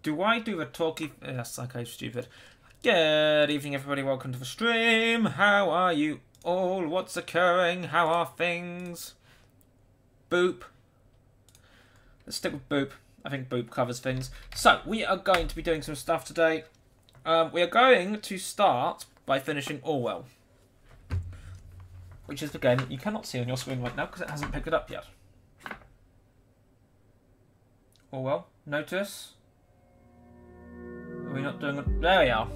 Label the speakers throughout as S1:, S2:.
S1: Do I do the talkie? Yes, okay, stupid. Good evening, everybody. Welcome to the stream. How are you all? What's occurring? How are things? Boop. Let's stick with Boop. I think Boop covers things. So, we are going to be doing some stuff today. We are going to start by finishing Orwell, which is the game that you cannot see on your screen right now because it hasn't picked it up yet. Orwell, notice. Are we not doing it? There we are.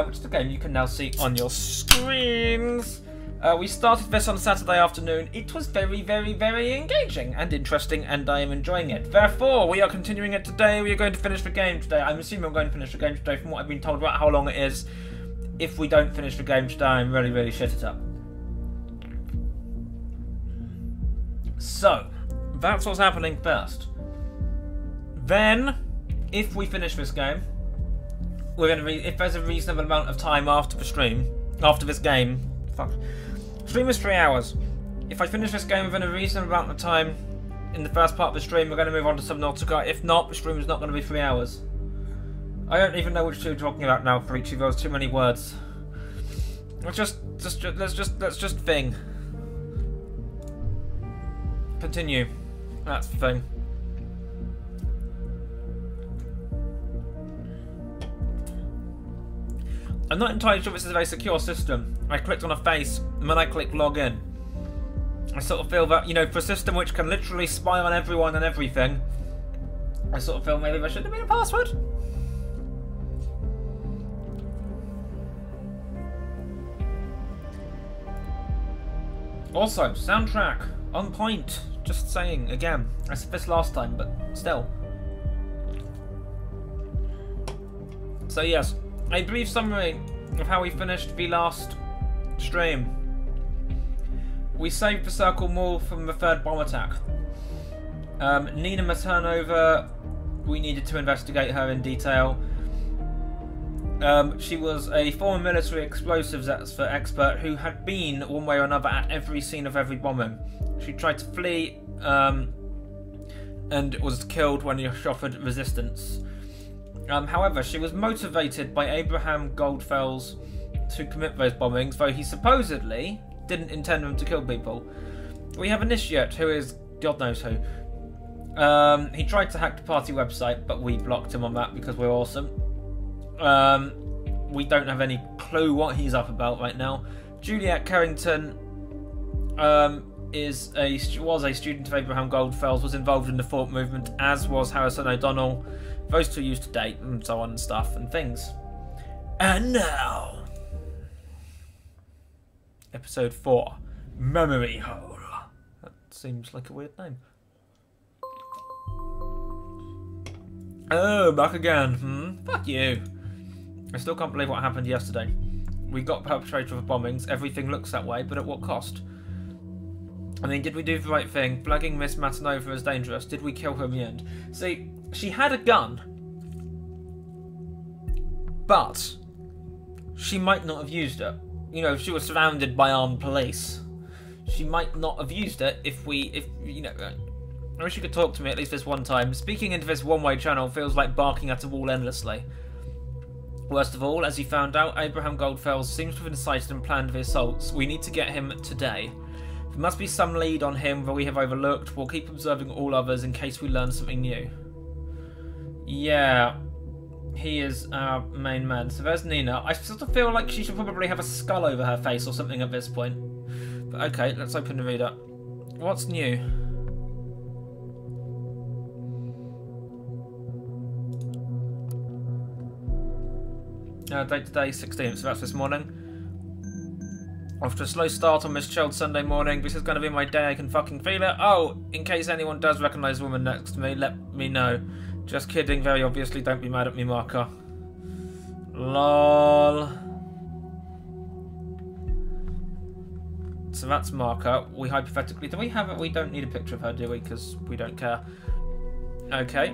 S1: Which is the game you can now see on your screens. We started this on Saturday afternoon. It was very, very, very engaging and interesting, and I am enjoying it. Therefore, we are continuing it today. We are going to finish the game today. I'm assuming I'm going to finish the game today from what I've been told about how long it is. If we don't finish the game today, I'm really, really shit it up. So, that's what's happening first. Then, if we finish this game, we're going to if there's a reasonable amount of time after the stream, after this game, fuck. Stream is 3 hours. If I finish this game within a reasonable amount of time in the first part of the stream, we're going to move on to Subnautica. If not, the stream is not going to be 3 hours. I don't even know which two we're talking about now for each of those. Too many words. Let's just thing. Continue. That's the thing. I'm not entirely sure this is a very secure system. I clicked on a face, and when I click login, I sort of feel that, you know, for a system which can literally spy on everyone and everything, I sort of feel maybe there shouldn't have been a password. Also, soundtrack, on point. Just saying, again. I said this last time, but still. So yes. A brief summary of how we finished the last stream. We saved the Circle Mall from the third bomb attack. Nina Maternova, we needed to investigate her in detail. She was a former military explosives expert who had been, one way or another, at every scene of every bombing. She tried to flee and was killed when she offered resistance. However, she was motivated by Abraham Goldfell's to commit those bombings, though he supposedly didn't intend them to kill people. We have Initiate, who is God knows who. He tried to hack the party website, but we blocked him on that because we're awesome. We don't have any clue what he's up about right now. Juliet Carrington was a student of Abraham Goldfell's, was involved in the Thought movement, as was Harrison O'Donnell. Those two used to date and so on and stuff and things. And now, episode 4, Memory Hole. That seems like a weird name. Oh, back again. Fuck you. I still can't believe what happened yesterday. We got perpetrator of bombings. Everything looks that way, but at what cost? I mean, did we do the right thing? Flagging Miss Matanova as dangerous. Did we kill her in the end? See, she had a gun, but she might not have used it. You know, if she was surrounded by armed police, she might not have used it if you know, I wish you could talk to me at least this one time. Speaking into this one-way channel feels like barking at a wall endlessly. Worst of all, as you found out, Abraham Goldfell seems to have incited and planned the assaults. We need to get him today. There must be some lead on him that we have overlooked. We'll keep observing all others in case we learn something new. Yeah, he is our main man. So there's Nina. I sort of feel like she should probably have a skull over her face or something at this point. But okay, let's open the reader. What's new? Date today, 16th, so that's this morning. After a slow start on this chilled Sunday morning, this is going to be my day, I can fucking feel it. Oh, in case anyone does recognise the woman next to me, let me know. Just kidding, very obviously, don't be mad at me, marker. Lol. So that's marker. We hypothetically, do we have it? We don't need a picture of her, do we? Because we don't care. Okay.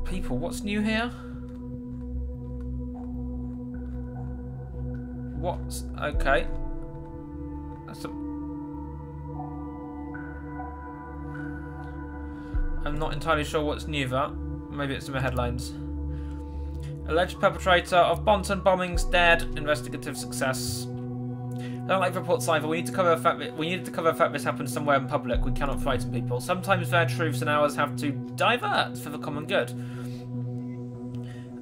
S1: People, what's new here? What's... okay. That's a... I'm not entirely sure what's new that. Maybe it's in the headlines. Alleged perpetrator of Bonton bombings dead. Investigative success. I don't like reports either. We need to cover the fact this happened somewhere in public. We cannot frighten people. Sometimes their truths and ours have to divert for the common good.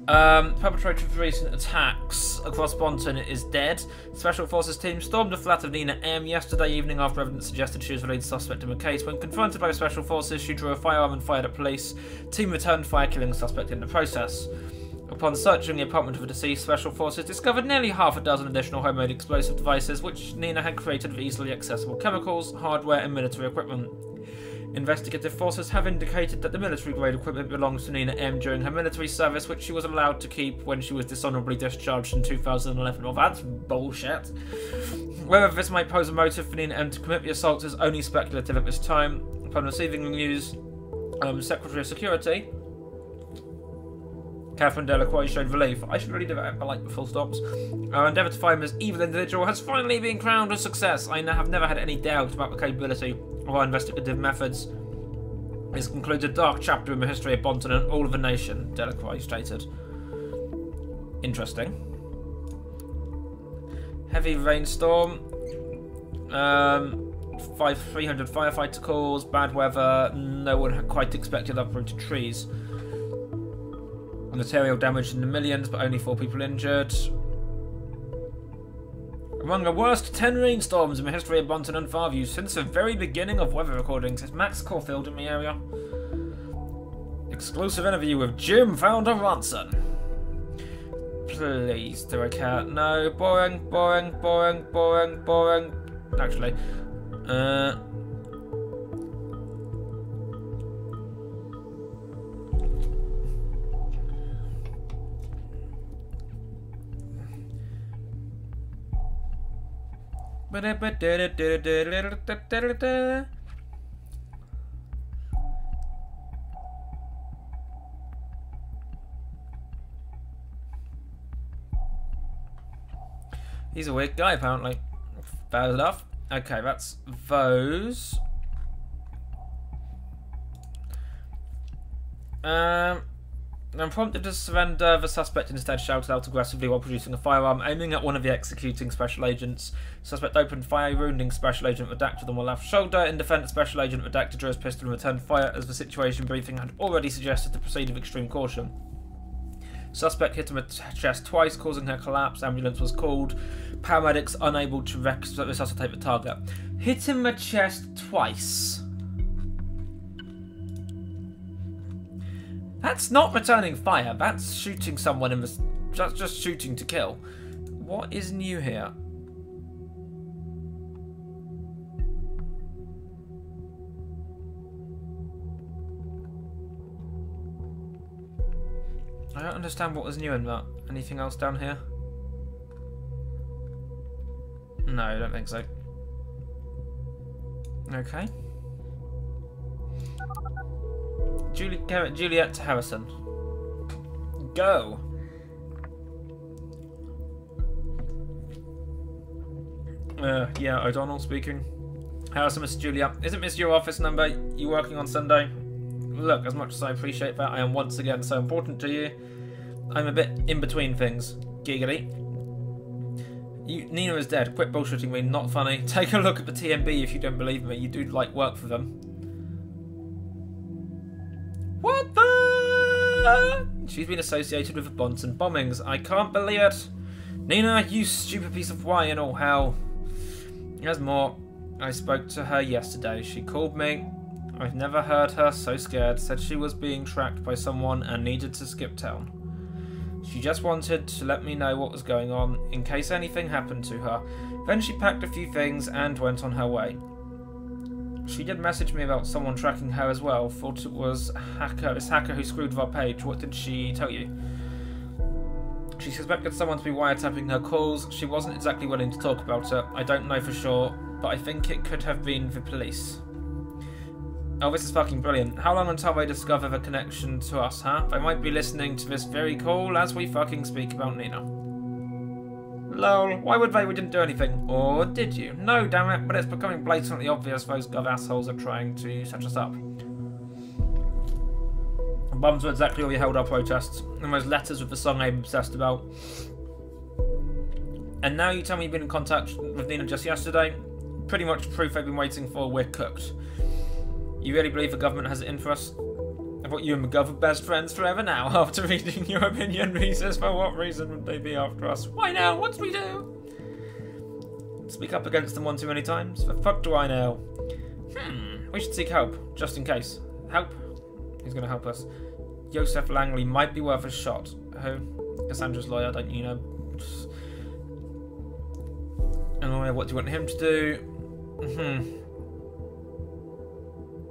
S1: Perpetrator of recent attacks across Bonton is dead. Special Forces team stormed the flat of Nina M yesterday evening after evidence suggested she was the lead suspect in the case. When confronted by the Special Forces, she drew a firearm and fired at police. Team returned fire, killing the suspect in the process. Upon searching the apartment of the deceased, Special Forces discovered nearly half a dozen additional homemade explosive devices, which Nina had created with easily accessible chemicals, hardware, and military equipment. Investigative forces have indicated that the military-grade equipment belongs to Nina M during her military service, which she was allowed to keep when she was dishonorably discharged in 2011. Well, that's bullshit. Whether this might pose a motive for Nina M to commit the assaults is only speculative at this time. Upon receiving the news, Secretary of Security Catherine Delacroix showed relief. I should really do that. I like the full stops. Our endeavour to find this evil individual has finally been crowned with success. I have never had any doubt about the capability of our investigative methods. This concludes a dark chapter in the history of Bonton and all of the nation, Delacroix stated. Interesting. Heavy rainstorm. 300 firefighter calls. Bad weather. No one had quite expected uprooted trees. Material damage in the millions, but only 4 people injured. Among the worst 10 rainstorms in the history of Bonton and Farview since the very beginning of weather recordings. Is Max Caulfield in the area? Exclusive interview with Jim Founder Ronson. Please, do I care? No. Boring, boring, boring, boring, boring. Actually. He's a weird guy, apparently. Fair enough. Okay, that's those. I'm prompted to surrender. The suspect instead shouted out aggressively while producing a firearm, aiming at one of the executing special agents. Suspect opened fire, wounding Special Agent Redacted on the left shoulder. In defence, Special Agent Redacted drew his pistol and returned fire as the situation briefing had already suggested to proceed with extreme caution. Suspect hit him in the chest twice, causing her collapse. Ambulance was called. Paramedics unable to resuscitate the target. Hit him in the chest twice. That's not returning fire. That's shooting someone in the... That's just shooting to kill. What is new here? I don't understand what was new in that. Anything else down here? No, I don't think so. Okay. Juliet Harrison. Go. Yeah, O'Donnell speaking. Harrison, Miss Julia. Isn't this your office number? You working on Sunday? Look, as much as I appreciate that, I am once again so important to you. I'm a bit in between things. Giggly. Nina is dead. Quit bullshitting me. Not funny. Take a look at the TMB if you don't believe me. You do like work for them. What the? She's been associated with the Bonton bombings. I can't believe it. Nina, you stupid piece of why in all hell. There's more. I spoke to her yesterday. She called me. I've never heard her so scared. Said she was being tracked by someone and needed to skip town. She just wanted to let me know what was going on in case anything happened to her. Then she packed a few things and went on her way. She did message me about someone tracking her as well. Thought it was this hacker who screwed with our page. What did she tell you? She suspected someone to be wiretapping her calls. She wasn't exactly willing to talk about it. I don't know for sure, but I think it could have been the police. Oh, this is fucking brilliant. How long until they discover the connection to us, huh? They might be listening to this very call as we fucking speak about Nina. Lol, why would they? We didn't do anything. Or did you? No, damn it, but it's becoming blatantly obvious those gov assholes are trying to set us up. Bombs were exactly where we held our protests. And those letters with the song I'm obsessed about. And now you tell me you've been in contact with Nina just yesterday. Pretty much proof I've been waiting for. We're cooked. You really believe the government has it in for us? I thought you and McGov were best friends forever now. After reading your opinion pieces, for what reason would they be after us? Why now? What did we do? Speak up against them one too many times? The fuck do I know? We should seek help, just in case. Help? Who's going to help us? Joseph Langley might be worth a shot. Who? Cassandra's lawyer, don't you know? And what do you want him to do?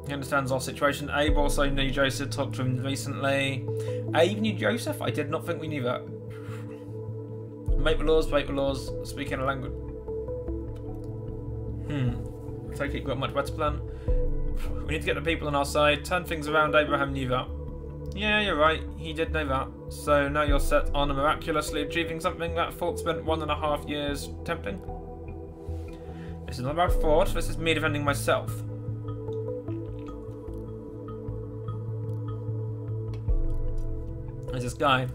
S1: He understands our situation. Abe also knew Joseph, talked to him recently. Abe knew Joseph? I did not think we knew that. Make the laws, speak in a language. Take it, got a much better plan. We need to get the people on our side, turn things around. Abraham knew that. Yeah, you're right, he did know that. So now you're set on miraculously achieving something that Fort spent 1.5 years attempting? This is not about Fort, this is me defending myself. There's this guy.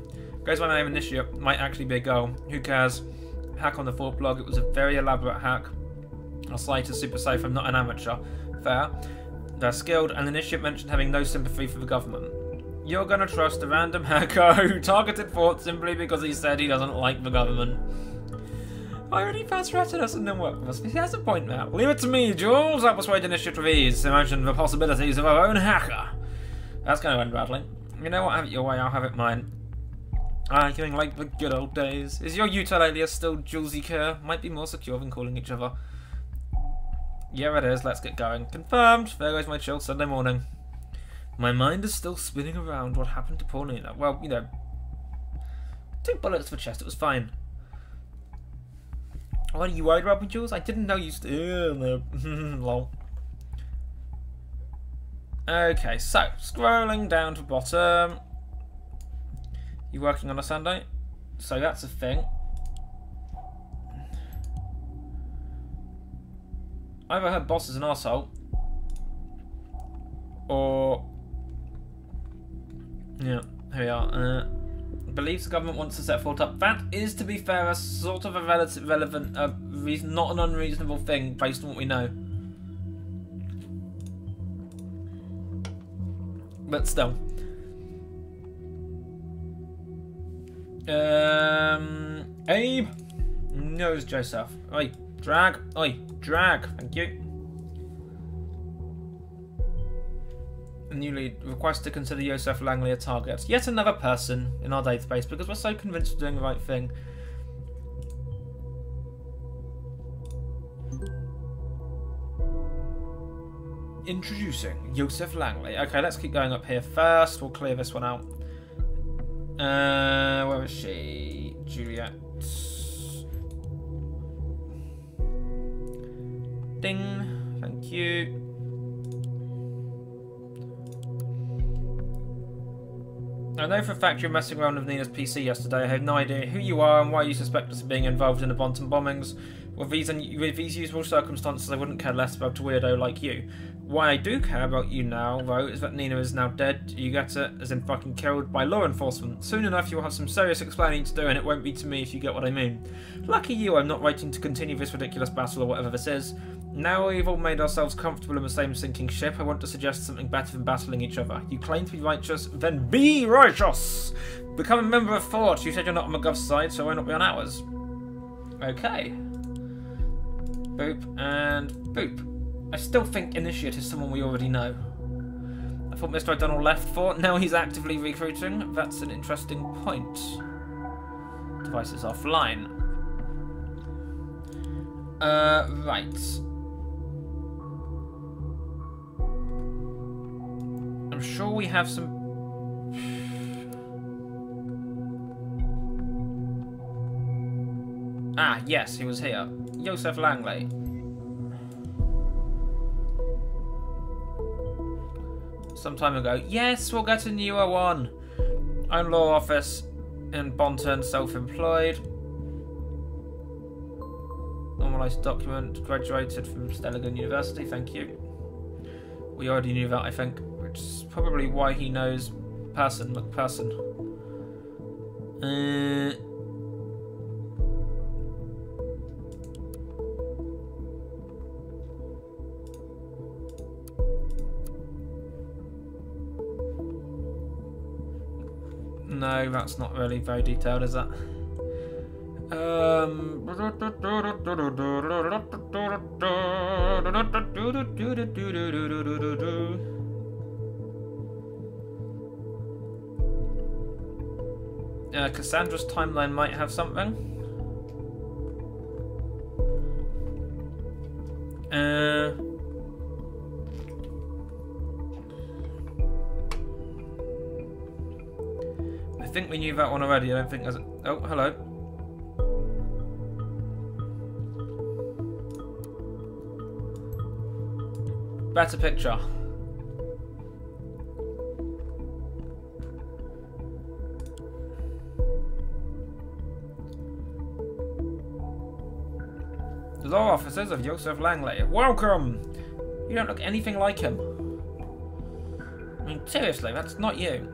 S1: Goes by the name Initiate. Might actually be a girl. Who cares? Hack on the Fort blog. It was a very elaborate hack. Our site is super safe. I'm not an amateur. Fair. They're skilled, and Initiate mentioned having no sympathy for the government. You're gonna trust a random hacker who targeted Fort simply because he said he doesn't like the government. I already first threatened us and then work with us. He has a point now. Leave it to me, Jules. I'll persuade Initiate with ease. Imagine the possibilities of our own hacker. That's going to end badly. You know what? Have it your way. I'll have it mine. Arguing like the good old days. Is your util alias still Julesy Kerr? Might be more secure than calling each other. Yeah, it is. Let's get going. Confirmed. There goes my chill Sunday morning. My mind is still spinning around what happened to poor Nina. Well, you know, 2 bullets for chest. It was fine. What, are you worried about me, Jules? I didn't know you still. No. Lol. Okay, so scrolling down to the bottom. You working on a Sunday? So that's a thing. Either her boss is an arsehole, or yeah, here we are. Believes the government wants to set Fort up. That is, to be fair, a sort of a relevant, not an unreasonable thing based on what we know. But still. Abe knows Joseph. Oi, drag. Oi, drag. Thank you. A new lead. Request to consider Joseph Langley a target. Yet another person in our database because we're so convinced we're doing the right thing. Introducing Joseph Langley. Okay, let's keep going up here first. We'll clear this one out. Where is she? Juliet. Ding. Thank you. I know for a fact you're messing around with Nina's PC yesterday. I have no idea who you are and why you suspect us of being involved in the Bonton bombings. With these usual circumstances, I wouldn't care less about a weirdo like you. Why I do care about you now, though, is that Nina is now dead. You get it? As in fucking killed by law enforcement. Soon enough you'll have some serious explaining to do, and it won't be to me if you get what I mean. Lucky you, I'm not waiting to continue this ridiculous battle or whatever this is. Now we've all made ourselves comfortable in the same sinking ship, I want to suggest something better than battling each other. You claim to be righteous, then be righteous! Become a member of Fort. You said you're not on McGov's side, so why not be on ours? Okay. Boop and boop. I still think Initiate is someone we already know. I thought Mr. O'Donnell left Fort, now he's actively recruiting. That's an interesting point. Device is offline. Right. I'm sure we have some... Ah, yes, he was here. Joseph Langley. Some time ago. Yes, we'll get a newer one. Own law office in Bonton, self-employed. Normalised document. Graduated from Stelligan University, thank you. We already knew that, I think, which is probably why he knows McPerson. No, that's not really very detailed, is that? Cassandra's timeline might have something. I think we knew that one already. I don't think there's. Oh, hello. Better picture. Law officers of Joseph Langley. Welcome! You don't look anything like him. I mean, seriously, that's not you.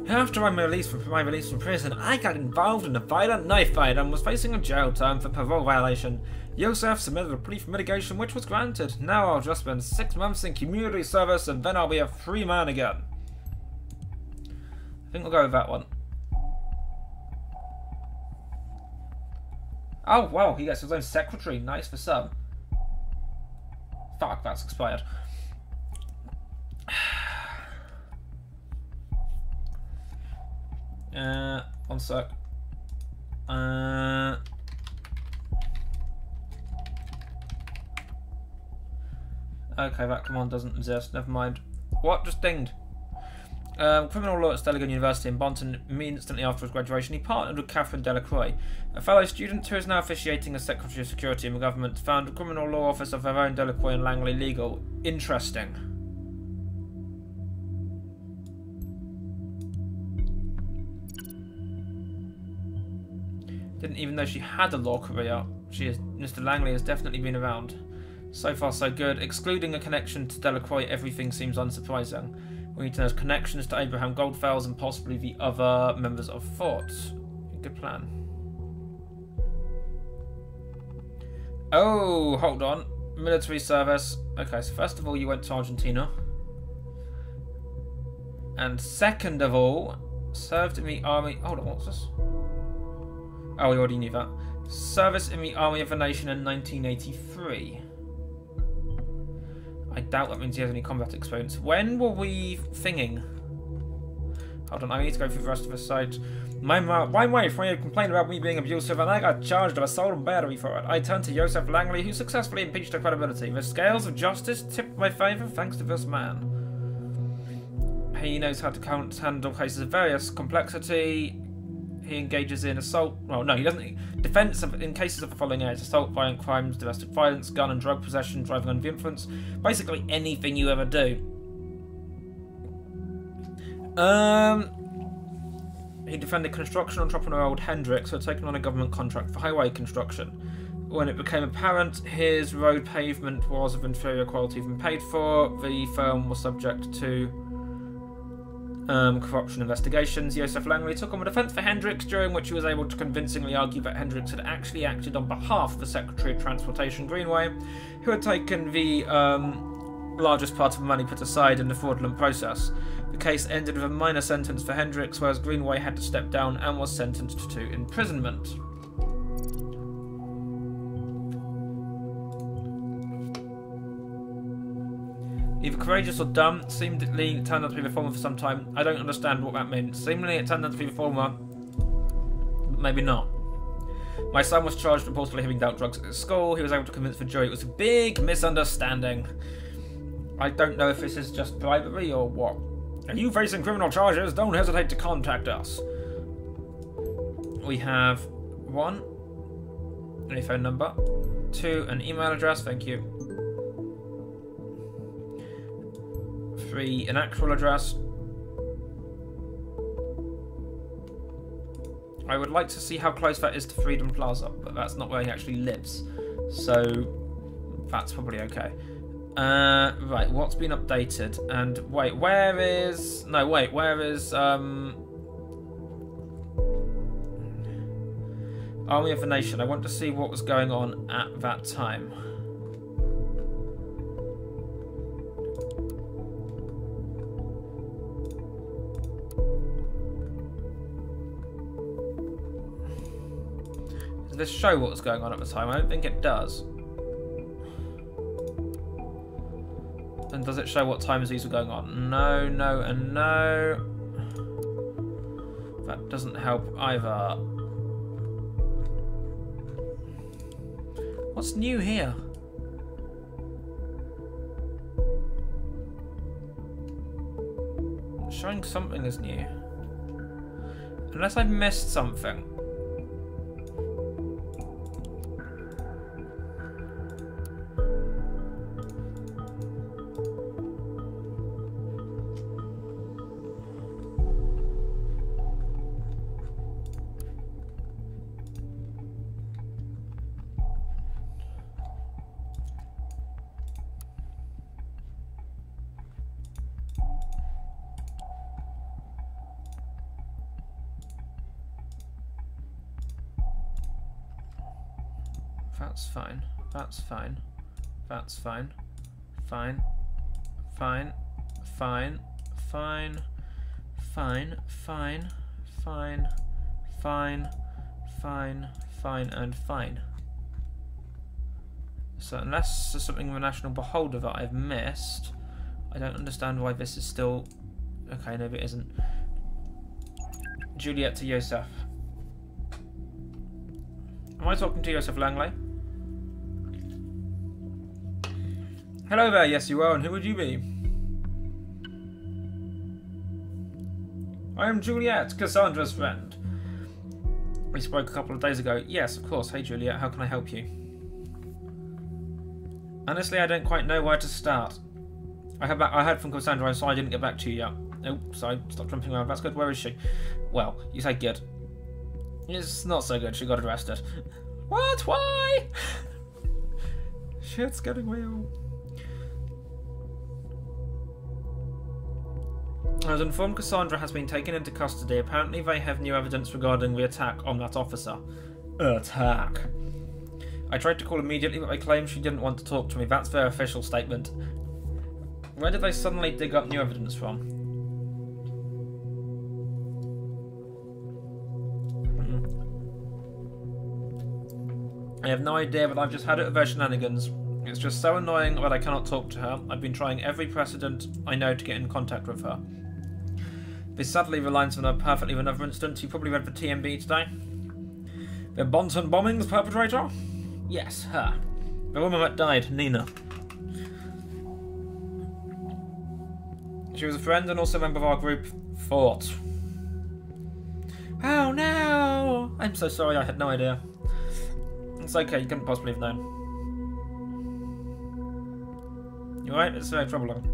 S1: After my release from prison, I got involved in a violent knife fight and was facing a jail term for parole violation. Joseph submitted a plea for mitigation, which was granted. Now I'll just spend 6 months in community service and then I'll be a free man again. I think we'll go with that one. Oh, well, he gets his own secretary. Nice for some. Fuck, that's expired. One sec. Okay, that command doesn't exist. Never mind. What? Just dinged. Criminal law at Stelligan University in Bonton. Instantly after his graduation, he partnered with Catherine Delacroix, a fellow student who is now officiating as Secretary of Security in the government, found a criminal law office of their own, Delacroix and Langley Legal. Interesting. Didn't even know she had a law career. Mr. Langley has definitely been around. So far, so good. Excluding a connection to Delacroix, everything seems unsurprising. We need to know his connections to Abraham Goldfels and possibly the other members of Fort. Good plan. Oh, hold on. Military service. Okay, so first of all, you went to Argentina. And second of all, served in the army. Hold on, what's this? Oh, we already knew that. Service in the Army of the Nation in 1983. I doubt that means he has any combat experience. When were we thinging? Hold on, I need to go through the rest of the site. My wife, when you complained about me being abusive, and I got charged of assault and battery for it. I turned to Joseph Langley, who successfully impeached her credibility. The scales of justice tipped in my favour thanks to this man. He knows how to handle cases of various complexity. He engages in assault. Well, no, he doesn't. Defence in cases of the following areas: assault, violent crimes, domestic violence, gun and drug possession, driving under the influence. Basically, anything you ever do. He defended construction entrepreneur old Hendricks, who had taken on a government contract for highway construction. When it became apparent his road pavement was of inferior quality than paid for, the firm was subject to corruption investigations. Joseph Langley took on the defence for Hendricks, during which he was able to convincingly argue that Hendricks had actually acted on behalf of the Secretary of Transportation Greenway, who had taken the largest part of the money put aside in the fraudulent process. The case ended with a minor sentence for Hendricks, whereas Greenway had to step down and was sentenced to imprisonment. Either courageous or dumb, seemingly it turned out to be the former for some time. I don't understand what that means. Seemingly it turned out to be the former, but maybe not. My son was charged reportedly having dealt drugs at his school. He was able to convince the jury it was a big misunderstanding. I don't know if this is just bribery or what. Are you facing criminal charges? Don't hesitate to contact us. We have 1, a phone number, 2, an email address, thank you. 3, an actual address. I would like to see how close that is to Freedom Plaza, but that's not where he actually lives, so that's probably okay. Right, what's been updated? And wait, where is... No, wait, where is... Army of the Nation? I want to see what was going on at that time. Does this show what was going on at the time? I don't think it does. And does it show what times these were going on? No, no, and no. That doesn't help either. What's new here? It's showing something is new. Unless I've missed something. That's fine. That's fine. That's fine. Fine. Fine. Fine. Fine. Fine. Fine. Fine. Fine. Fine. Fine. And fine. So unless there's something in the National Beholder that I've missed, I don't understand why this is still... Okay, no, it isn't. Juliet to Yosef. Am I talking to Yosef Langley? Hello there, yes you are, and who would you be? I am Juliet, Cassandra's friend. We spoke a couple of days ago. Yes, of course. Hey Juliet, how can I help you? Honestly, I don't quite know where to start. I heard from Cassandra, so I didn't get back to you yet. Oh, sorry, stop jumping around. That's good. Where is she? Well, you say good. It's not so good. She got arrested. What? Why? Shit's getting real. I was informed Cassandra has been taken into custody. Apparently they have new evidence regarding the attack on that officer. Attack. I tried to call immediately, but they claimed she didn't want to talk to me. That's their official statement. Where did they suddenly dig up new evidence from? I have no idea, but I've just had it with their shenanigans. It's just so annoying that I cannot talk to her. I've been trying every precedent I know to get in contact with her. This sadly reminds me perfectly of another instance. You probably read the TMB today. The Bonton bombings perpetrator? Yes, her. The woman that died, Nina. She was a friend and also a member of our group, Fort. Oh no! I'm so sorry, I had no idea. It's okay, you couldn't possibly have known. You're right, it's very troubling.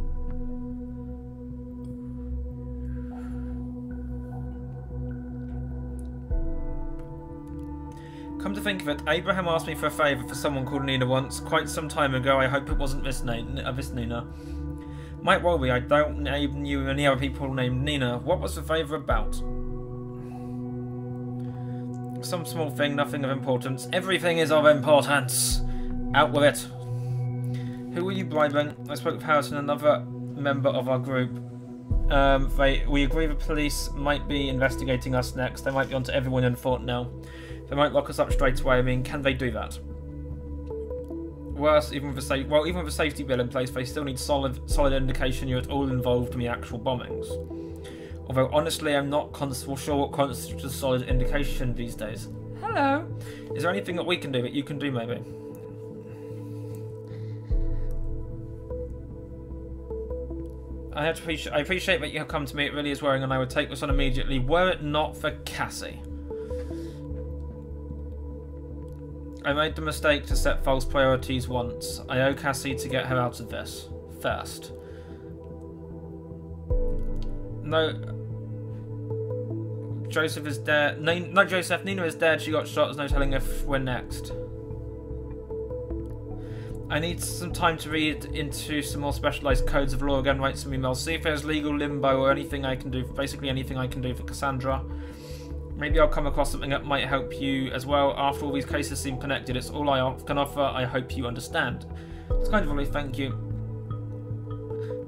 S1: Come to think of it, Abraham asked me for a favour for someone called Nina once, quite some time ago. I hope it wasn't this Nina. Might well be, I don't know any other people named Nina. What was the favour about? Some small thing, nothing of importance. Everything is of importance. Out with it. Who were you bribing? I spoke with Harrison, another member of our group. We agree the police might be investigating us next. They might be onto everyone in Fort now. They might lock us up straight away. I mean, can they do that? Worse, even with a safety bill in place, they still need solid indication you're at all involved in the actual bombings. Although honestly, I'm not sure what constitutes a solid indication these days. Hello. Is there anything that we can do that you can do, maybe? I appreciate that you have come to me. It really is worrying, and I would take this on immediately. Were it not for Cassie. I made the mistake to set false priorities once. I owe Cassie to get her out of this. First. No. Joseph is dead. No, not Joseph. Nina is dead. She got shot. There's no telling if we're next. I need some time to read into some more specialised codes of law again, write some emails, see if there's legal limbo or anything I can do, basically anything I can do for Cassandra. Maybe I'll come across something that might help you as well. After all, these cases seem connected. It's all I can offer. I hope you understand. It's kind of a relief, thank you.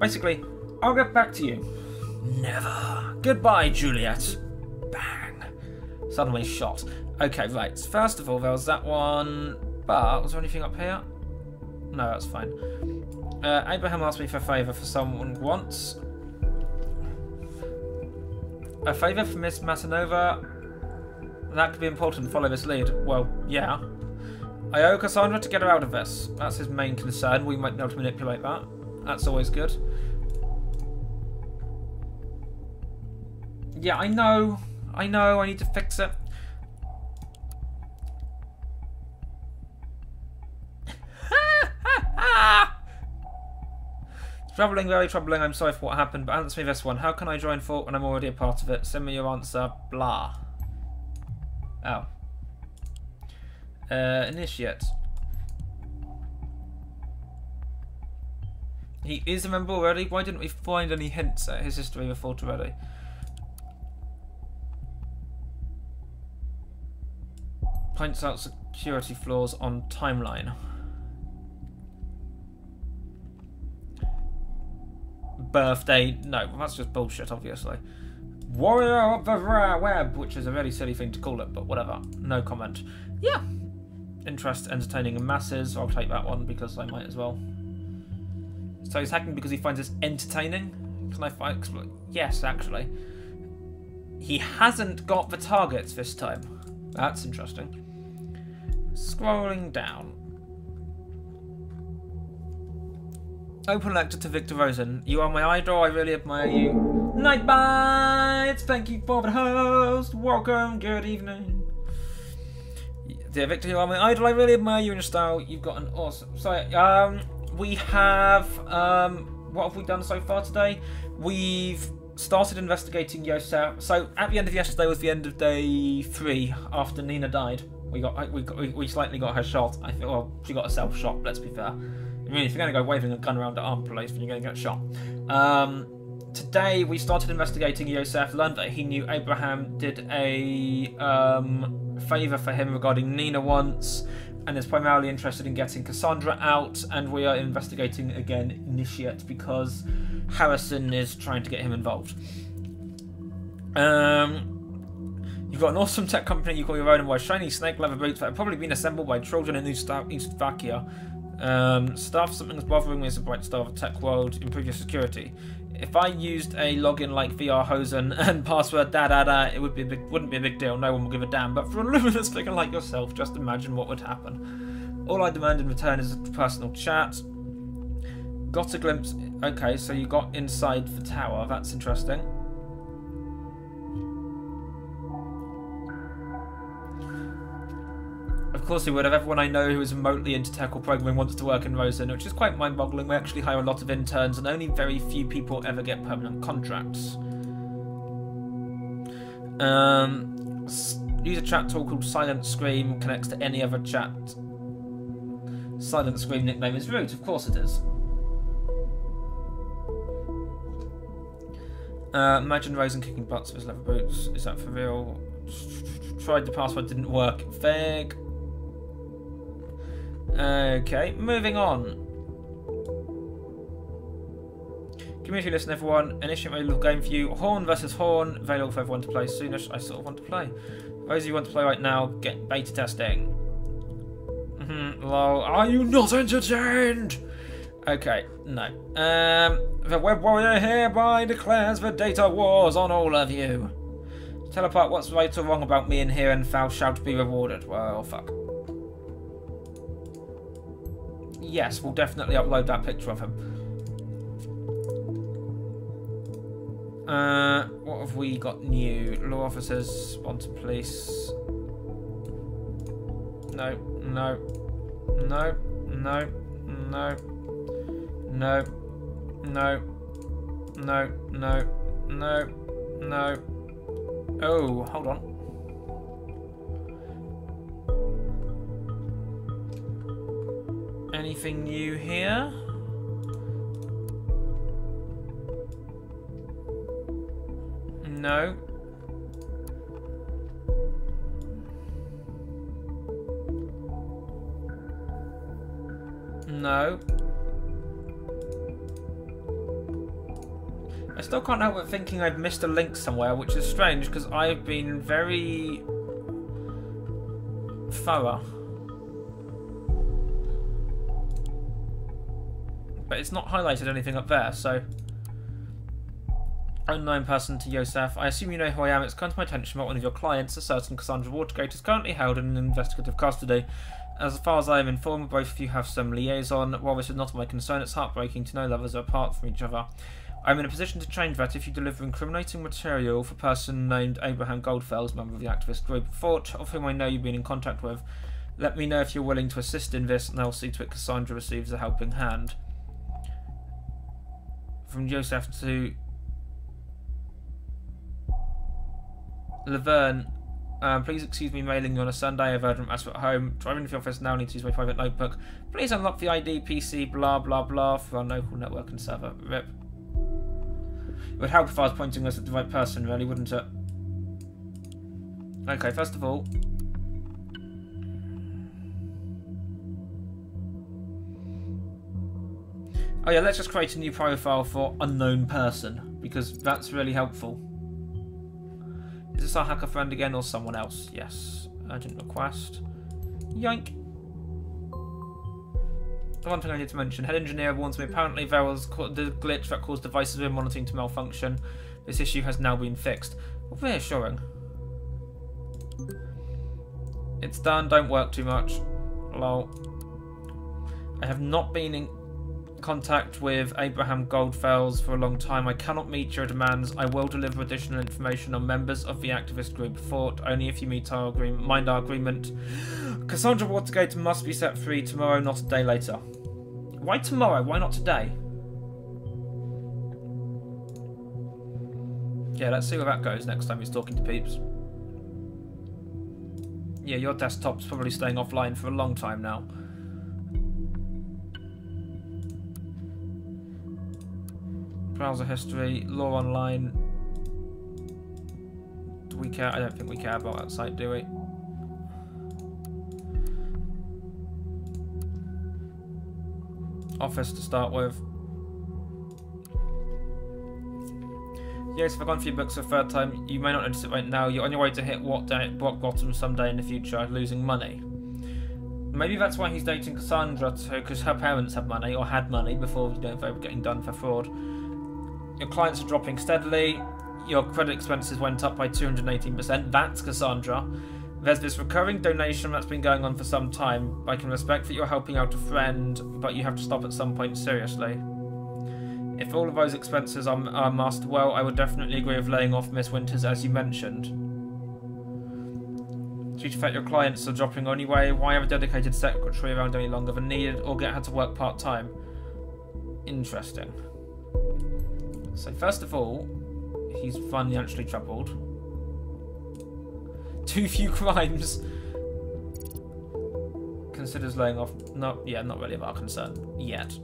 S1: Basically, I'll get back to you. Never. Goodbye, Juliet. Bang. Suddenly shot. Okay, right. First of all, there was that one. But was there anything up here? No, that's fine. Abraham asked me for a favour for someone once. A favour for Miss Masanova? That could be important. Follow this lead. Well, yeah. I owe Cassandra to get her out of this. That's his main concern. We might be able to manipulate that. That's always good. Yeah, I know. I need to fix it. Troubling, very troubling. I'm sorry for what happened, but answer me this one. How can I join fault when I'm already a part of it? Send me your answer. Blah. Oh. Initiate. He is a member already? Why didn't we find any hints at his history of fault already? Points out security flaws on timeline. Birthday, no, that's just bullshit, obviously. Warrior of the rare web, which is a really silly thing to call it, but whatever. No comment. Yeah. Interest, entertaining, and masses. I'll take that one because I might as well. So he's hacking because he finds this entertaining? Can I find? Yes, actually. He hasn't got the targets this time. That's interesting. Scrolling down. Open lecture to Victor Rosen. You are my idol, I really admire you. Night bites! Thank you for the host. Welcome, good evening. Dear Victor, you are my idol, I really admire you and your style. You've got an awesome... Sorry, we have... what have we done so far today? We've started investigating Yosef. So, at the end of yesterday was the end of day 3 after Nina died. We slightly got her shot. I think, well, she got herself shot, let's be fair. I mean, if you're going to go waving a gun around at arm place, then you're going to get shot. Today, we started investigating Yosef, learned that he knew Abraham did a favour for him regarding Nina once, and is primarily interested in getting Cassandra out, and we are investigating again Initiate because Harrison is trying to get him involved. You've got an awesome tech company you call your own and wear shiny snake leather boots that have probably been assembled by children in Slovakia. Staff, something that's bothering me is a bright star of the tech world. Improve your security. If I used a login like VR Hosen and password it wouldn't be a big deal. No one will give a damn. But for a luminous figure like yourself, just imagine what would happen. All I demand in return is a personal chat. Got a glimpse. Okay, so you got inside the tower. That's interesting. Of course he would have. Everyone I know who is remotely into tech or programming wants to work in Rosen, which is quite mind-boggling. We actually hire a lot of interns and only very few people ever get permanent contracts. Use a chat tool called Silent Scream, connects to any other chat. Silent Scream nickname is Root, of course it is. Imagine Rosen kicking butts with his leather boots. Is that for real? Tried the password, didn't work. Vague. Okay, moving on. Community listen, everyone. Initiate a little game for you. Horn versus Horn. Available for everyone to play soonish. I sort of want to play. Those of you who want to play right now, get beta testing. Lol. Are you not entertained? Okay, no. The Web Warrior hereby declares the data wars on all of you. Tell apart what's right or wrong about me in here and thou shalt be rewarded. Well, fuck. Yes, we'll definitely upload that picture of him. What have we got new? Law officers, wanted police. No, no, no, no, no, no, no, no, no, no, no. Oh, hold on. Anything new here? No. No. I still can't help but thinking I've missed a link somewhere, which is strange because I've been very thorough. But it's not highlighted anything up there, so... Unknown person to Yosef. I assume you know who I am. It's come to my attention that one of your clients, a certain Cassandra Watergate, is currently held in investigative custody. As far as I am informed, both of you have some liaison. While this is not my concern, it's heartbreaking to know lovers are apart from each other. I'm in a position to change that if you deliver incriminating material for a person named Abraham Goldfels, member of the activist group Fort, of whom I know you've been in contact with. Let me know if you're willing to assist in this, and I'll see to it Cassandra receives a helping hand. From Joseph to Laverne, please excuse me mailing you on a Sunday. I've urgent matter at home. Driving to the office now, need to use my private notebook. Please unlock the ID, PC, blah blah blah, for our local network and server. RIP. It would help if I was pointing us at the right person, really, wouldn't it? Okay, first of all... Oh yeah, let's just create a new profile for unknown person, because that's really helpful. Is this our hacker friend again or someone else? Yes. Urgent request. Yoink. The one thing I need to mention, head engineer warns me apparently there was the glitch that caused devices we're monitoring to malfunction. This issue has now been fixed. Well, reassuring. It's done, don't work too much. Lol. I have not been in contact with Abraham Goldfels for a long time. I cannot meet your demands. I will deliver additional information on members of the activist group Fort, only if you meet our mind our agreement. Cassandra Watergate must be set free tomorrow, not a day later. Why tomorrow? Why not today? Yeah, let's see where that goes next time he's talking to peeps. Yeah, your desktop's probably staying offline for a long time now. Browser history, law online. Do we care? I don't think we care about that site, do we? Office to start with. Yes, if I've gone through your books for a third time, you may not notice it right now. You're on your way to hit rock bottom someday in the future, losing money. Maybe that's why he's dating Cassandra, because her parents have money, or had money, before they were getting done for fraud. Your clients are dropping steadily. Your credit expenses went up by 218%. That's Cassandra. There's this recurring donation that's been going on for some time. I can respect that you're helping out a friend, but you have to stop at some point seriously. If all of those expenses are masked well, I would definitely agree with laying off Miss Winters, as you mentioned. Due to the fact your clients are dropping anyway, why have a dedicated secretary around any longer than needed, or get her to work part-time? Interesting. So first of all, he's financially troubled. Too few crimes. Considers laying off. Not really of our concern yet.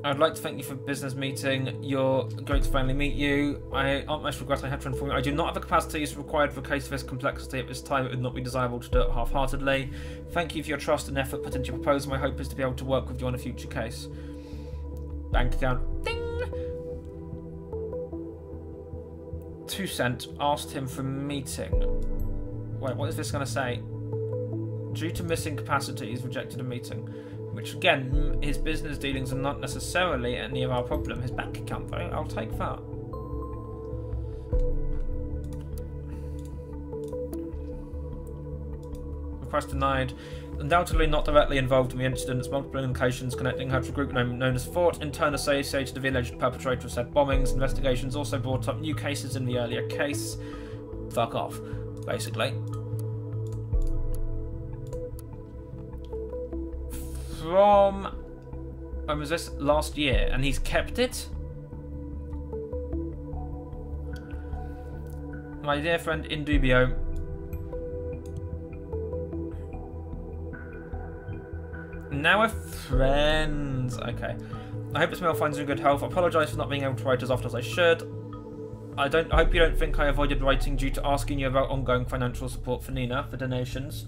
S1: I'd like to thank you for the business meeting. You're great to finally meet you. I aren't much regret I had to inform you. I do not have the capacities required for a case of this complexity at this time. It would not be desirable to do it half-heartedly. Thank you for your trust and effort put into your proposal. My hope is to be able to work with you on a future case. Bank account. Ding! 2 cent. Asked him for a meeting. Wait, what is this going to say? Due to missing capacity, he's rejected a meeting. Which, again, his business dealings are not necessarily any of our problem. His bank account, though, I'll take that. Request denied. Undoubtedly not directly involved in the incidents. Multiple indications connecting her to a group known as Fort, in turn associated with the alleged perpetrator of said bombings. Investigations also brought up new cases in the earlier case. Fuck off, basically. From, when was this? Last year, and he's kept it? My dear friend Indubio, Now we're friends. Okay. I hope this mail finds you in good health. I apologise for not being able to write as often as I should. I hope you don't think I avoided writing due to asking you about ongoing financial support for Nina for donations.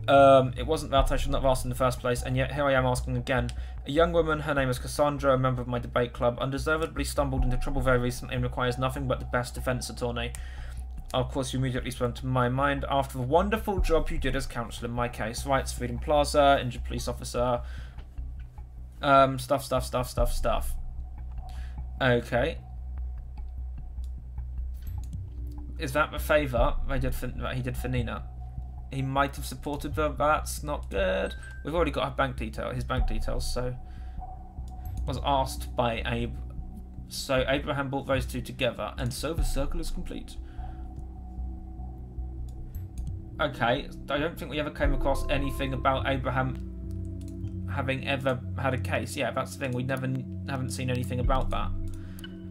S1: It wasn't that I should not have asked in the first place, and yet here I am asking again. A young woman, her name is Cassandra, a member of my debate club, undeservedly stumbled into trouble very recently and requires nothing but the best defence attorney. Of course, you immediately sprung to my mind after the wonderful job you did as counsel in my case. Rights, Freedom Plaza, injured police officer, stuff. Okay. Is that the favour that he did for Nina? He might have supported her. That's not good. We've already got his bank details, so was asked by Abe. So Abraham brought those two together, and so the circle is complete. Okay, I don't think we ever came across anything about Abraham having ever had a case. Yeah, that's the thing. We haven't seen anything about that.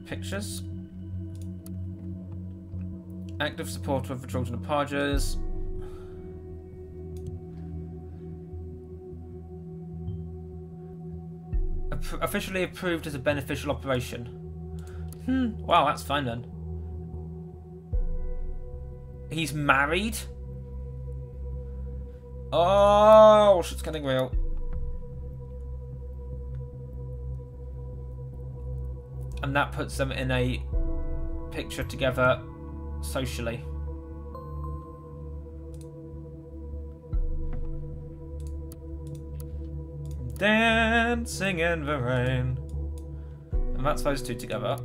S1: Pictures. Active supporter of the children of Pages. Officially approved as a beneficial operation. Wow, that's fine then. He's married? Oh, shit's getting real. And that puts them in a picture together socially. Dancing in the rain. And that's those two together.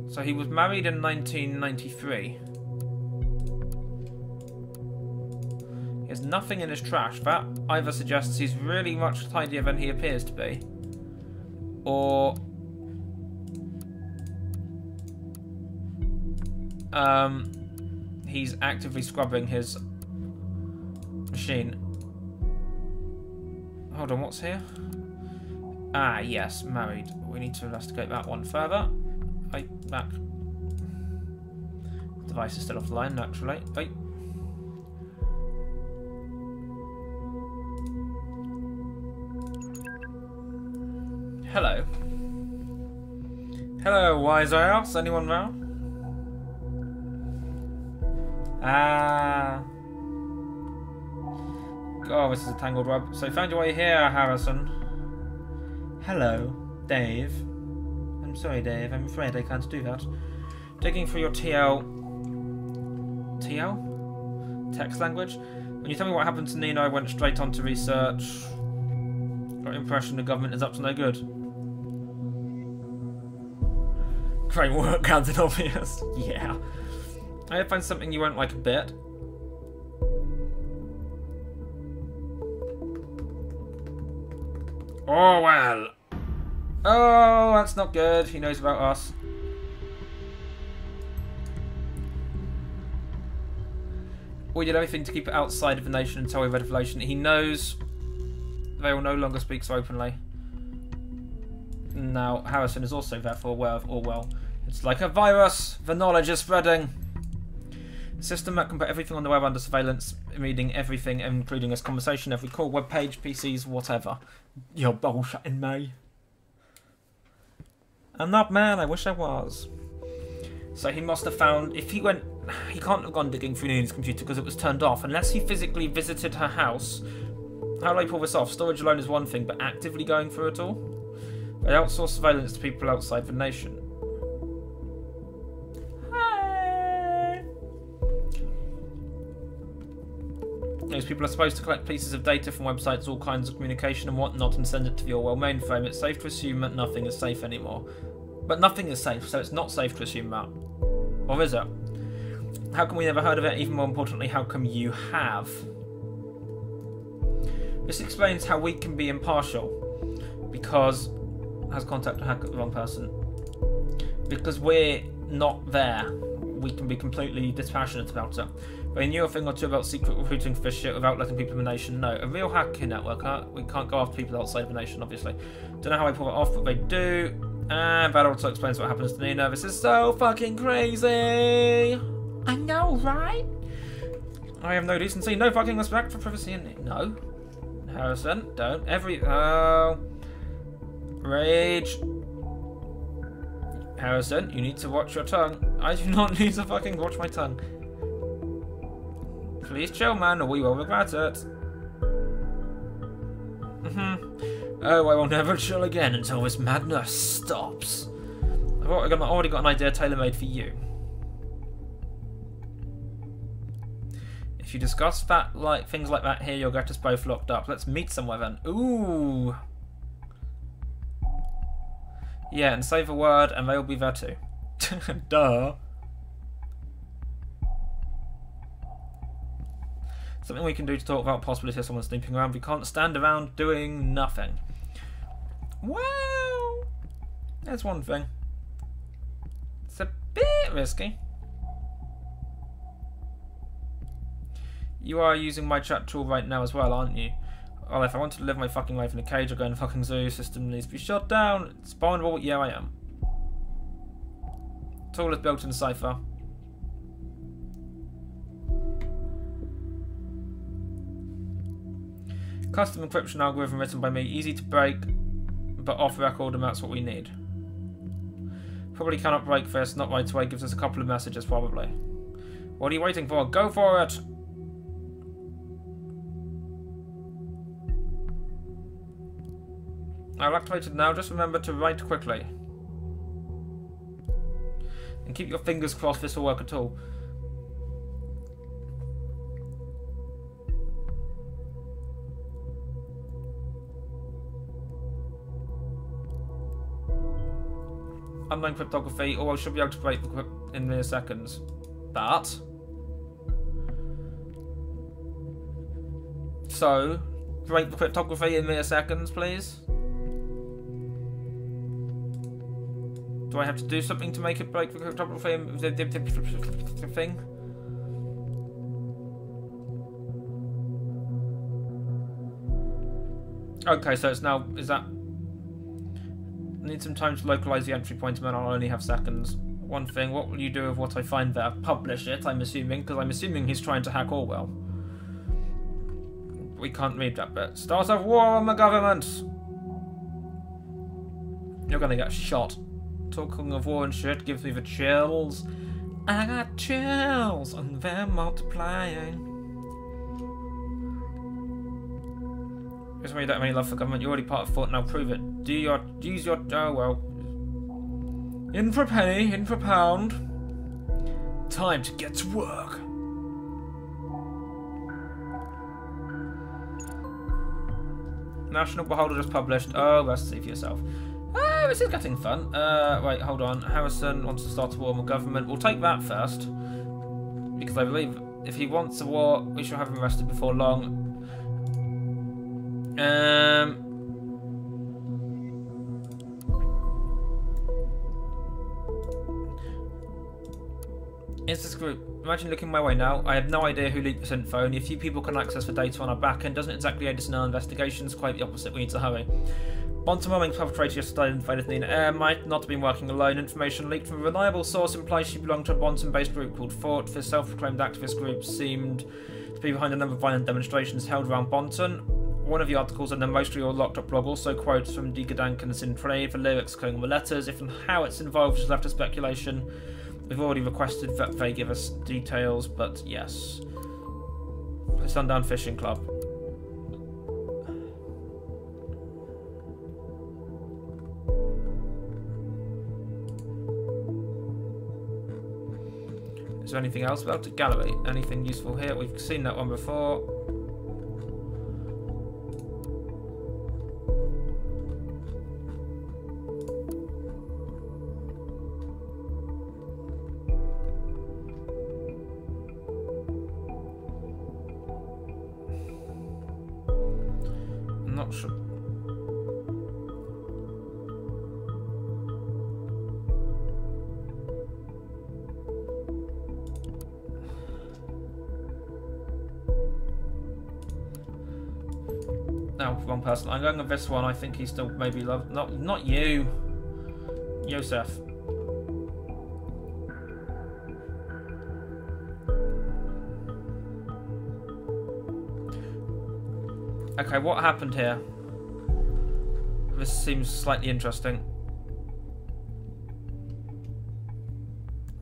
S1: So he was married in 1993. He has nothing in his trash. That either suggests he's really much tidier than he appears to be, or he's actively scrubbing his machine. Hold on, what's here? Ah, yes, married. We need to investigate that one further. Wait, back. Device is still off the line, naturally. Wait. Hello. Hello, wise ass. Anyone there? Ah. Oh, this is a tangled web. So found your way here, Harrison. Hello, Dave. I'm sorry, Dave. I'm afraid I can't do that. Digging for your TL? Text language? When you tell me what happened to Nina, I went straight on to research. Got the impression the government is up to no good. Great work, Captain Obvious. Yeah. I find something you won't like a bit. Orwell. Oh, that's not good. He knows about us. We did everything to keep it outside of the nation until we read revelation. He knows they will no longer speak so openly. Now, Harrison is also therefore aware of Orwell. It's like a virus. The knowledge is spreading. A system that can put everything on the web under surveillance, reading everything, including this conversation, every call, web page, PCs, whatever. You're bullshitting me. I'm not mad, I wish I was. So he must have found, if he went, he can't have gone digging through Nina's computer because it was turned off, unless he physically visited her house. How do I pull this off? Storage alone is one thing, but actively going through it all? They outsource surveillance to people outside the nation. Hi! Those people are supposed to collect pieces of data from websites, all kinds of communication and whatnot, and send it to the Orwell mainframe. It's safe to assume that nothing is safe anymore. But nothing is safe, so it's not safe to assume that. Or is it? How come we never heard of it? Even more importantly, how come you have? This explains how we can be impartial. Because... has contact to hack the wrong person. Because we're not there. We can be completely dispassionate about it. They knew a thing or two about secret recruiting for this shit without letting people in the nation know. A real hacking network, huh? We can't go after people outside of the nation, obviously. Don't know how I pull it off, but they do. And that also explains what happens to Nina. This is so fucking crazy! I know, right? I have no decency, no fucking respect for privacy and... No. Harrison, don't. Oh. Rage. Harrison, you need to watch your tongue. I do not need to fucking watch my tongue. Please chill, man, or we will regret it. Oh, I will never chill again until this madness stops. I've already got an idea tailor-made for you. If you discuss things like that here, you'll get us both locked up. Let's meet somewhere then. Ooh. Yeah, and save a word, and they'll be there too. Duh. Something we can do to talk about possibility of someone snooping around. We can't stand around doing nothing. Well, there's one thing. It's a bit risky. You are using my chat tool right now as well, aren't you? Well, if I wanted to live my fucking life in a cage or go in a fucking zoo, system needs to be shut down. It's vulnerable. Yeah, I am. Tool is built in Cypher. Custom encryption algorithm written by me. Easy to break, but off record, and that's what we need. Probably cannot break this. Not right away. Gives us a couple of messages, probably. What are you waiting for? Go for it! I'll activate it now. Just remember to write quickly. And keep your fingers crossed this will work at all. Unknown cryptography. Or I should be able to break in mere seconds. But... So, break the cryptography in mere seconds, please. Do I have to do something to make it break the cryptography thing? Okay, so it's now... Is that... I need some time to localize the entry point, and then I'll only have seconds. One thing, what will you do with what I find there? Publish it, I'm assuming, because I'm assuming he's trying to hack Orwell. We can't read that bit. Start a war on the government! You're gonna get shot. Talking of war and shit gives me the chills. I got chills, and they're multiplying. Just when you don't have any love for government, you're already part of thought, now prove it. Use your, oh well. In for a penny, in for a pound. Time to get to work. National Beholder just published. Oh, let's see for yourself. Oh, this is getting fun. Wait, hold on. Harrison wants to start a war with government. We'll take that first. Because I believe if he wants a war, we shall have him arrested before long. Is this group? Imagine looking my way now. I have no idea who leaked this info. Only a few people can access the data on our backend. Doesn't exactly aid us in our investigations. Quite the opposite. We need to hurry. Bonton bombing perpetrator yesterday invaded the air. Might not have been working alone. Information leaked from a reliable source implies she belonged to a Bonton-based group called Fort. This self-proclaimed activist group seemed to be behind a number of violent demonstrations held around Bonton. One of the articles in the mostly all locked up blog also quotes from Digadank and Sintre. The lyrics going on the letters. If and how it's involved is left to speculation. We've already requested that they give us details, but yes. The Sundown Fishing Club. Is there anything else about the gallery? Anything useful here? We've seen that one before. Not sure. Now, one person. I'm going with this one. I think he's still maybe loved. Not you, Yosef. Okay, what happened here? This seems slightly interesting.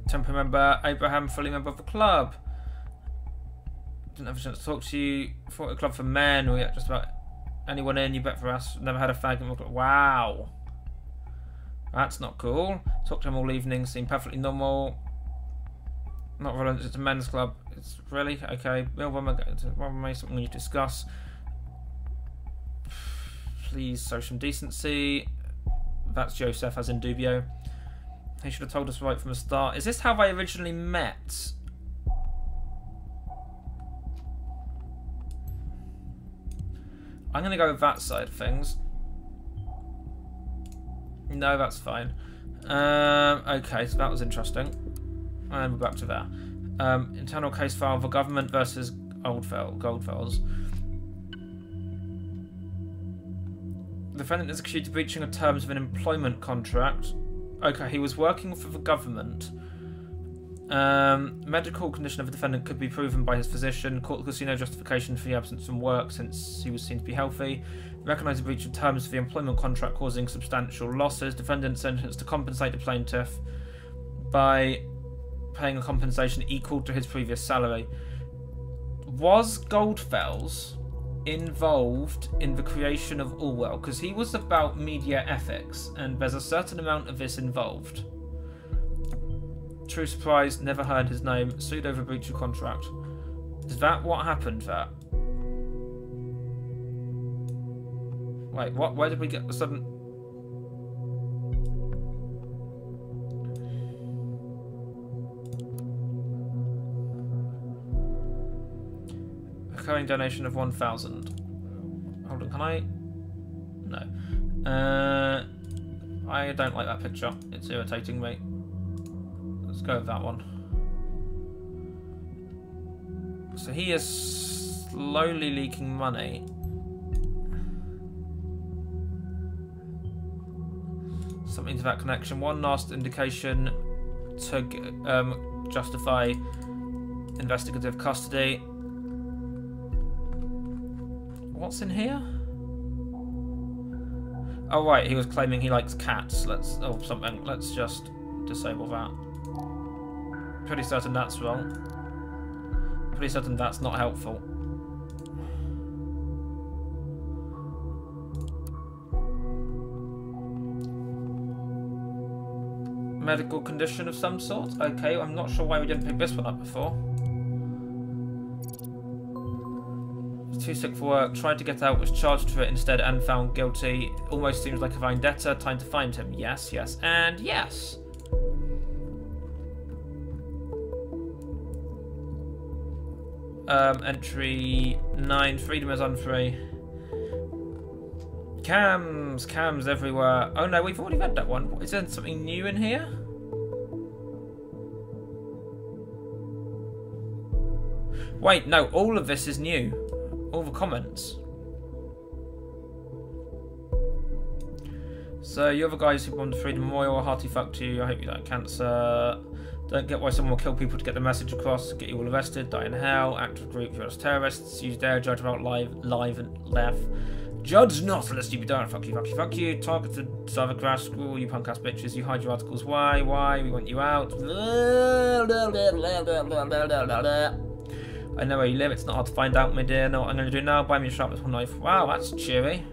S1: Temporary member Abraham, fully member of the club. Didn't have a chance to talk to you. Thought a club for men. We got just about anyone in. You bet for us. Never had a fag in my club. Wow. That's not cool. Talked to him all evening. Seemed perfectly normal. Not relevant. It's a men's club. It's really okay. Something we need to discuss. Please, show some decency. That's Joseph, as in Dubio. He should have told us right from the start. Is this how they originally met? I'm going to go with that side of things. No, that's fine. Okay, so that was interesting. And we're back to that. Internal case file for government versus Goldfells. The defendant is accused of breaching the terms of an employment contract. Okay, he was working for the government. Medical condition of the defendant could be proven by his physician. Court could see no justification for the absence from work since he was seen to be healthy. Recognise the breach of terms of the employment contract causing substantial losses. Defendant sentenced to compensate the plaintiff by paying a compensation equal to his previous salary. Was Goldfells involved in the creation of Orwell? Because he was about media ethics, and there's a certain amount of this involved. True surprise, never heard his name. Sued over breach of contract. Is that what happened there? Wait, what? Where did we get the sudden... Recurring donation of 1,000. Hold on, can I? No. I don't like that picture. It's irritating me. Let's go with that one. So he is slowly leaking money. Something to that connection. One last indication to justify investigative custody. What's in here? Oh right, he was claiming he likes cats. Let's just disable that. Pretty certain that's wrong. Pretty certain that's not helpful. Medical condition of some sort? Okay, I'm not sure why we didn't pick this one up before. Too sick for work, tried to get out, was charged for it instead and found guilty. Almost seems like a vendetta. Time to find him. Yes, yes, and yes. Entry 9, freedom is unfree. Cams everywhere. Oh no, we've already read that one. Is there something new in here? Wait, no, all of this is new. All the comments. So you other guys who bombed the Freedom Memorial, a hearty fuck to you. I hope you die of cancer. Don't get why someone will kill people to get the message across, get you all arrested, die in hell, active group, you're as terrorists, use their judge about live and left. Judge not unless you be done. Fuck you, fuck you, fuck you. Targeted server crash, screw you punk ass bitches, you hide your articles, why, we want you out. I know where you live, it's not hard to find out, my dear. Know what I'm going to do now? Buy me a sharpness one knife. Wow, that's cheery.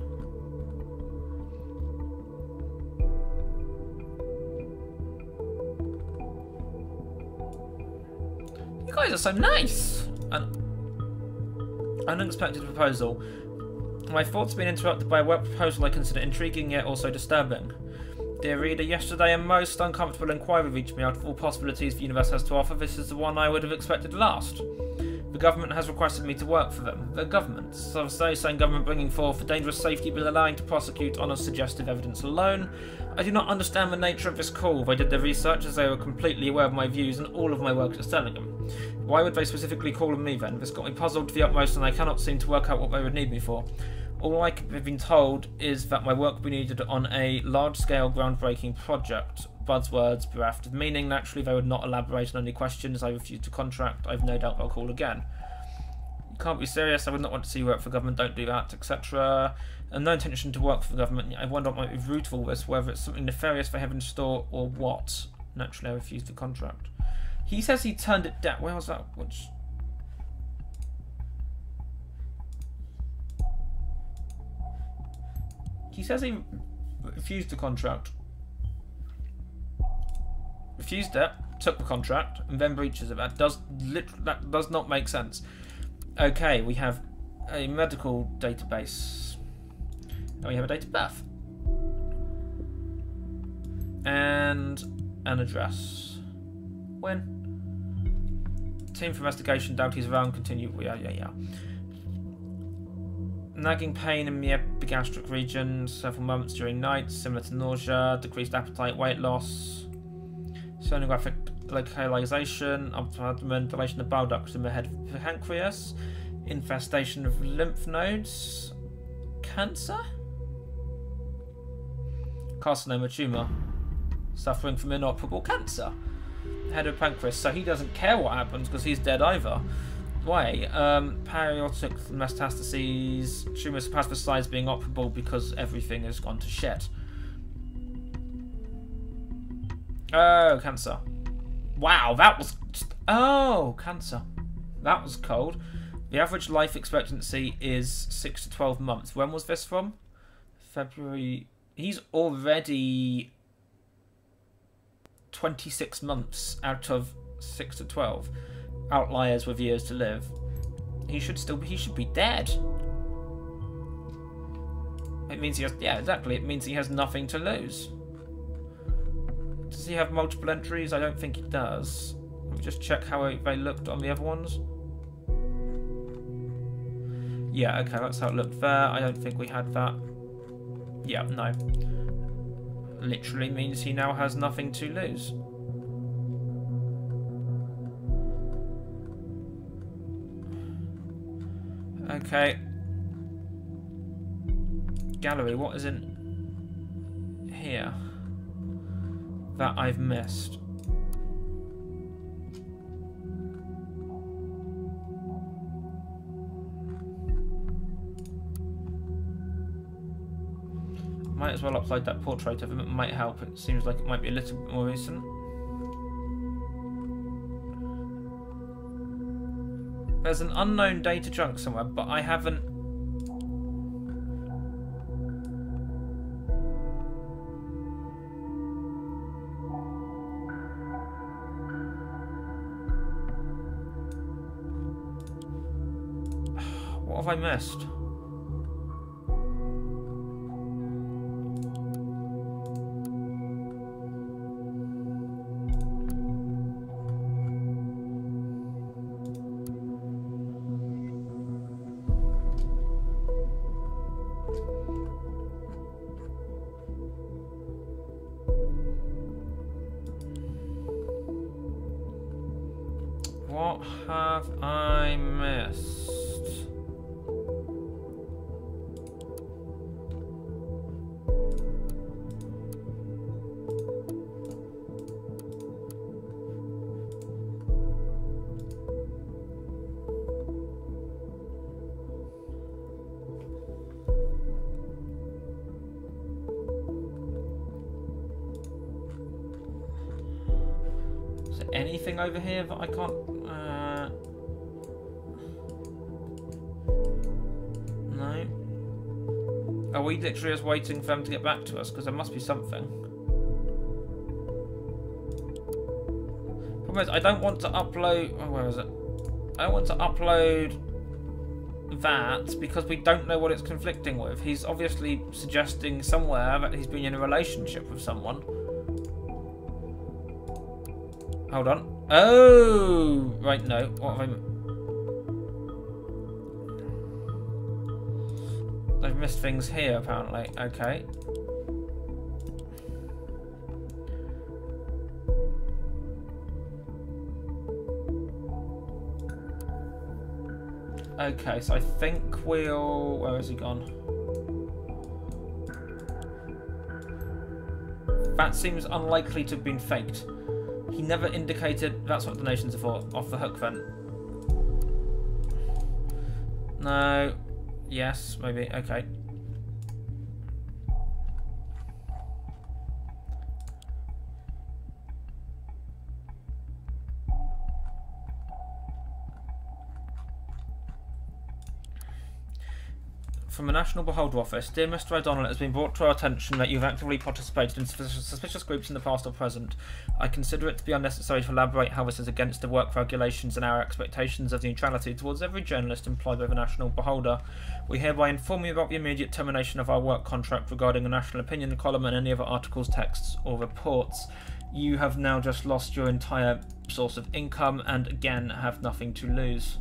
S1: You guys are so nice! An unexpected proposal. My thoughts have been interrupted by a work proposal I consider intriguing yet also disturbing. Dear reader, yesterday a most uncomfortable inquiry reached me out of all possibilities the universe has to offer. This is the one I would have expected last. The government has requested me to work for them. The government. So saying government bringing forth a dangerous safety bill allowing to prosecute on suggestive evidence alone. I do not understand the nature of this call. They did their research as they were completely aware of my views and all of my work is telling them. Why would they specifically call on me then? This got me puzzled to the utmost and I cannot seem to work out what they would need me for. All I have been told is that my work will be needed on a large-scale, groundbreaking project. Buzzwords bereft of meaning. Naturally, they would not elaborate on any questions. I refuse to contract. I've no doubt they'll call again. Can't be serious. I would not want to see you work for government. Don't do that, etc. And no intention to work for the government. I wonder what might be root of all this, whether it's something nefarious they have in store or what. Naturally, I refused the contract. He says he turned it down. Where was that? Which... He says he refused the contract. Refused it, took the contract, and then breaches it. That does not make sense. Okay, we have a medical database. And we have a date of birth. And an address. When? Team for investigation, doubt he's around, continue. Yeah. Nagging pain in the epigastric region, several months during nights, similar to nausea, decreased appetite, weight loss, sonographic localization, abdomen, dilation of bile ducts in the head of the pancreas, infestation of lymph nodes, cancer, carcinoma tumour, suffering from inoperable cancer, head of pancreas. So he doesn't care what happens because he's dead either. Way, periodic metastases, tumours past the size being operable because everything has gone to shit. Oh, cancer. Wow, that was... Oh, cancer. That was cold. The average life expectancy is 6 to 12 months. When was this from? February... He's already 26 months out of 6 to 12. Outliers with years to live. He should be dead. It means he has... Yeah, exactly. It means he has nothing to lose. Does he have multiple entries? I don't think he does. Let me just check how they looked on the other ones. Yeah, okay, that's how it looked there. I don't think we had that. Yeah, no. Literally means he now has nothing to lose. Okay. Gallery, what is in here that I've missed? Might as well upload that portrait of him, it might help. It seems like it might be a little bit more recent. There's an unknown data chunk somewhere, but I haven't... What have I missed? What have I missed? Is there anything over here that I can't... No. Are we literally just waiting for them to get back to us? Because there must be something. Problem is, I don't want to upload... Oh, where is it? I don't want to upload that because we don't know what it's conflicting with. He's obviously suggesting somewhere that he's been in a relationship with someone. Hold on. Oh! Right, no. What have I... I've missed things here, apparently. Okay. Okay, so I think we'll... Where has he gone? That seems unlikely to have been faked. He never indicated that's what donations are for. Off the hook then. No. Yes, maybe. Okay. From the National Beholder Office, dear Mr. O'Donnell, it has been brought to our attention that you've actively participated in suspicious groups in the past or present. I consider it to be unnecessary to elaborate how this is against the work regulations and our expectations of neutrality towards every journalist employed by the National Beholder. We hereby inform you about the immediate termination of our work contract regarding the National Opinion column and any other articles, texts or reports. You have now just lost your entire source of income and again have nothing to lose.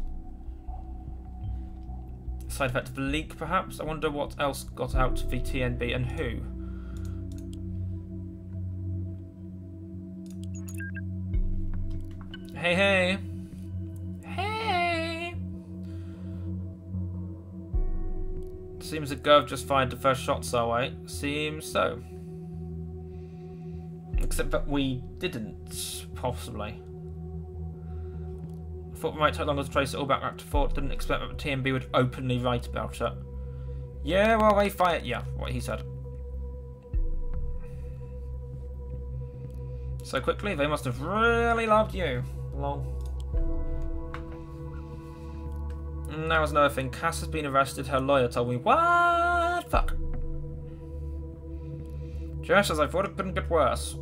S1: Side effect of the leak, perhaps? I wonder what else got out to the TNB and who. Hey, hey! Hey! Seems that Gov just fired the first shots our way. Seems so. Except that we didn't, possibly. Thought we might take longer to trace it all back to Fort. Didn't expect that the TNB would openly write about it. Yeah, well, they fired. Yeah, what he said. So quickly, they must have really loved you. Lol. And that was another thing. Cass has been arrested. Her lawyer told me. What? Fuck. Just as I thought, it couldn't get worse.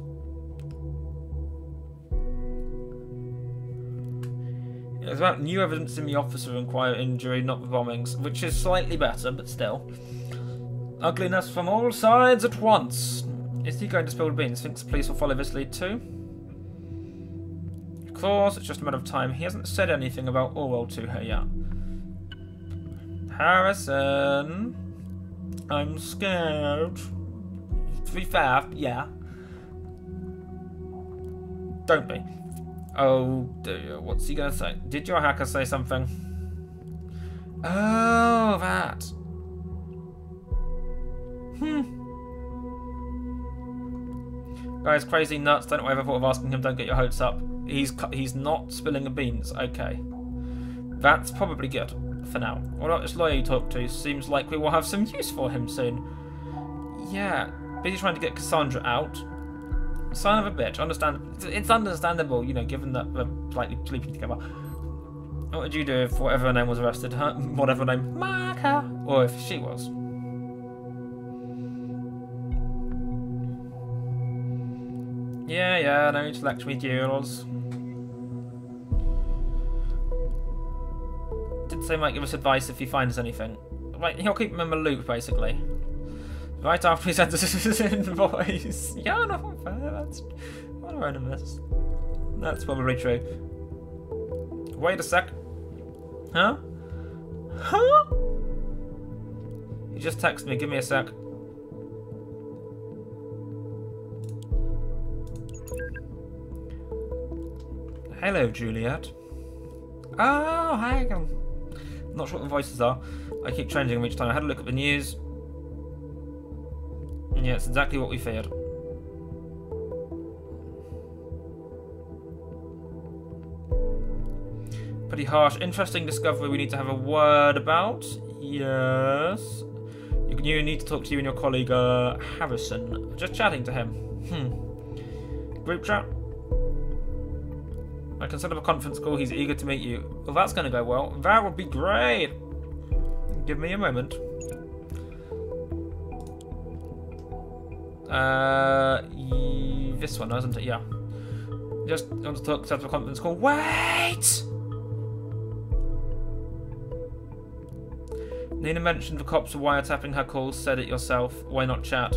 S1: It's about new evidence in the officer inquiry injury, not the bombings, which is slightly better, but still. Ugliness from all sides at once. Is he going to spill the beans? Thinks the police will follow this lead too? Of course, it's just a matter of time. He hasn't said anything about Orwell to her yet. Harrison, I'm scared. To be fair, yeah. Don't be. Oh dear, what's he gonna say? Did your hacker say something? Oh, that. Guys, crazy nuts. Don't know why I ever thought of asking him. Don't get your hopes up. He's not spilling the beans. Okay, that's probably good for now. What about this lawyer you talked to? Seems like we will have some use for him soon. Yeah, busy trying to get Cassandra out. Son of a bitch. It's understandable, you know, given that we're slightly sleeping together. What would you do if whatever her name was arrested? Huh? Whatever her name, Marker, or if she was? Yeah, no intellectual duels. Did say might give us advice if he finds anything. Right, he'll keep him in the loop, basically. Right after he sends us his invoice. Yeah, no, that's what a randomness. That's probably true. Wait a sec. Huh? Huh? He just texted me. Give me a sec. Hello, Juliet. Oh, hi. I'm not sure what the voices are. I keep changing them each time. I had a look at the news. Yeah, it's exactly what we feared. Pretty harsh. Interesting discovery we need to have a word about. Yes. You need to talk to you and your colleague, Harrison. Just chatting to him. Group chat? I can set up a conference call. He's eager to meet you. Well, that's going to go well. That would be great. Give me a moment. This one, isn't it? Yeah. Just want to talk, set up a conference call. Wait! Nina mentioned the cops were wiretapping her calls. Said it yourself. Why not chat?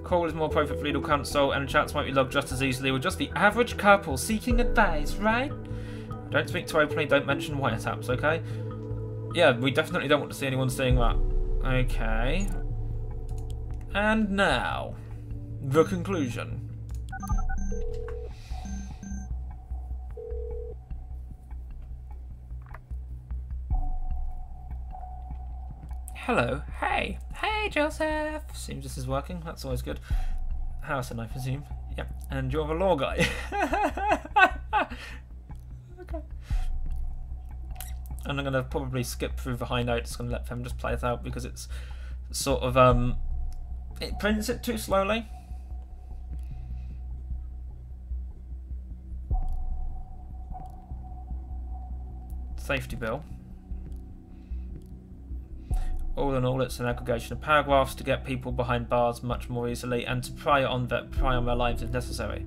S1: Call is more appropriate for legal counsel, and chats might be logged just as easily. We're just the average couple seeking advice, right? Don't speak too openly, don't mention wiretaps, okay? Yeah, we definitely don't want to see anyone seeing that. Okay. And now, the conclusion. Hello. Hey. Hey, Joseph. Seems this is working. That's always good. Harrison, I presume. Yep, and you're the law guy. Okay. And I'm going to probably skip through the high notes. I'm going to let them just play it out because it's sort of it prints it too slowly. Safety bill. All in all, it's an aggregation of paragraphs to get people behind bars much more easily and to pry on their lives if necessary.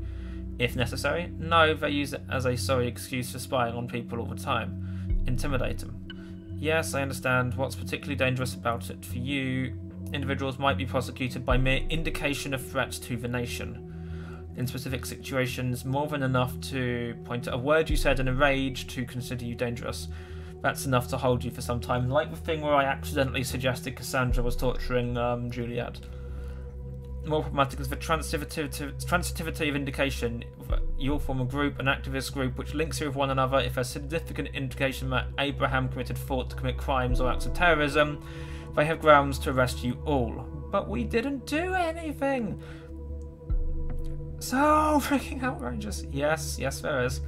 S1: If necessary? No, they use it as a sorry excuse for spying on people all the time. Intimidate them. Yes, I understand. What's particularly dangerous about it for you, individuals might be prosecuted by mere indication of threats to the nation. In specific situations, more than enough to point at a word you said in a rage to consider you dangerous. That's enough to hold you for some time, like the thing where I accidentally suggested Cassandra was torturing Juliet. More problematic is the transitivity of indication. You'll form a group, an activist group, which links you with one another if there's significant indication that Abraham committed thought to commit crimes or acts of terrorism. They have grounds to arrest you all. But we didn't do anything! So freaking outrageous. Yes, there is.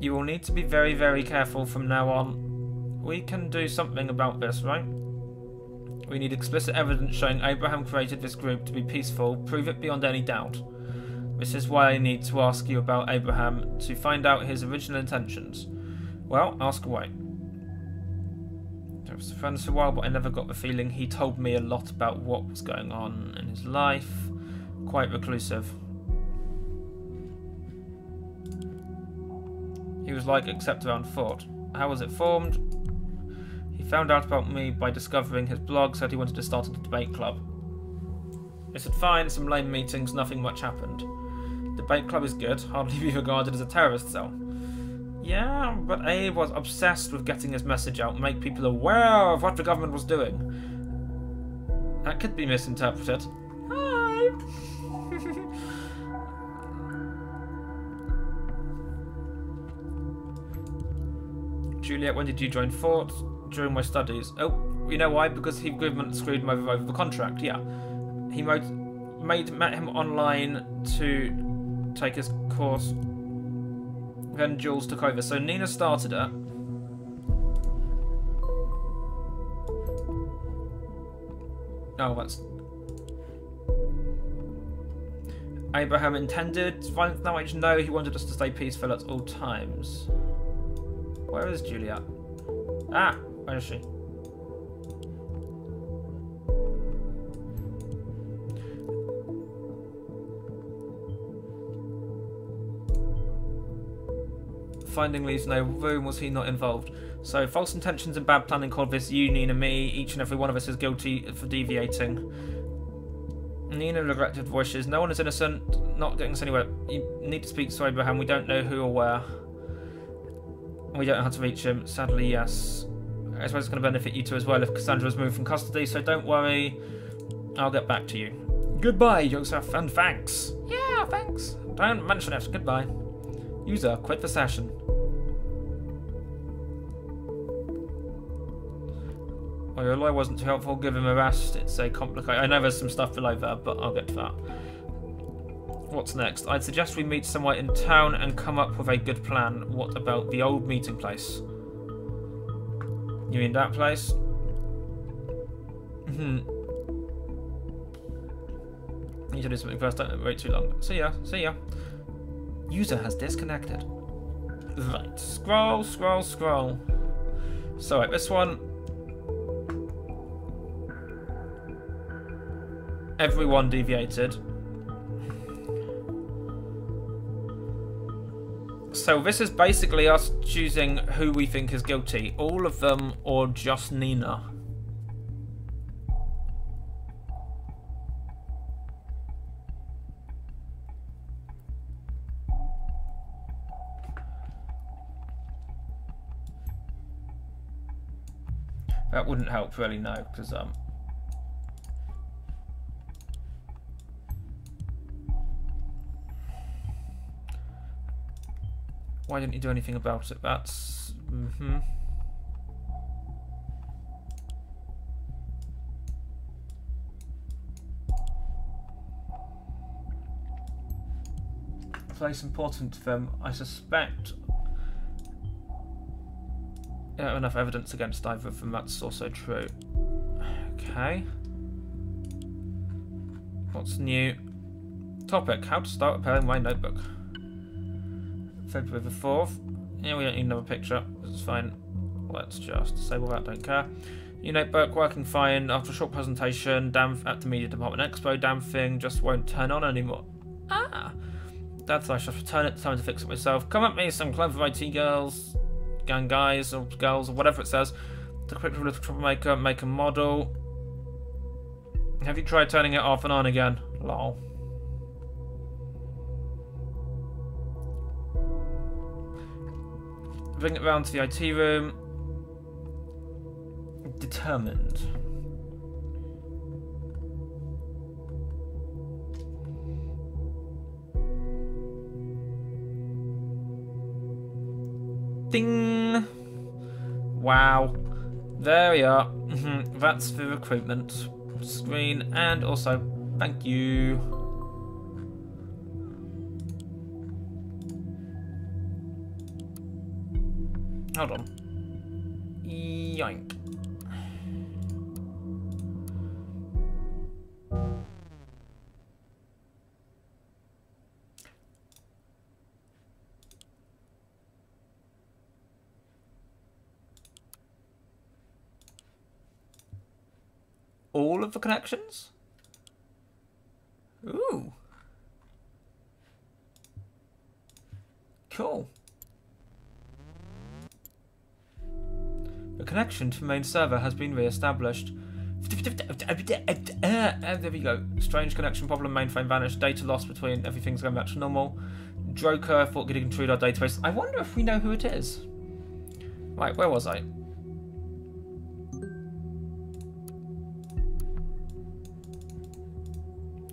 S1: You will need to be very, very careful from now on. We can do something about this, right? We need explicit evidence showing Abraham created this group to be peaceful. Prove it beyond any doubt. This is why I need to ask you about Abraham, to find out his original intentions. Well, ask away. I was friends for a while, but I never got the feeling he told me a lot about what was going on in his life. Quite reclusive. He was like, except around thought. How was it formed? He found out about me by discovering his blog, said he wanted to start a debate club. I said fine, some lame meetings, nothing much happened. Debate club is good, hardly be regarded as a terrorist cell. Yeah, but Abe was obsessed with getting his message out, make people aware of what the government was doing. That could be misinterpreted. Hi! Juliet, when did you join Fort? During my studies. Oh, you know why? Because the government screwed him over the contract, yeah. He met him online to take his course. Then Jules took over. So Nina started it. Oh, that's... Abraham intended violent knowledge? No, he wanted us to stay peaceful at all times. Where is Juliet? Ah, where is she? Finding leaves no room. Was he not involved? So, false intentions and bad planning called this you, Nina, me. Each and every one of us is guilty for deviating. Nina regretted voices. No one is innocent. Not getting us anywhere. You need to speak to Abraham. We don't know who or where. We don't know how to reach him. Sadly, yes. I suppose it's going to benefit you two as well if Cassandra's moved from custody, so don't worry. I'll get back to you. Goodbye, Joseph, and thanks. Yeah, thanks. Don't mention it. Goodbye. User, quit the session. Well, your lawyer wasn't too helpful. Give him a rest. It's a complicated... I know there's some stuff below there, but I'll get to that. What's next? I'd suggest we meet somewhere in town and come up with a good plan. What about the old meeting place? You mean that place? Need to do something first, don't wait too long. See ya. User has disconnected. Right, scroll. So, right, this one... Everyone deviated. So this is basically us choosing who we think is guilty. All of them or just Nina. That wouldn't help really, no, because why didn't you do anything about it? That's... place important to them. I suspect I don't have enough evidence against either of them. That's also true. Okay. What's new? Topic: how to start repairing my notebook. February the 4th. Yeah, we don't need another picture. This is fine. Let's just disable that, don't care. New notebook, working fine. After a short presentation, at the media department expo, damn thing just won't turn on anymore. Ah! Dad said I should return it, time to fix it myself. Come at me, some clever IT girls, guys, or girls, or whatever it says. The quick little troublemaker, make a model. Have you tried turning it off and on again? Lol. Bring it round to the IT room. Determined. Ding! Wow. There we are. That's the recruitment screen, and also thank you. Hold on. Yoink. All of the connections? Ooh. Cool. The connection to the main server has been re-established. There we go. Strange connection problem, mainframe vanished, data lost between, everything's going back to normal. Joker thought getting intrude our database. I wonder if we know who it is. Right, where was I?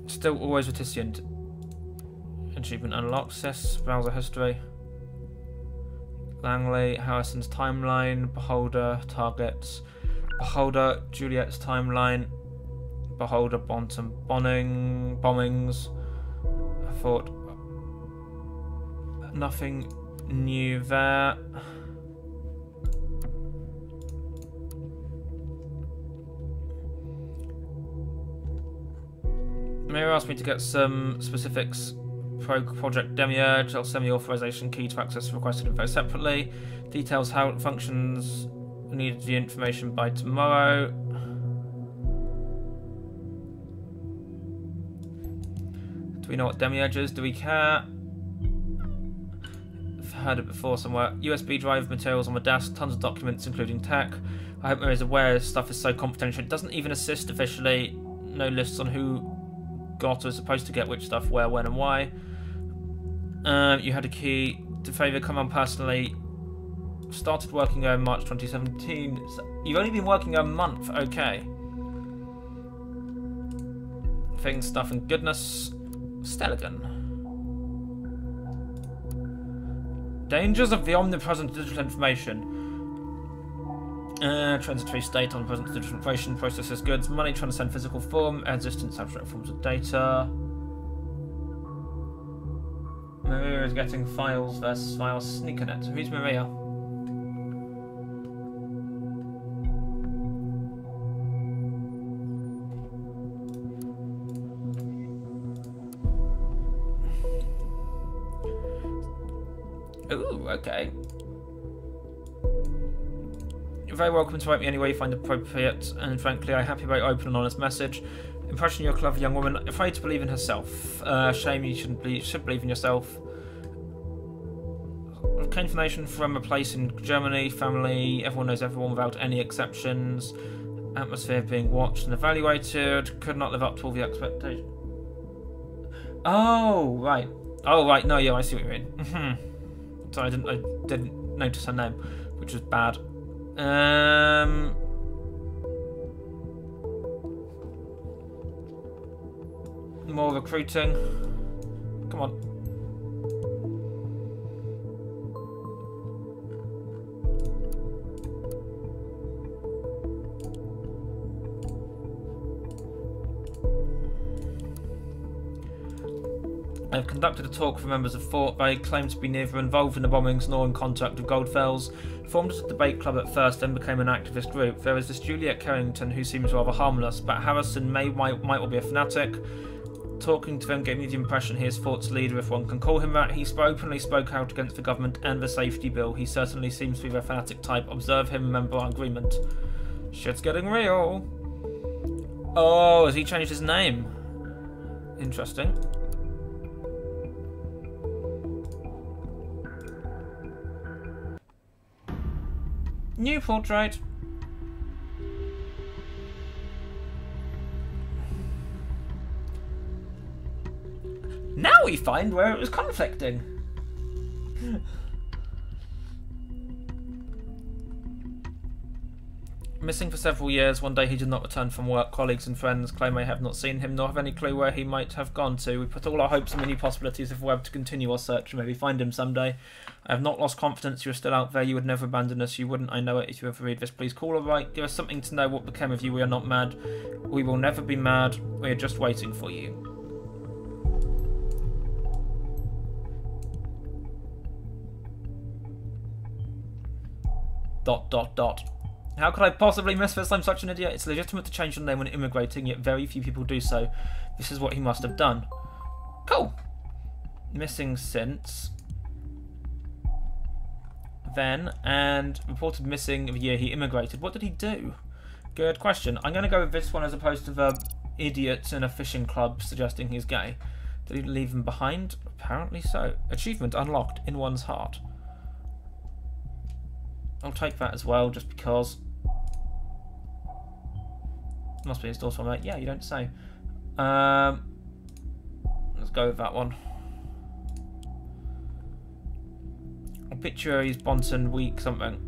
S1: Still always reticent. Achievement unlocked. Yes, browser history. Langley, Harrison's timeline, Beholder, targets, Beholder, Juliet's timeline, Beholder, Bonton, bombings. I thought nothing new there. Mayor asked me to get some specifics. Project Demiurge, I'll send the authorization key to access requested info separately. Details how it functions, needed the information by tomorrow. Do we know what Demiurge is? Do we care? I've heard it before somewhere. USB drive materials on the desk, tons of documents including tech. I hope Mayor is aware stuff is so confidential. It doesn't even assist officially. No lists on who got or is supposed to get which stuff, where, when and why. You had a key to favour come on personally. Started working there in March 2017. So you've only been working a month, okay. Things, stuff and goodness. Stelligan. Dangers of the omnipresent digital information. Transitory state on present digital information, processes goods, money transcend physical form, existence abstract forms of data. Maria is getting files versus files sneakernet. Who's Maria? Ooh, okay. You're very welcome to write me any way you find appropriate, and frankly, I'm happy about your open and honest message. Impression you're a clever young woman, afraid to believe in herself. Shame you should believe in yourself. Information from a place in Germany, family, everyone knows everyone without any exceptions. Atmosphere being watched and evaluated, could not live up to all the expectations. Oh, right. Oh, right, no, yeah, I see what you mean. So I didn't notice her name, which was bad. More recruiting. Come on. I have conducted a talk for members of Fort. They claim to be neither involved in the bombings nor in contact with Goldfells. Formed as a debate club at first, then became an activist group. There is this Juliet Carrington who seems rather harmless, but Harrison might well be a fanatic. Talking to them gave me the impression he is Fort's leader, if one can call him that. He openly spoke out against the government and the safety bill. He certainly seems to be the fanatic type. Observe him, remember our agreement. Shit's getting real. Oh, has he changed his name? Interesting. New portrait. Now we find where it was conflicting. Missing for several years, one day he did not return from work. Colleagues and friends claim they have not seen him, nor have any clue where he might have gone to. We put all our hopes in the new possibilities of the web to continue our search and maybe find him someday. I have not lost confidence you are still out there. You would never abandon us. You wouldn't, I know it. If you ever read this, please call or write. Give us something to know what became of you. We are not mad. We will never be mad. We are just waiting for you. Dot, dot, dot. How could I possibly miss this? I'm such an idiot. It's legitimate to change your name when immigrating, yet very few people do so. This is what he must have done. Cool. Missing since then, and reported missing the year he immigrated. What did he do? Good question. I'm going to go with this one as opposed to the idiots in a fishing club suggesting he's gay. Did he leave them behind? Apparently so. Achievement unlocked in one's heart. I'll take that as well, just because. Must be his daughter, mate. Yeah, you don't say. Let's go with that one. Obituaries, Bonson, Week, something.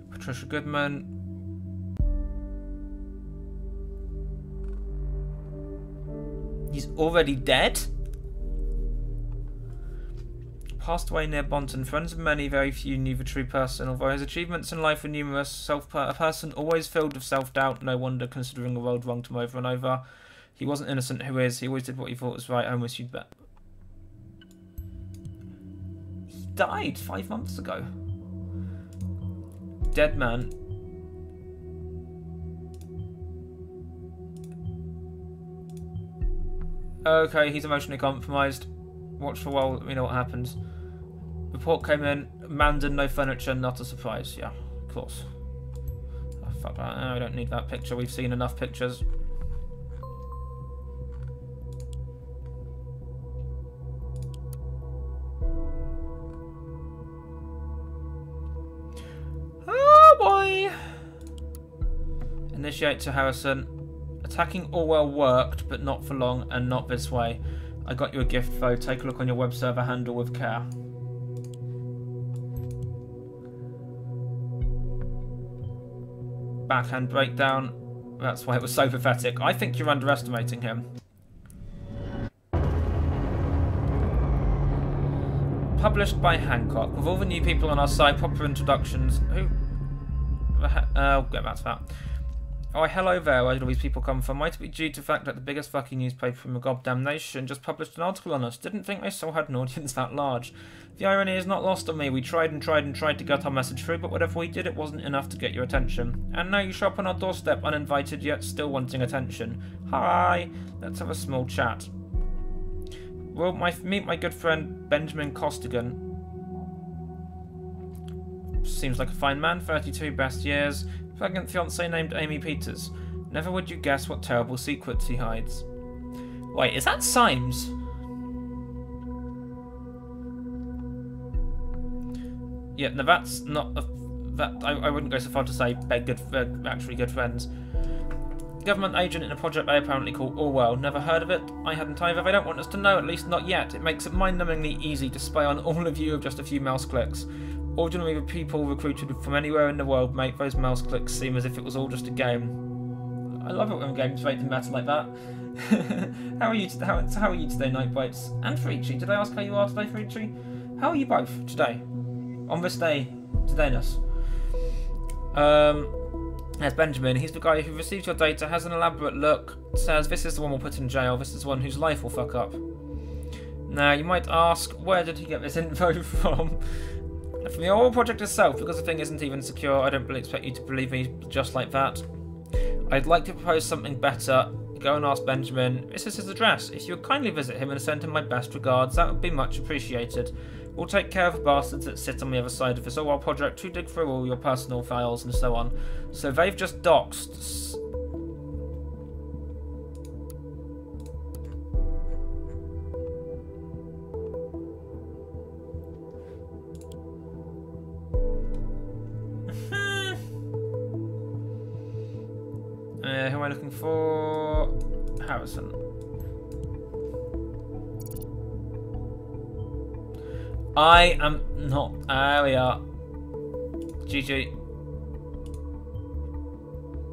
S1: Patricia Goodman. He's already dead? Passed away near Bonton. Friends of many, very few knew the true person. Although his achievements in life were numerous, a person always filled with self-doubt. No wonder, considering the world wronged him over and over. He wasn't innocent, who is? He always did what he thought was right. I almost you'd bet. He died 5 months ago. Dead man. Okay, he's emotionally compromised. Watch for a while, let me know what happens. Report came in. Mandan, no furniture, not a surprise. Yeah, of course. Oh, fuck that. I don't need that picture. We've seen enough pictures. Oh boy! Initiate to Harrison. Attacking Orwell worked, but not for long, and not this way. I got you a gift though. Take a look on your web server handle with care. Backhand breakdown. That's why it was so pathetic. I think you're underestimating him. Published by Hancock. With all the new people on our site, proper introductions. Who? I'll get back to that. Oh, hello there. Where did all these people come from? Might it be due to the fact that the biggest fucking newspaper in the goddamn nation just published an article on us? Didn't think they still had an audience that large. The irony is not lost on me. We tried and tried and tried to get our message through, but whatever we did, it wasn't enough to get your attention. And now you show up on our doorstep uninvited, yet still wanting attention. Hi! Let's have a small chat. Well, meet my good friend Benjamin Costigan. Seems like a fine man, 32, best years. Pregnant fiancée named Amy Peters. Never would you guess what terrible secrets he hides. Wait, is that Symes? Yeah, no, that's not a, that. I wouldn't go so far to say they're actually good friends. Government agent in a project they apparently call Orwell. Never heard of it? I hadn't either. They don't want us to know, at least not yet. It makes it mind-numbingly easy to spy on all of you with just a few mouse clicks. Ordinary people recruited from anywhere in the world make those mouse clicks seem as if it was all just a game. I love it when games make them matter like that. How are you today, Nightbites? And Frici, did I ask how you are today, Frici? How are you both today? On this day, todayness. There's Benjamin. He's the guy who receives your data, has an elaborate look, says this is the one we'll put in jail, this is the one whose life will fuck up. Now, you might ask, where did he get this info from? From the Orwell project itself, because the thing isn't even secure, I don't really expect you to believe me just like that. I'd like to propose something better. Go and ask Benjamin. This is his address. If you would kindly visit him and send him my best regards, that would be much appreciated. We'll take care of the bastards that sit on the other side of this Orwell project to dig through all your personal files and so on. So they've just doxed. Who am I looking for? Harrison. I am not. There we are. GG.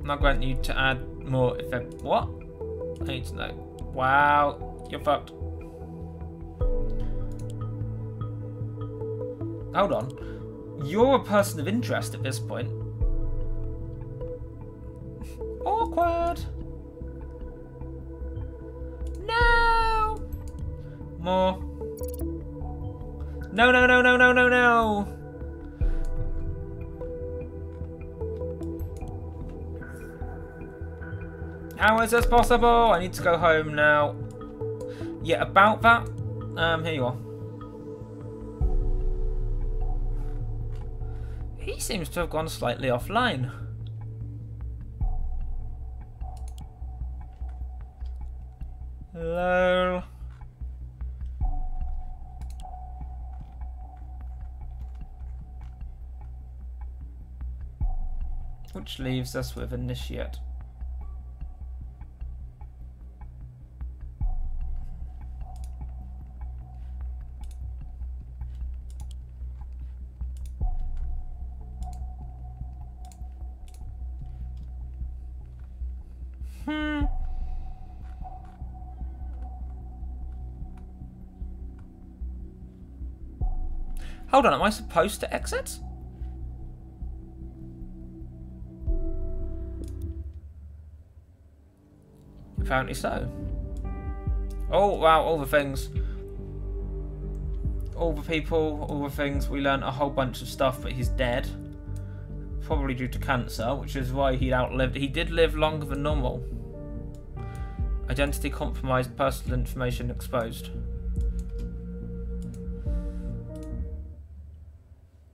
S1: I'm not going you to add more if I... What? I need to know. Wow. You're fucked. Hold on. You're a person of interest at this point. Awkward. No. More. No, no, no, no, no, no, no. How is this possible? I need to go home now. Yeah, about that. Here you are. He seems to have gone slightly offline. Hello. Which leaves us with initiate. Hold on, am I supposed to exit? Apparently so. Oh, wow, all the things. All the people, all the things. We learned a whole bunch of stuff, but he's dead. Probably due to cancer, which is why he outlived. He did live longer than normal. Identity compromised, personal information exposed.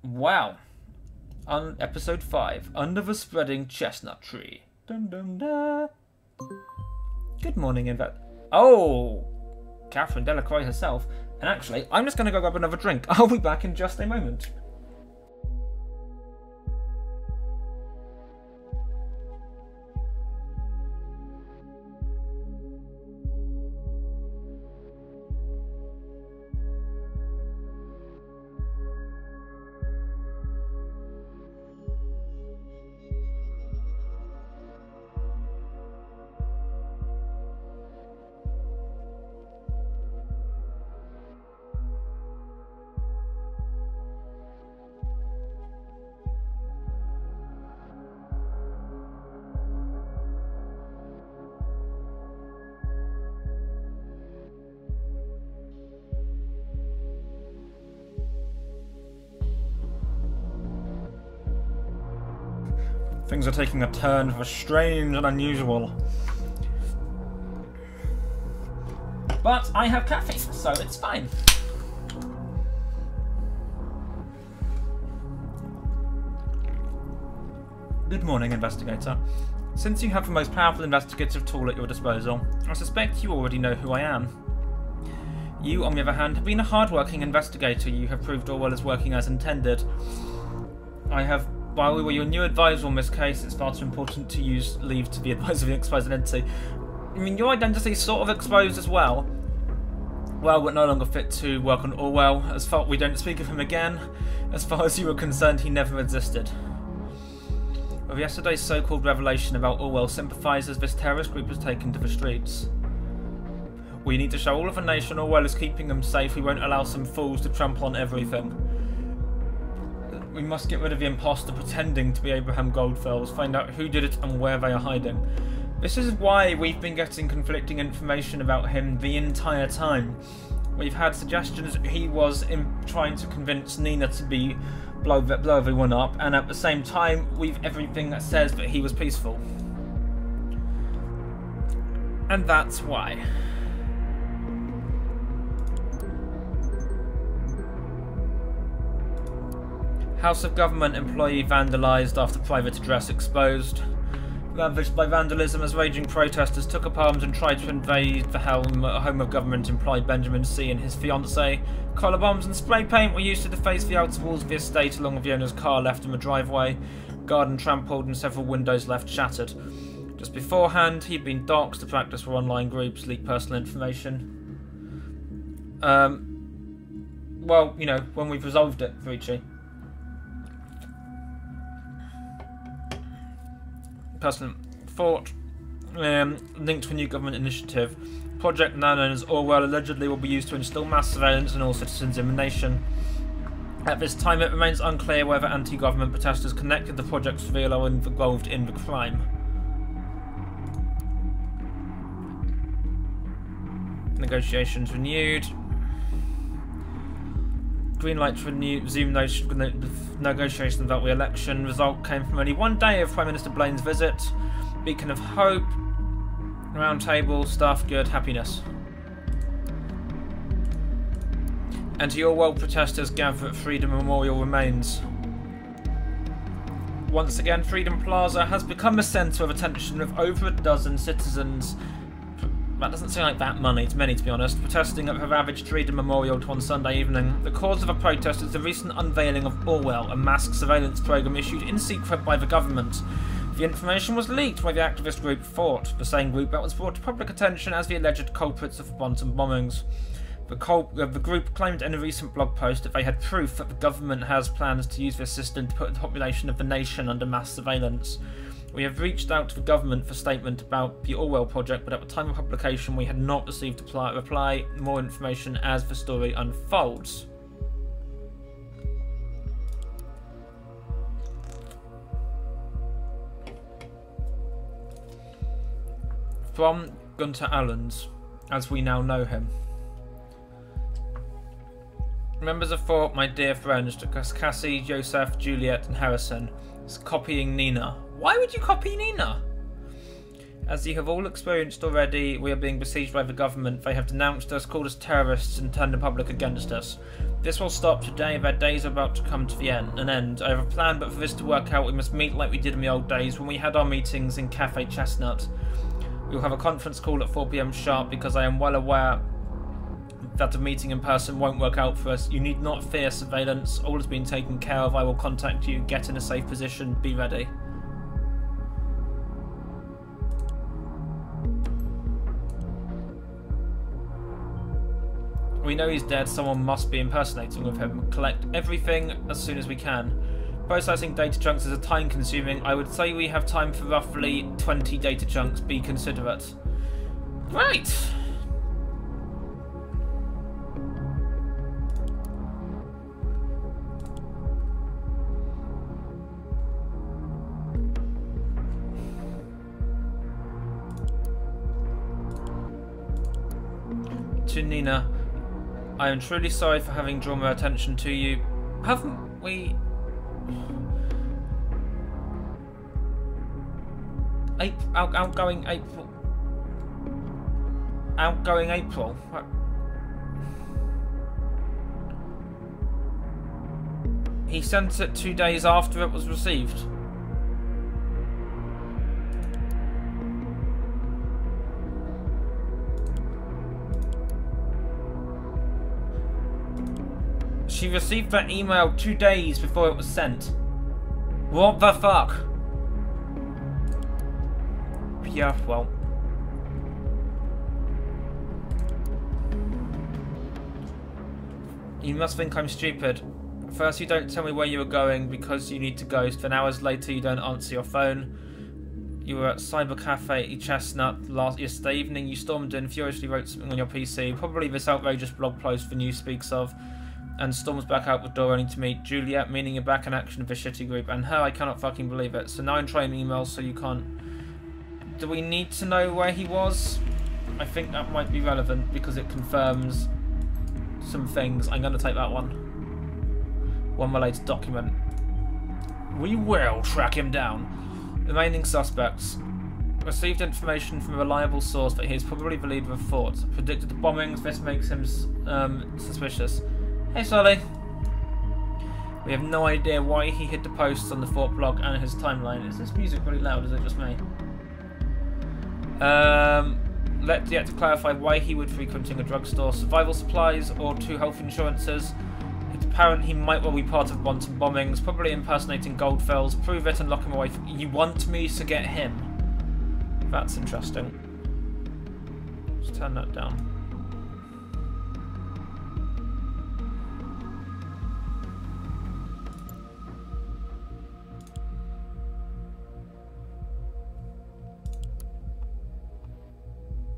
S1: Wow. On episode 5, Under the Spreading Chestnut Tree. Dun dun da. Good morning, Oh! Catherine Delacroix herself. And actually, I'm just going to go grab another drink. I'll be back in just a moment. Things are taking a turn for strange and unusual. But I have caffeine, so it's fine. Good morning, investigator. Since you have the most powerful investigative tool at your disposal, I suspect you already know who I am. You, on the other hand, have been a hard-working investigator. You have proved Orwell is working as intended. While we were your new advisor on this case, it's far too important to use leave to be advisor of the exposed identity. I mean, your identity is sort of exposed as well. Well, we're no longer fit to work on Orwell. As far we don't speak of him again. As far as you were concerned, he never existed. With yesterday's so-called revelation about Orwell sympathisers, this terrorist group has taken to the streets. We need to show all of the nation Orwell is keeping them safe. We won't allow some fools to trample on everything. We must get rid of the imposter pretending to be Abraham Goldfells, find out who did it and where they are hiding. This is why we've been getting conflicting information about him the entire time. We've had suggestions that he was trying to convince Nina to blow everyone up, and at the same time, we've everything that says that he was peaceful. And that's why. House of Government employee vandalised after private address exposed. Ravaged by vandalism as raging protesters took up arms and tried to invade the home of Government employee Benjamin C. and his fiancée. Collar bombs and spray paint were used to deface the outer walls of the estate along with the owner's car left in the driveway. Garden trampled and several windows left shattered. Just beforehand, he'd been doxxed to practice for online groups, leak personal information. Well, you know, when we've resolved it, Richie. Personal thought, linked to a new government initiative. Project now known as Orwell allegedly will be used to install mass surveillance on all citizens in the nation. At this time, it remains unclear whether anti-government protesters connected the project's reveal or involved in the crime. Negotiations renewed. Green light to resume negotiations about re-election. Result came from only one day of Prime Minister Blaine's visit. Beacon of hope. Round table, staff good, happiness. Anti-Orwell protesters gather at Freedom Memorial remains. Once again, Freedom Plaza has become a centre of attention with over a dozen citizens. That doesn't seem like that many to be honest, protesting at the ravaged Freedom Memorial on Sunday evening. The cause of the protest is the recent unveiling of Orwell, a mass surveillance program issued in secret by the government. The information was leaked by the activist group Fort, the same group that was brought to public attention as the alleged culprits of the Bonton bombings. The group claimed in a recent blog post that they had proof that the government has plans to use this system to put the population of the nation under mass surveillance. We have reached out to the government for statement about the Orwell project, but at the time of publication we had not received a reply. More information as the story unfolds. From Gunter Allens, as we now know him. Members of Fort, my dear friends, Cassie, Joseph, Juliet and Harrison, is copying Nina. Why would you copy Nina? As you have all experienced already, we are being besieged by the government. They have denounced us, called us terrorists and turned the public against us. This will stop today. Their days are about to come to an end. I have a plan, but for this to work out we must meet like we did in the old days when we had our meetings in Cafe Chestnut. We will have a conference call at 4 PM sharp because I am well aware that a meeting in person won't work out for us. You need not fear surveillance. All has been taken care of. I will contact you. Get in a safe position. Be ready. We know he's dead. Someone must be impersonating with him. Collect everything as soon as we can. Processing data chunks is time consuming. I would say we have time for roughly 20 data chunks. Be considerate. Right. To Nina, I am truly sorry for having drawn my attention to you. Haven't we... Outgoing April. Outgoing April. What? He sent it 2 days after it was received. She received that email 2 days before it was sent. What the fuck? Yeah, well. You must think I'm stupid. First you don't tell me where you were going because you need to ghost, then hours later you don't answer your phone. You were at Cyber Cafe Chestnut yesterday evening. You stormed in, furiously wrote something on your PC. Probably this outrageous blog post the news speaks of. and storms back out the door only to meet Juliet, meaning you're back in action with a shitty group, and her, I cannot fucking believe it. So now I'm trying emails so you can't... Do we need to know where he was? I think that might be relevant because it confirms some things. I'm going to take that one. One related document. We will track him down. Remaining suspects. Received information from a reliable source that he is probably the leader of Fort. Predicted the bombings. This makes him suspicious. Hey, Sully. We have no idea why he hid the posts on the Fort blog and his timeline. Is this music really loud? Is it just me? Yet to clarify why he would be frequenting a drugstore, survival supplies, or 2 health insurances. It's apparent he might well be part of wanton bombings, probably impersonating Goldfells. Prove it and lock him away. You want me to get him? That's interesting. Let's turn that down.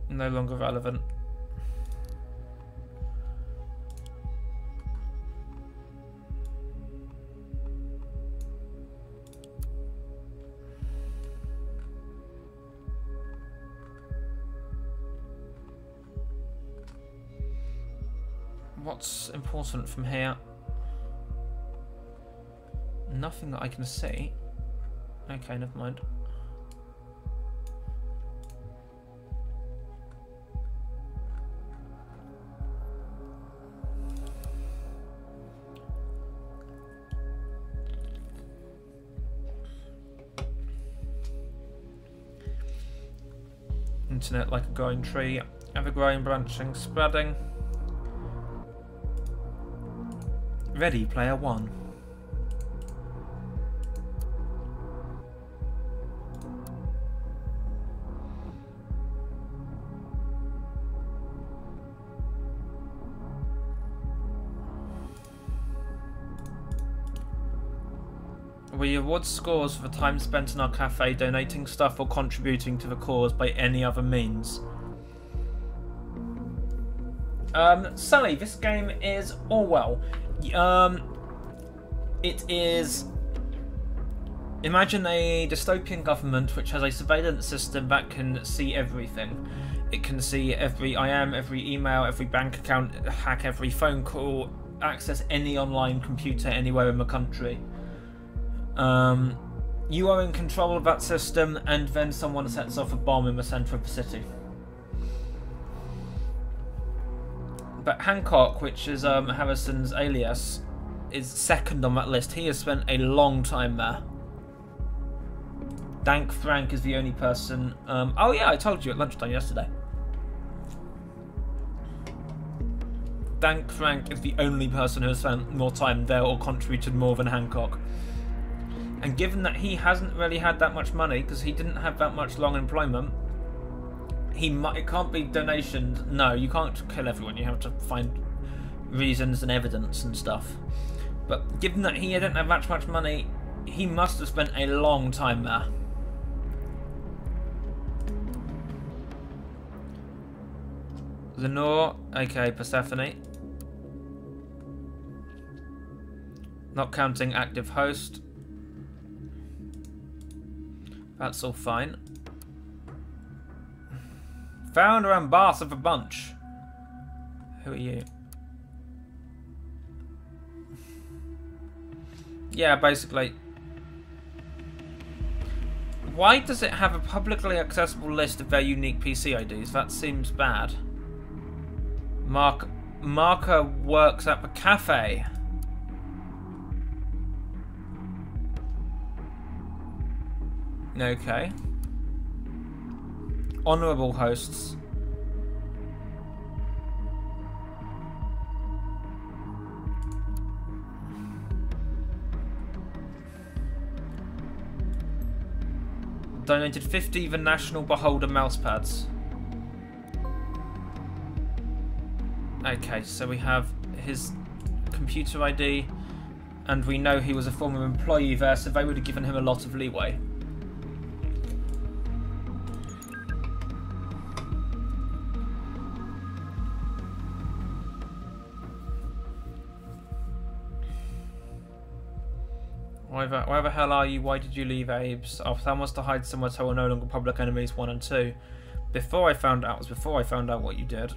S1: No longer relevant. What's important from here? Nothing that I can see. Okay, never mind. Internet like a growing tree, ever growing, branching, spreading. Ready, player 1. We award scores for the time spent in our cafe donating stuff or contributing to the cause by any other means. Sully, this game is Orwell. It is... Imagine a dystopian government which has a surveillance system that can see everything. It can see every IM, every email, every bank account, hack every phone call, access any online computer anywhere in the country. You are in control of that system, and then someone sets off a bomb in the centre of the city. But Hancock, which is Harrison's alias, is second on that list. He has spent a long time there. Dank Frank is the only person... oh yeah, I told you at lunchtime yesterday. Dank Frank is the only person who has spent more time there or contributed more than Hancock. And given that he hasn't really had that much money, because he didn't have that much long employment, it can't be donations. No, you can't kill everyone. You have to find reasons and evidence and stuff. But given that he didn't have that much money, he must have spent a long time there. Lenore, aka Persephone. Not counting active host. That's all fine. Founder and boss of a bunch. Who are you? Yeah, basically. Why does it have a publicly accessible list of their unique PC IDs? That seems bad. Marker works at the cafe. Okay. Honourable hosts. Donated 50 the National Beholder mousepads. Okay, so we have his computer ID, and we know he was a former employee there, so they would have given him a lot of leeway. Where the hell are you? Why did you leave Abe's? Our plan was to hide somewhere so we're no longer public enemies 1 and 2. Before I found out what you did.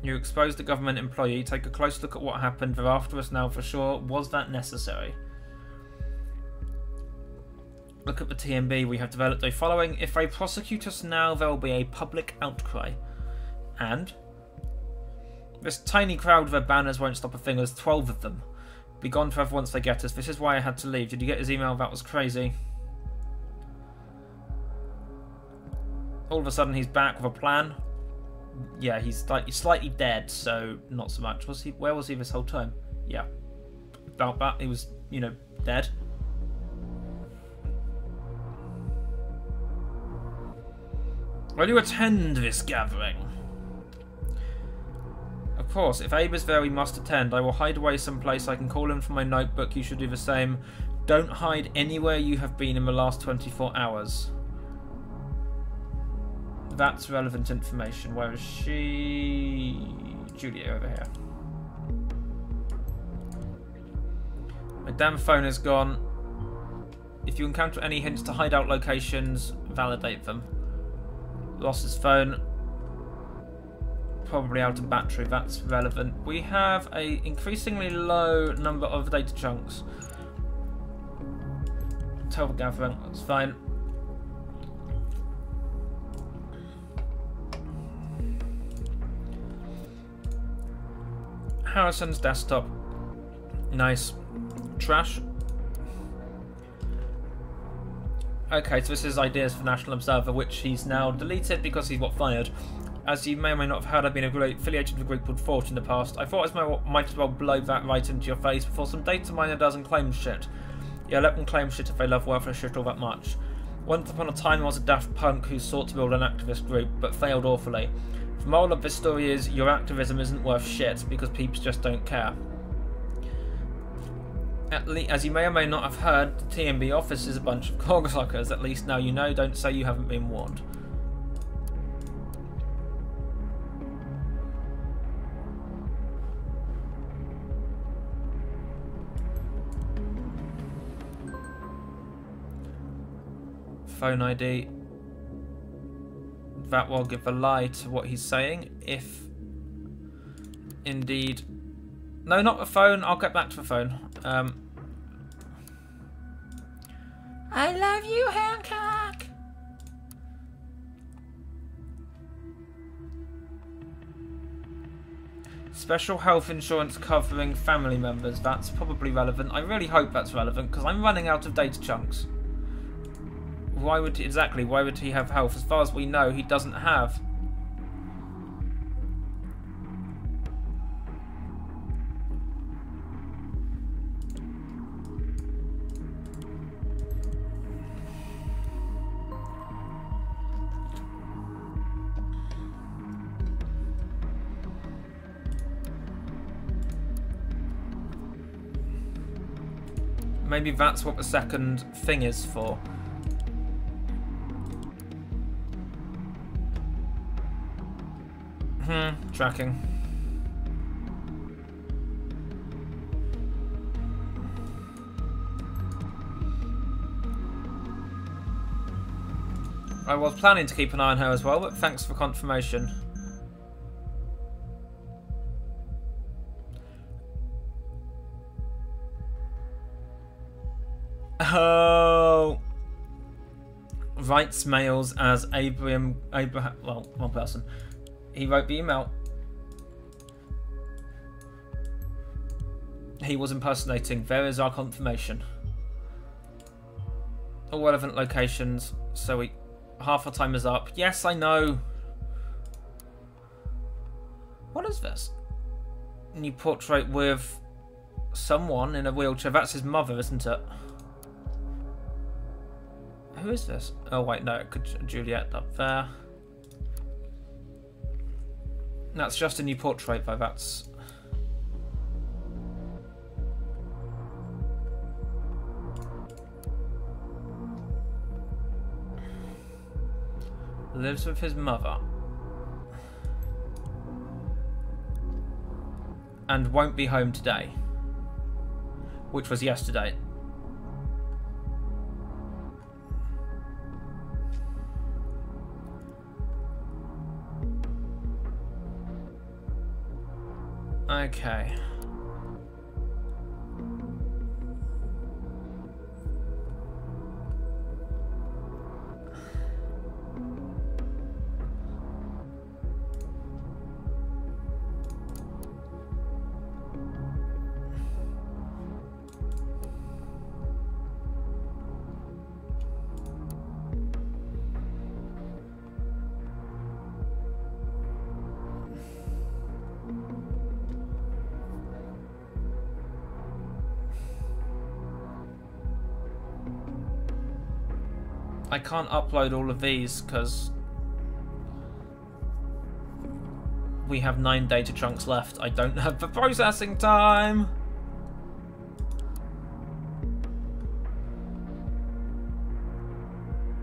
S1: You exposed the government employee. Take a close look at what happened. They're after us now for sure. Was that necessary? Look at the TMB. We have developed a following. If they prosecute us now, there will be a public outcry. And this tiny crowd with their banners won't stop a thing. There's 12 of them. Be gone forever once they get us. This is why I had to leave. Did you get his email? That was crazy. All of a sudden he's back with a plan. Yeah, he's slightly dead, so not so much. Where was he this whole time? Yeah. About that. He was, dead. Will you attend this gathering? Of course, if Abe is there, we must attend. I will hide away someplace. I can call him from my notebook. You should do the same. Don't hide anywhere you have been in the last 24 hours. That's relevant information. Where is she? Julia over here. My damn phone is gone. If you encounter any hints to hideout locations, validate them. Lost his phone. Probably out of battery. That's relevant. We have a increasingly low number of data chunks. Tell the gathering. That's fine. Harrison's desktop. Nice. Trash. Okay, so this is ideas for National Observer, which he's now deleted because he got fired. As you may or may not have heard, I've been affiliated with a group called Fort in the past. I thought I might as well blow that right into your face before some data miner doesn't claim shit. Yeah, let them claim shit if they love worthless shit all that much. Once upon a time, I was a daft punk who sought to build an activist group, but failed awfully. The moral of this story is, your activism isn't worth shit, because peeps just don't care. As you may or may not have heard, the TMB office is a bunch of cogsuckers. At least now you know, don't say you haven't been warned. Phone ID. That will give a lie to what he's saying, if indeed... No, not the phone. I'll get back to the phone. I love you, Hancock! Special health insurance covering family members. That's probably relevant. I really hope that's relevant, because I'm running out of data chunks. Why would he have health? As far as we know, he doesn't have. Maybe that's what the second thing is for. Tracking. I was planning to keep an eye on her as well, but thanks for confirmation. Oh, writes mails as Abraham. Well, one person. He wrote the email. He was impersonating. There is our confirmation. All relevant locations. So half our time is up. Yes, I know. What is this? New portrait with someone in a wheelchair. That's his mother, isn't it? Who is this? Oh wait, no, it could Juliet up there. That's just a new portrait, though. That's... Lives with his mother. And won't be home today. which was yesterday. Okay. I can't upload all of these because we have 9 data chunks left. I don't have the processing time.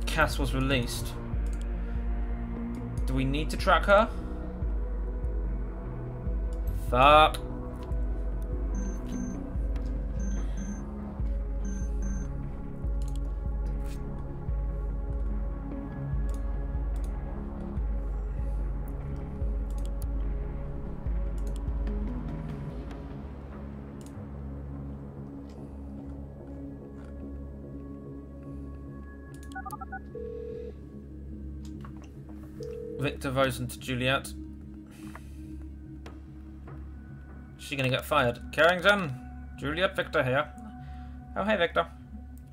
S1: Cass was released. Do we need to track her? Fuck. Victor Rosen to Juliet. Is she gonna get fired? Carrington! Juliet, Victor here. Oh, hey, Victor.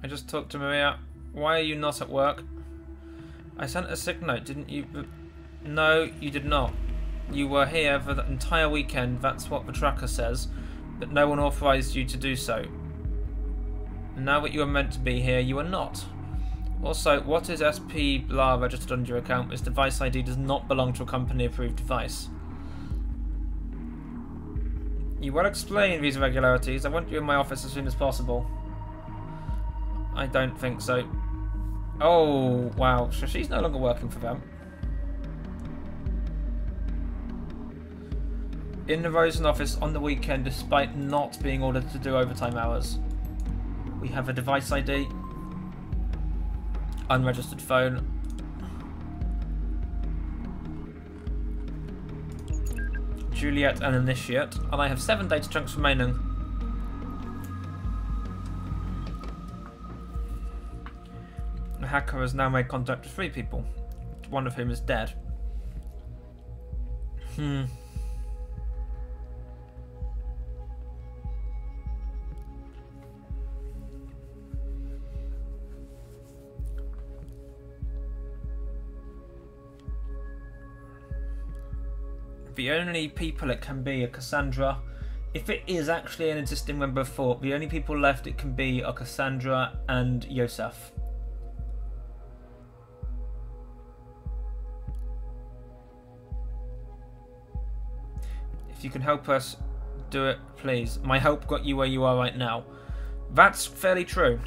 S1: I just talked to Maria. Why are you not at work? I sent a sick note, didn't you? No, you did not. You were here for the entire weekend, that's what the tracker says, but no one authorized you to do so. Now that you are meant to be here, you are not. Also, what is SP blah registered on your account? This device ID does not belong to a company-approved device. You will explain these irregularities. I want you in my office as soon as possible. I don't think so. Oh, wow. So she's no longer working for them. In the Rosen office on the weekend, despite not being ordered to do overtime hours. We have a device ID. Unregistered phone. Juliet and Initiate. And I have 7 data chunks remaining. The hacker has now made contact with 3 people. One of whom is dead. The only people it can be are Cassandra. If it is actually an existing member of Thought, the only people left it can be are Cassandra and Yosef. If you can help us, do it, please. My help got you where you are right now. That's fairly true.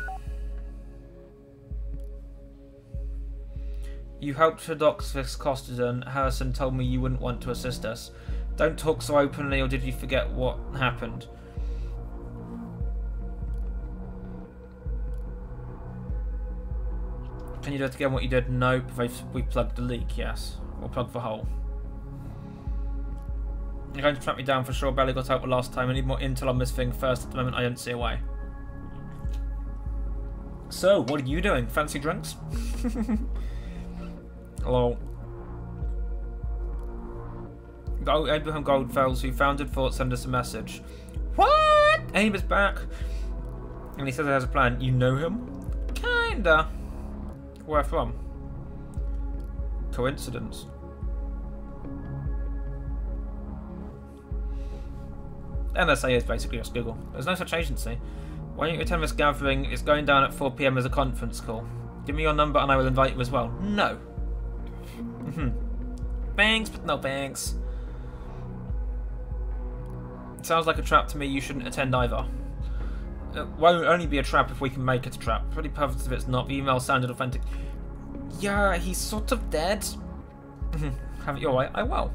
S1: You helped to dox this Costigan. Harrison told me you wouldn't want to assist us. Don't talk so openly, or did you forget what happened? Can you do it again what you did? Nope. We plugged the leak, yes. Or plugged the hole. You're going to track me down for sure. Barely got out the last time. I need more intel on this thing first. At the moment, I don't see a way. So, what are you doing? Fancy drinks? Hello. Abraham Goldfells, who founded Thought, send us a message. What? Abe is back. And he says he has a plan. You know him? Kinda. Where from? Coincidence. NSA is basically just Google. There's no such agency. Why don't you attend this gathering? It's going down at 4 PM as a conference call. Give me your number and I will invite you as well. No. Thanks, but no thanks. It sounds like a trap to me. You shouldn't attend either. It won't only be a trap if we can make it a trap. Pretty perfect if it's not. The email sounded authentic. Yeah, he's sort of dead. Have it your way. I will.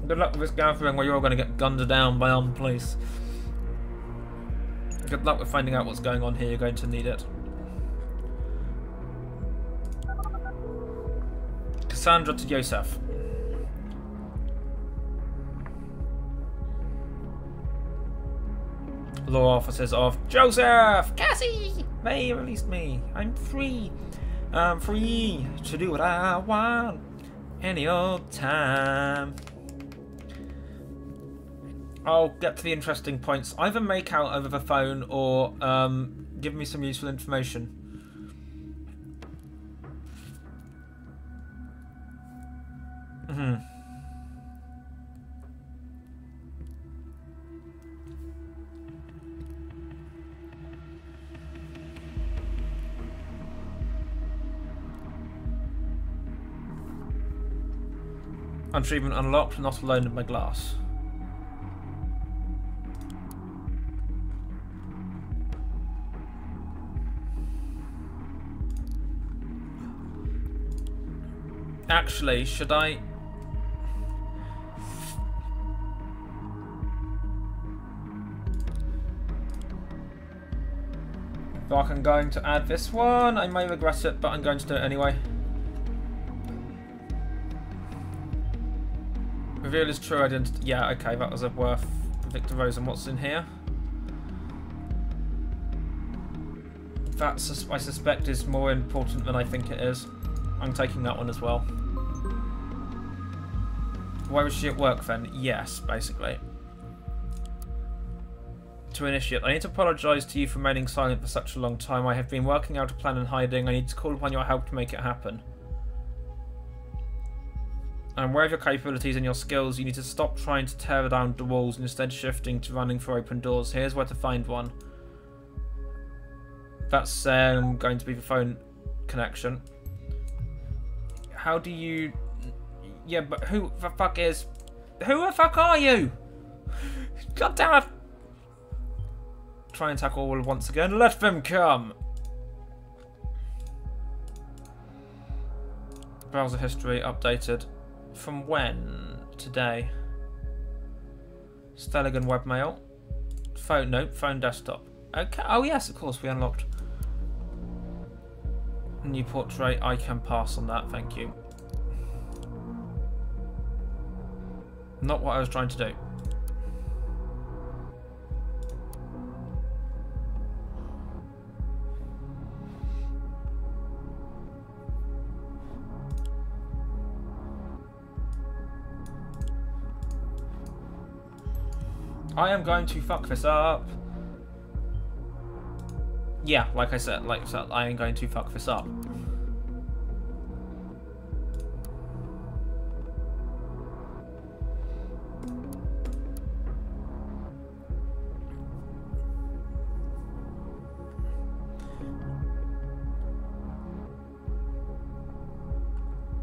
S1: Good luck with this gathering where you're all going to get gunned down by armed police. Good luck with finding out what's going on here. You're going to need it. Cassandra to Yosef. Law officers of Joseph! Cassie! They released me. I'm free. I'm free to do what I want any old time. I'll get to the interesting points. Either make out over the phone or give me some useful information. Untreatment unlocked, not alone in my glass. Actually, should I... Fuck, I'm going to add this one. I may regret it, but I'm going to do it anyway. Reveal his true identity. Yeah, okay, that was a worth Victor Rose. And what's in here? That, I suspect, is more important than I think it is. I'm taking that one as well. Why was she at work then? Yes, basically. To initiate, I need to apologise to you for remaining silent for such a long time. I have been working out a plan and hiding. I need to call upon your help to make it happen. I'm aware of your capabilities and your skills. You need to stop trying to tear down the walls and instead shifting to running for open doors. Here's where to find one. That's going to be the phone connection. How do you... Yeah, but who the fuck is... Who the fuck are you? God damn it! Try and tackle all once again. Let them come! Browser history updated. From when? Today. Stelligan webmail. Phone, nope, phone desktop. Okay, oh yes, of course, we unlocked. New portrait, I can pass on that, thank you. Not what I was trying to do. I am going to fuck this up. Yeah, like I said, I am going to fuck this up.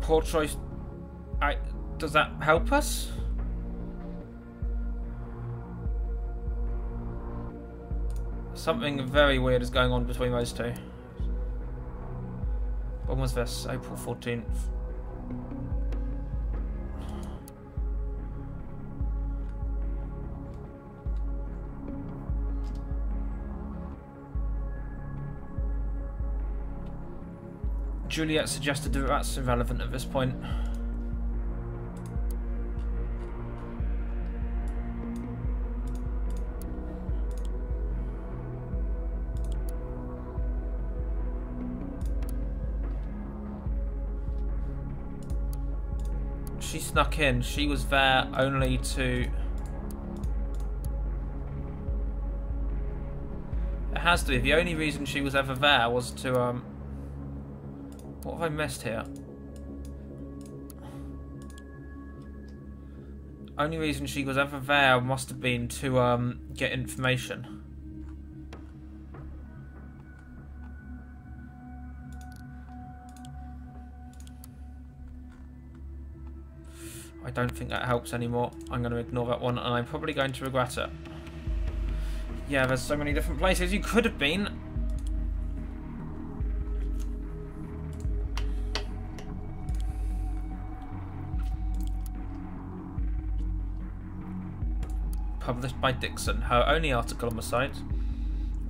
S1: Poor choice. Does that help us? Something very weird is going on between those two. When was this? April 14th. Juliet suggested that that's irrelevant at this point. She snuck in. She was there only to... It has to be. The only reason she was ever there was to, What have I missed here? Only reason she was ever there must have been to, get information. I don't think that helps anymore. I'm going to ignore that one, and I'm probably going to regret it. Yeah, there's so many different places you could have been. published by Dixon, her only article on the site.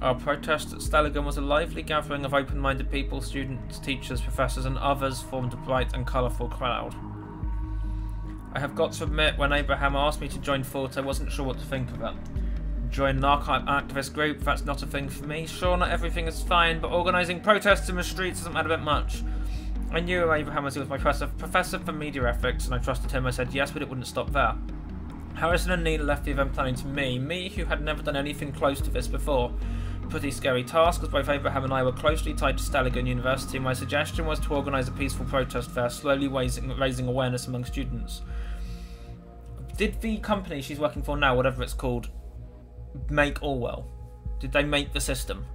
S1: Our protest at Steligan was a lively gathering of open-minded people, students, teachers, professors and others formed a bright and colourful crowd. I have got to admit, when Abraham asked me to join Fort, I wasn't sure what to think of it. Join an archive activist group, that's not a thing for me. Sure, not everything is fine, but organising protests in the streets doesn't matter a bit much. I knew Abraham as he was my professor for media ethics, and I trusted him. I said yes, but it wouldn't stop there. Harrison and Nina left the event planning to me who had never done anything close to this before. Pretty scary task, as both Abraham and I were closely tied to Steligan University. My suggestion was to organise a peaceful protest there, slowly raising awareness among students. Did the company she's working for now, whatever it's called, make Orwell? Did they make the system?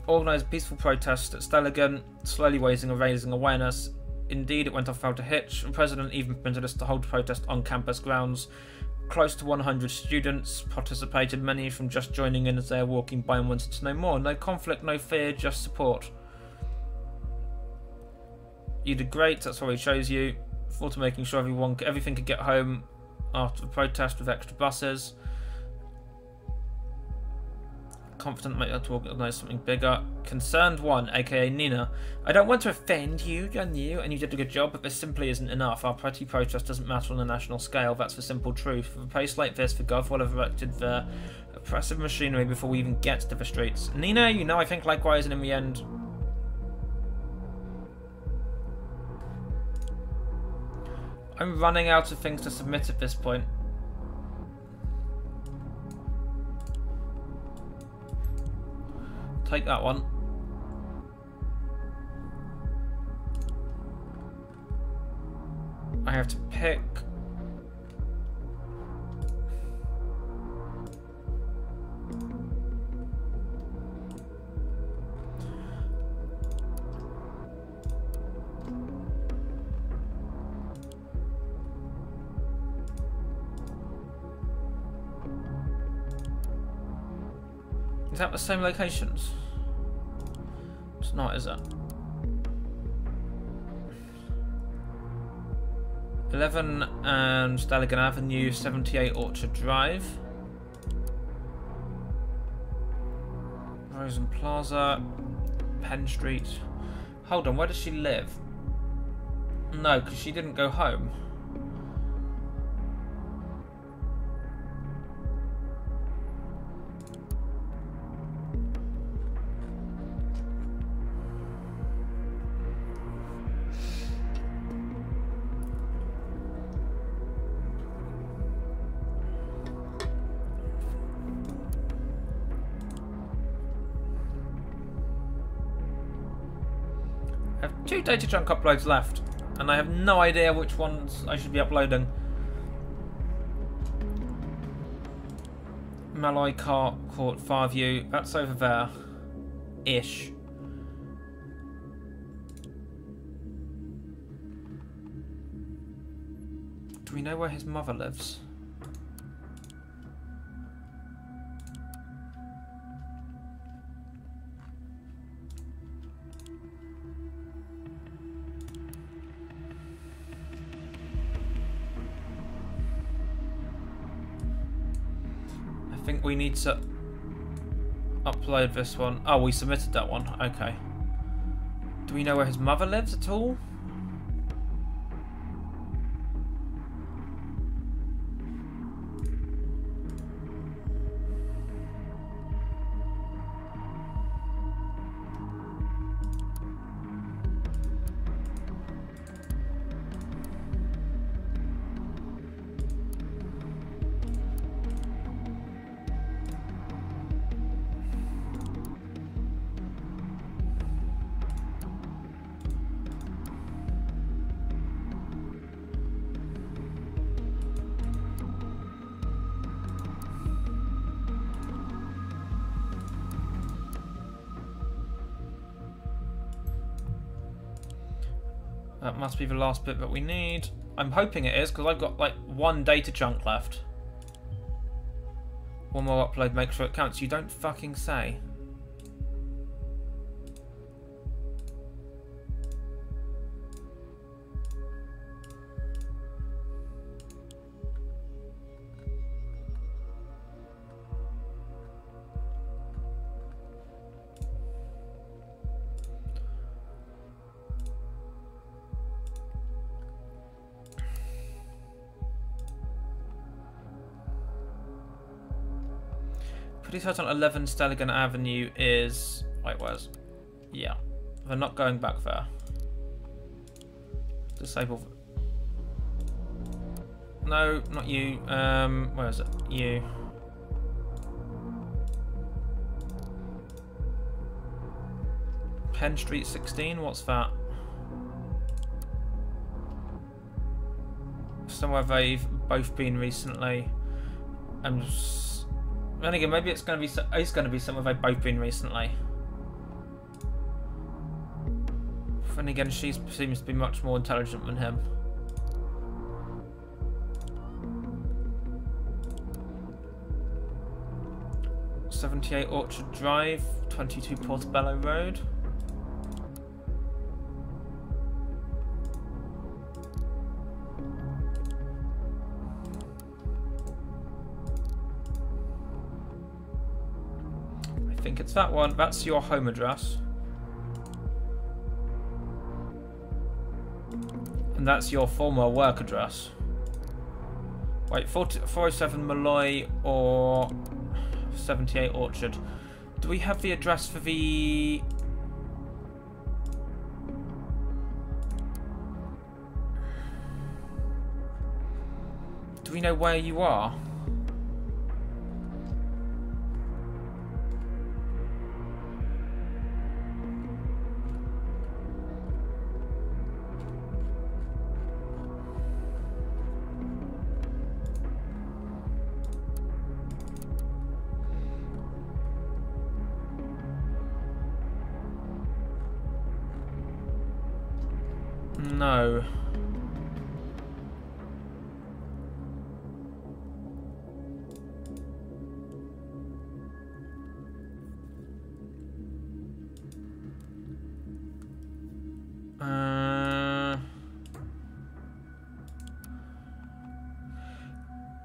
S1: Organised a peaceful protest at Steligan, slowly raising awareness. Indeed, it went off without a hitch. The president even permitted us to hold the protest on campus grounds. Close to 100 students participated, many from just joining in as they were walking by and wanted to know more. No conflict, no fear, just support. You did great, that's what he shows you. Forward to making sure everything could get home after the protest with extra buses. Confident might have to organise something bigger. Concerned one, aka Nina. I don't want to offend you, and you did a good job, but this simply isn't enough. Our petty protest doesn't matter on a national scale, that's the simple truth. With a pace like this, the Gov will have erected the oppressive machinery before we even get to the streets. Nina, you know I think likewise, and in the end... I'm running out of things to submit at this point. Take that one. I have to pick. Is that the same locations? It's not, is it? 11 and Steligan Avenue, 78 Orchard Drive. Rosen Plaza, Penn Street. Hold on, where does she live? No, because she didn't go home. I have 2 data chunk uploads left, and I have no idea which ones I should be uploading. Malloy Court, Farview, that's over there. Ish. Do we know where his mother lives? I think we need to upload this one. Oh, we submitted that one. Okay. Do we know where his mother lives at all? That must be the last bit that we need. I'm hoping it is, because I've got like 1 data chunk left. One more upload, make sure it counts. You don't fucking say. Police Hotel 11 Stelligan Avenue is... Wait, where's... Yeah. They're not going back there. Disable... No, not you. Where is it? You. Penn Street 16, what's that? Somewhere they've both been recently. Then again, maybe it's going to be somewhere they've both been recently. Then again, she seems to be much more intelligent than him. '78 Orchard Drive, 22 Portobello Road. I think it's that one. That's your home address. And that's your former work address. Wait, 407 Malloy or 78 Orchard. Do we have the address for the... Do we know where you are? No.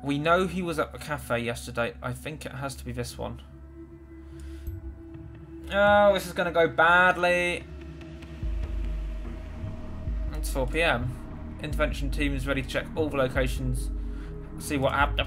S1: We know he was at the cafe yesterday. I think it has to be this one. Oh, this is going to go badly. It's 4 PM. Intervention team is ready to check all the locations. See what happened.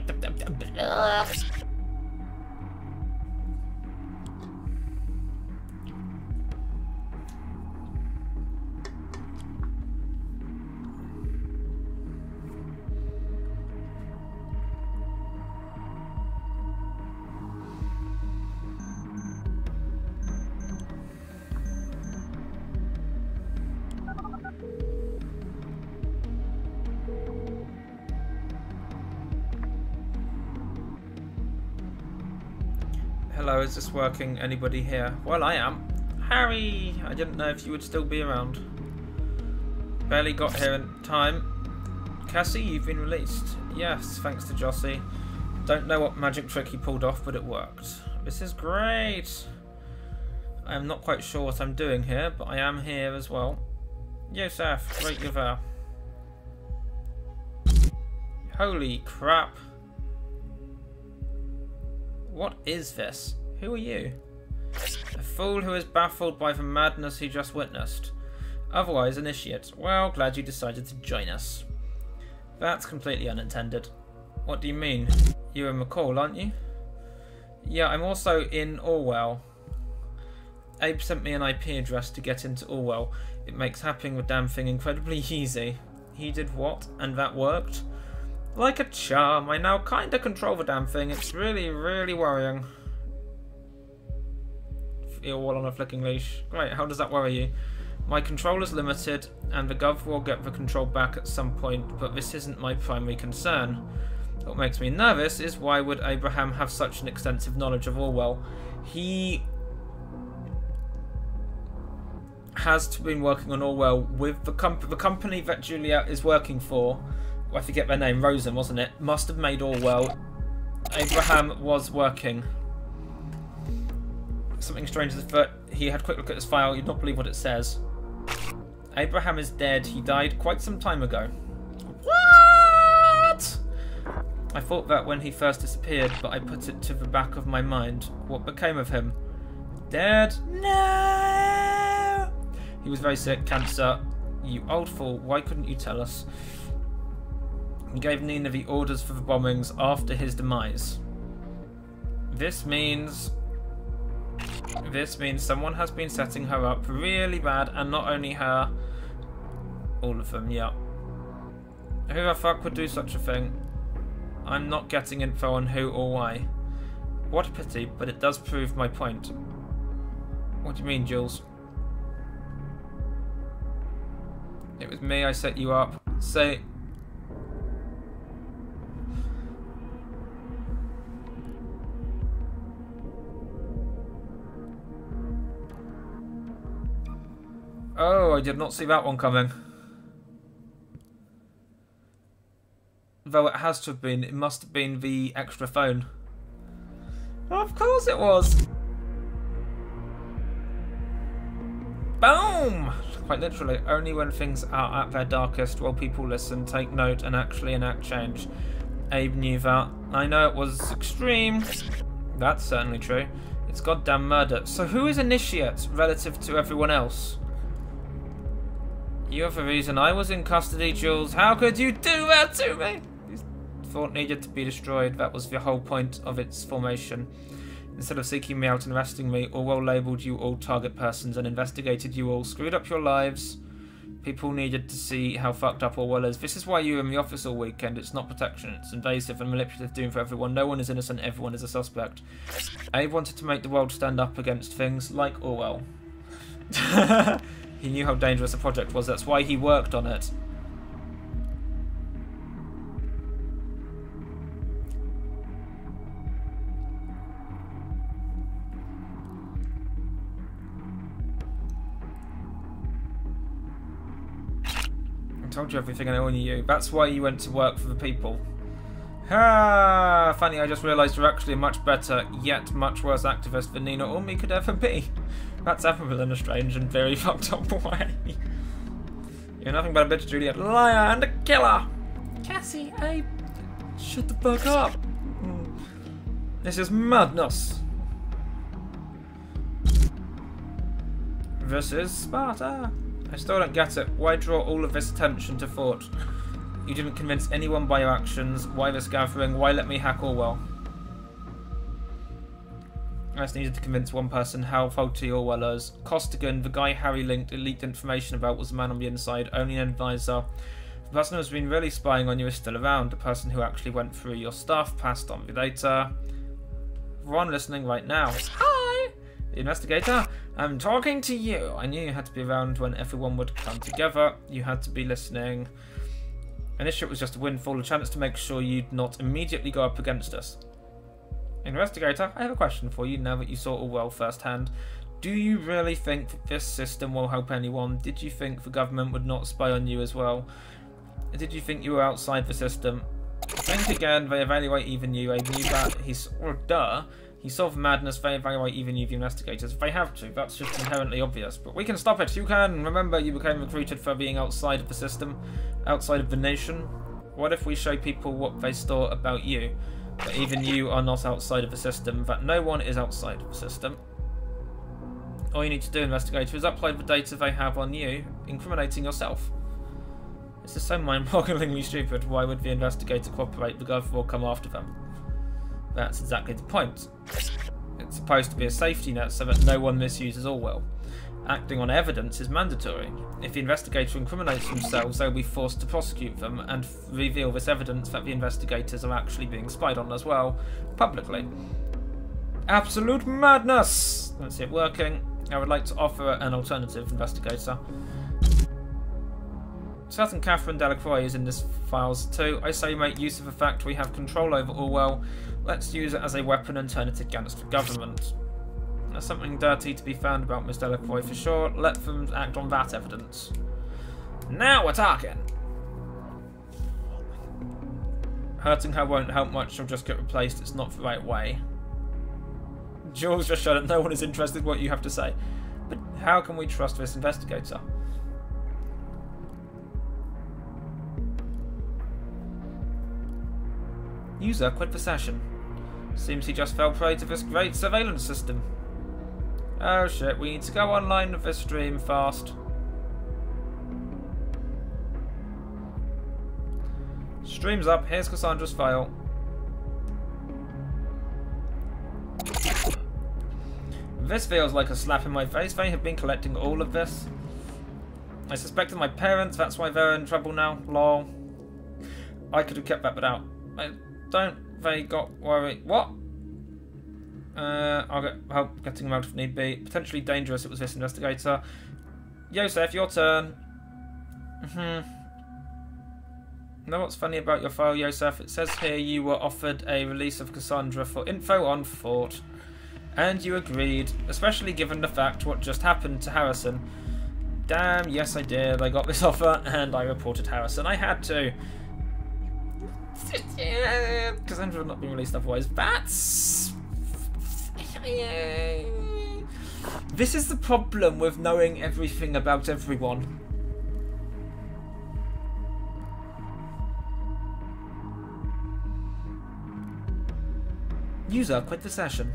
S1: Hello, is this working? Anybody here? Well, I am. Harry! I didn't know if you would still be around. Barely got here in time. Cassie, you've been released. Yes, thanks to Jossie. Don't know what magic trick he pulled off, but it worked. This is great! I am not quite sure what I'm doing here, but I am here as well. Yosef, great you're there. Holy crap. What is this? Who are you? A fool who is baffled by the madness he just witnessed. Otherwise, initiate. Well, glad you decided to join us. That's completely unintended. What do you mean? You're in McCall, aren't you? Yeah, I'm also in Orwell. Abe sent me an IP address to get into Orwell. It makes hacking the damn thing incredibly easy. He did what? And that worked? Like a charm, I now kinda control the damn thing. It's really, really worrying. You're all on a flicking leash. Great, how does that worry you? My control is limited, and the Gov will get the control back at some point, but this isn't my primary concern. What makes me nervous is why would Abraham have such an extensive knowledge of Orwell? He has been working on Orwell with the company that Juliet is working for. I forget their name, Rosen, wasn't it? Must have made Orwell. Abraham was working. Something strange is that he had a quick look at his file. You'd not believe what it says. Abraham is dead. He died quite some time ago. What? I thought that when he first disappeared, but I put it to the back of my mind. What became of him? Dead? No! He was very sick. Cancer. You old fool. Why couldn't you tell us? He gave Nina the orders for the bombings after his demise. This means someone has been setting her up really bad, and not only her, all of them, yeah. Who the fuck would do such a thing? I'm not getting info on who or why. What a pity, but it does prove my point. What do you mean, Jules? It was me, I set you up. Say... Oh, I did not see that one coming. Though it has to have been. It must have been the extra phone. Of course it was! Boom! Quite literally, only when things are at their darkest will people listen, take note, and actually enact change. Abe knew that. I know it was extreme. That's certainly true. It's goddamn murder. So who is initiate relative to everyone else? You're the reason I was in custody, Jules. How could you do that to me? This thought needed to be destroyed. That was the whole point of its formation. Instead of seeking me out and arresting me, Orwell labelled you all target persons and investigated you all, screwed up your lives. People needed to see how fucked up Orwell is. This is why you were in the office all weekend. It's not protection. It's invasive and manipulative doom for everyone. No one is innocent. Everyone is a suspect. Abe wanted to make the world stand up against things like Orwell. He knew how dangerous the project was. That's why he worked on it. I told you everything I only knew. That's why you went to work for the people. Ah, funny, I just realised you're actually a much better, yet much worse activist than Nina or me could ever be. That's admirable in a strange and very fucked up way. You're nothing but a bitch, Juliet, liar and a killer. Cassie, I... Shut the fuck up. This is madness. This is Sparta. I still don't get it. Why draw all of this attention to thought? You didn't convince anyone by your actions. Why this gathering? Why let me hack Orwell? I just needed to convince one person how faulty Orwell is. Costigan, the guy Harry leaked information about, was the man on the inside, only an advisor. The person who's been really spying on you is still around. The person who actually went through your stuff, passed on the data. Everyone listening right now. Hi! The investigator, I'm talking to you. I knew you had to be around when everyone would come together. You had to be listening. Initiate was just a windfall, a chance to make sure you'd not immediately go up against us. Investigator, I have a question for you now that you saw Orwell firsthand. Do you really think that this system will help anyone? Did you think the government would not spy on you as well? Did you think you were outside the system? Think again, they evaluate even you. I knew that. He saw the madness, they evaluate even you, the investigators. They have to, that's just inherently obvious. But we can stop it, you can! Remember, you became recruited for being outside of the system, outside of the nation. What if we show people what they thought about you? That even you are not outside of the system, that no one is outside of the system. All you need to do, investigator, is upload the data they have on you, incriminating yourself. This is so mind-bogglingly stupid. Why would the investigator cooperate? The gov will come after them. That's exactly the point. It's supposed to be a safety net so that no one misuses Orwell. Acting on evidence is mandatory. If the investigator incriminates themselves, they'll be forced to prosecute them and reveal this evidence that the investigators are actually being spied on as well, publicly. Absolute madness! Don't see it working. I would like to offer an alternative, investigator. Certain Catherine Delacroix is in this files too. I say make use of the fact we have control over Orwell. Let's use it as a weapon and turn it against the government. There's something dirty to be found about Miss Delacroix for sure. Let them act on that evidence. Now we're talking! Hurting her won't help much, she'll just get replaced. It's not the right way. Jules just showed that no one is interested in what you have to say. But how can we trust this investigator? User quit the session. Seems he just fell prey to this great surveillance system. Oh shit, we need to go online with this stream fast. Stream's up, here's Cassandra's file. This feels like a slap in my face. They have been collecting all of this. I suspected my parents, that's why they're in trouble now. Lol. I could have kept that without. They got worried. What? I'll get help getting them out if need be. Potentially dangerous, it was this investigator. Yosef, your turn. Know what's funny about your file, Yosef? It says here you were offered a release of Cassandra for info on Fort. And you agreed, especially given the fact what just happened to Harrison. Damn, yes I did. I got this offer and I reported Harrison. I had to. Cassandra would not be released otherwise. That's... This is the problem with knowing everything about everyone. User, quit the session.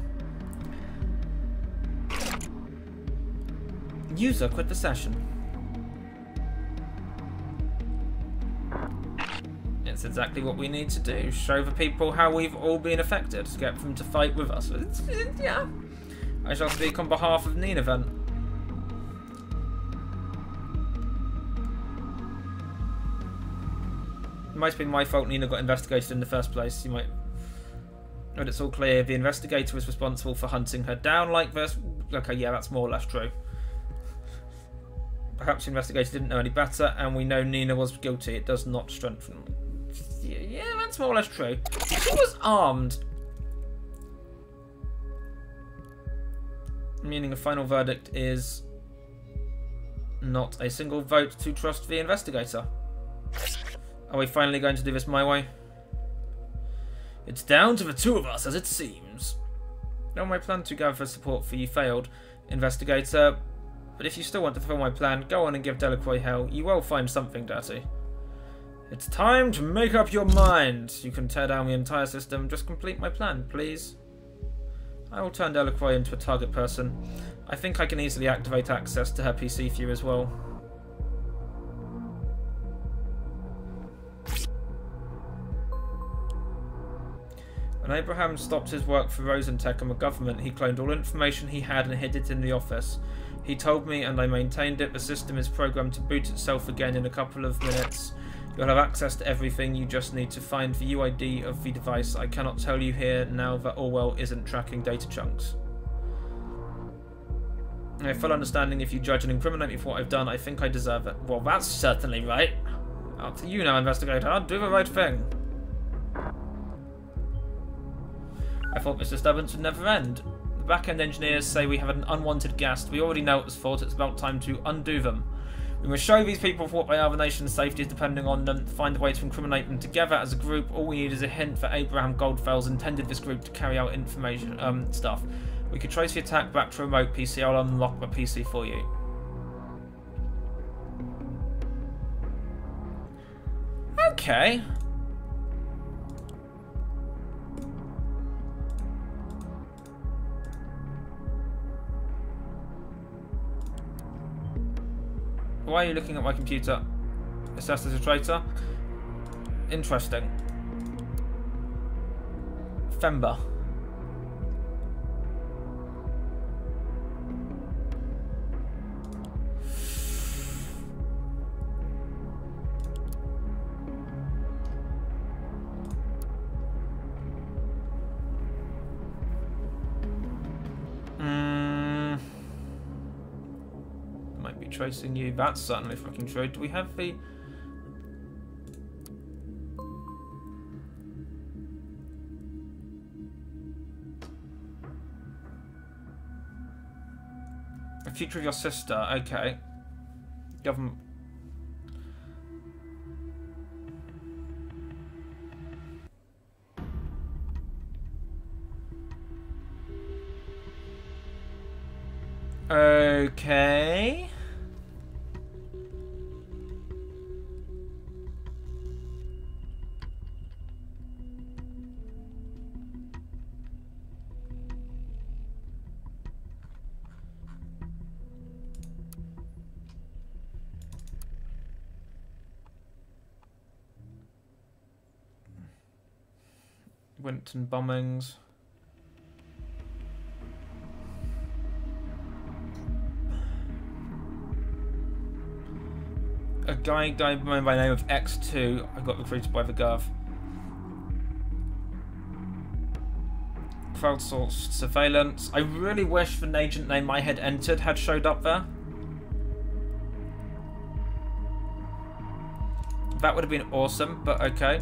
S1: User, quit the session. It's exactly what we need to do. Show the people how we've all been affected. Get them to fight with us. Yeah. I shall speak on behalf of Nina then. It might have been my fault Nina got investigated in the first place. You might... But it's all clear. The investigator was responsible for hunting her down like this. Okay, yeah, that's more or less true. Perhaps the investigator didn't know any better, and we know Nina was guilty. It does not strengthen... Yeah, that's more or less true. She was armed. Meaning a final verdict is... not a single vote to trust the investigator. Are we finally going to do this my way? It's down to the two of us, as it seems. No, my plan to gather support for you failed, investigator. But if you still want to fulfill my plan, go on and give Delacroix hell. You will find something dirty. It's time to make up your mind. You can tear down the entire system. Just complete my plan, please. I will turn Delacroix into a target person. I think I can easily activate access to her PC for you as well. When Abraham stopped his work for Rosentech and the government, he cloned all information he had and hid it in the office. He told me and I maintained it. The system is programmed to boot itself again in a couple of minutes. You'll have access to everything. You just need to find the UID of the device. I cannot tell you here now that Orwell isn't tracking data chunks. I have full understanding if you judge and incriminate me for what I've done. I think I deserve it. Well, that's certainly right. Up to you now, investigator. I'll do the right thing. I thought this disturbance would never end. The back-end engineers say we have an unwanted guest. We already know it was fault. It's about time to undo them. We must show these people for what they are. The nation's safety is depending on them. Find a way to incriminate them together as a group. All we need is a hint that Abraham Goldfels intended this group to carry out information stuff. We could trace the attack back to a remote PC. I'll unlock my PC for you. Okay. Why are you looking at my computer? Assessed as a traitor? Interesting. Femba. Tracing you, that's certainly fucking true. Do we have the... The future of your sister, okay. Government... Okay... Winton bombings. guy by the name of X2. I got recruited by the Gov. Crowdsourced surveillance. I really wish the agent name I had entered had showed up there. That would have been awesome, but okay.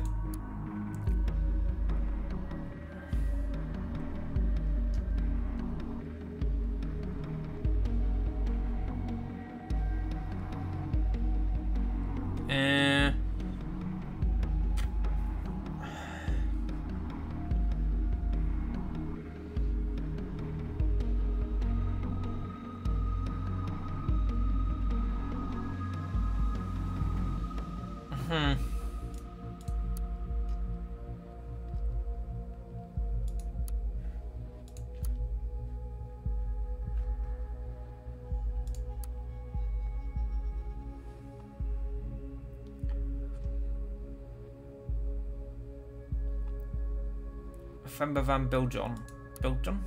S1: Fember van Biljon. Biljon?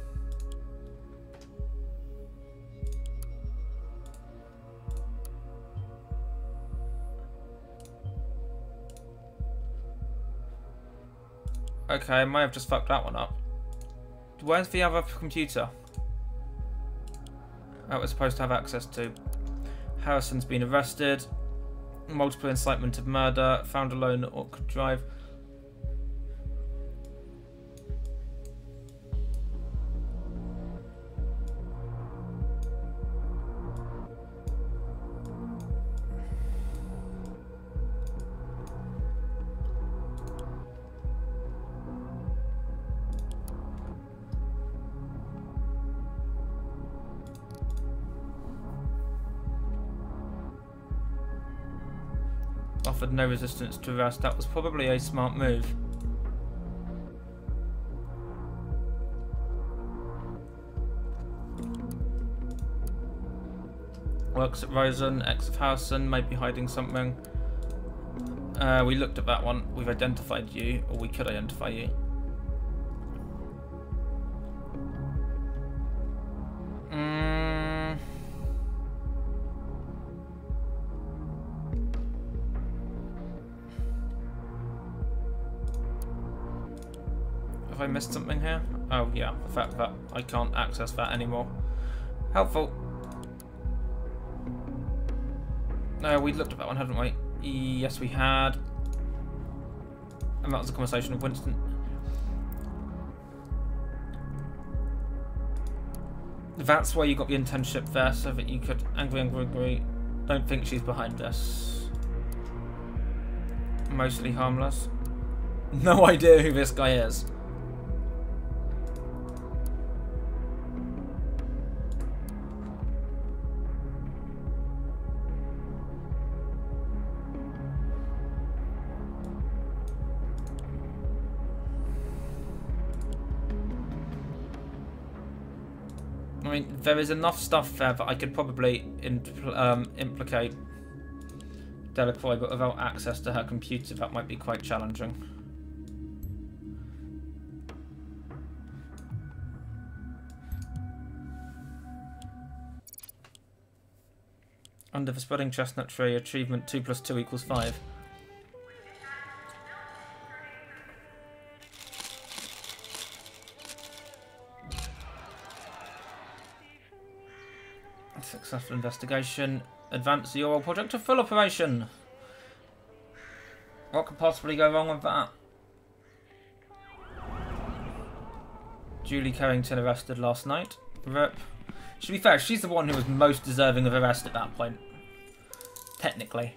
S1: Okay, I might have just fucked that one up. Where's the other computer that we're supposed to have access to? Harrison's been arrested. Multiple incitement of murder. Found alone at Orchard Drive. Offered no resistance to arrest. That was probably a smart move. Works at Rosen, ex of Harrison, might be hiding something. We looked at that one. We've identified you, or we could identify you. Have I missed something here? Oh yeah, the fact that I can't access that anymore. Helpful. No, we looked at that one, haven't we? Yes, we had. And that was a conversation of Winston. That's why you got the internship there, so that you could angry. Don't think she's behind this. Mostly harmless. No idea who this guy is. I mean, there is enough stuff there that I could probably implicate Delacroix, but without access to her computer, that might be quite challenging. Under the spreading chestnut tree, achievement 2 + 2 = 5. Successful investigation. Advance the Orwell project to full operation. What could possibly go wrong with that? Julie Carrington arrested last night. Rip. To be fair, she's the one who was most deserving of arrest at that point. Technically.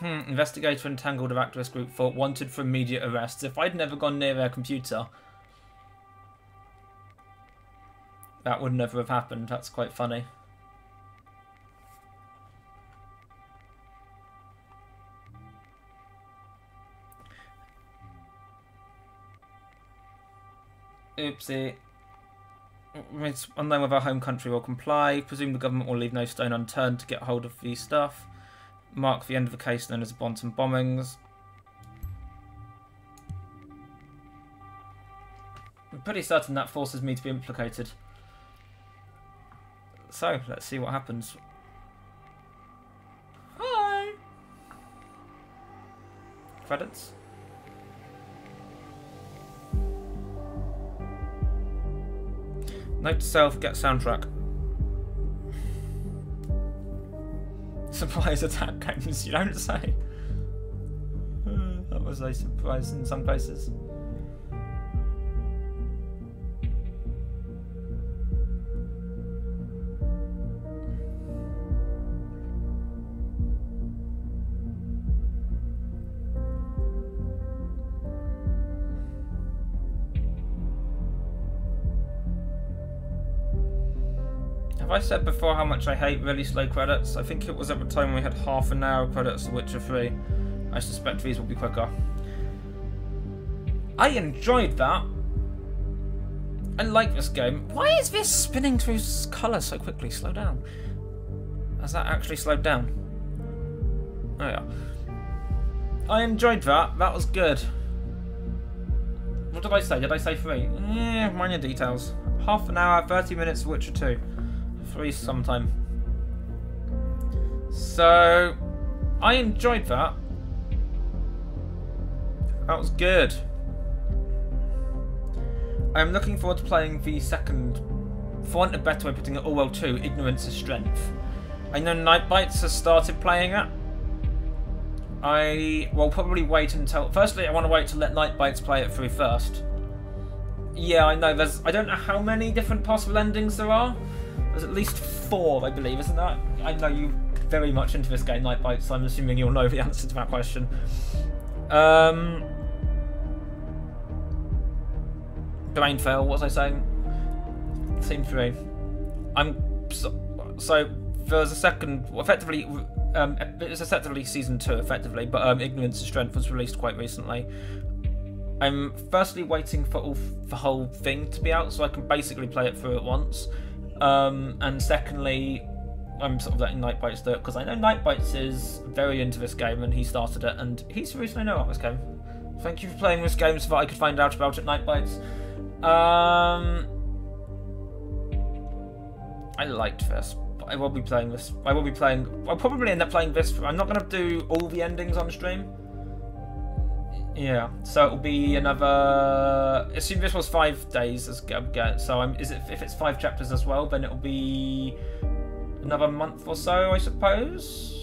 S1: Investigator entangled of activist group thought wanted for immediate arrests. If I'd never gone near their computer, that would never have happened. That's quite funny. Oopsie. It's unknown whether our home country will comply. Presume the government will leave no stone unturned to get hold of the stuff. Mark the end of the case known as the Bonton bombings. I'm pretty certain that forces me to be implicated. So, let's see what happens. Hi! Credits. Note to self, get soundtrack. Surprise attack games, you don't say. That was a surprise in some places. Have I said before how much I hate really slow credits? I think it was at the time we had half an hour credits of Witcher 3. I suspect these will be quicker. I enjoyed that. I like this game. Why is this spinning through colour so quickly? Slow down. Has that actually slowed down? Oh yeah. I enjoyed that. That was good. What did I say? Did I say 3? Yeah, minor details. Half an hour, 30 minutes of Witcher 2. 3 sometime. So, I enjoyed that. That was good. I'm looking forward to playing the second, for want of a better way of putting it, Orwell 2, Ignorance is Strength. I know Nightbites has started playing it. I will probably wait until... Firstly, I want to wait to let Nightbites play it through first. Yeah, I know. I don't know how many different possible endings there are. There's at least 4, I believe, isn't that? I know you very much into this game, Nightbites, so I'm assuming you'll know the answer to that question. Domain fail, what was I saying? Scene 3. So there's a second, effectively, it's effectively season 2, effectively, but Ignorance of Strength was released quite recently. I'm firstly waiting for the whole thing to be out, so I can basically play it through at once. And secondly, I'm sort of letting Nightbites do it, because I know Nightbites is very into this game, and he started it, and he's the reason I know about this game. Thank you for playing this game so that I could find out about it, Nightbites. I liked this, but I will be playing this. I'll probably end up playing this. I'm not going to do all the endings on stream. Yeah, so it'll be another... Assume this was 5 days, as so if it's 5 chapters as well, then it'll be another month or so, I suppose.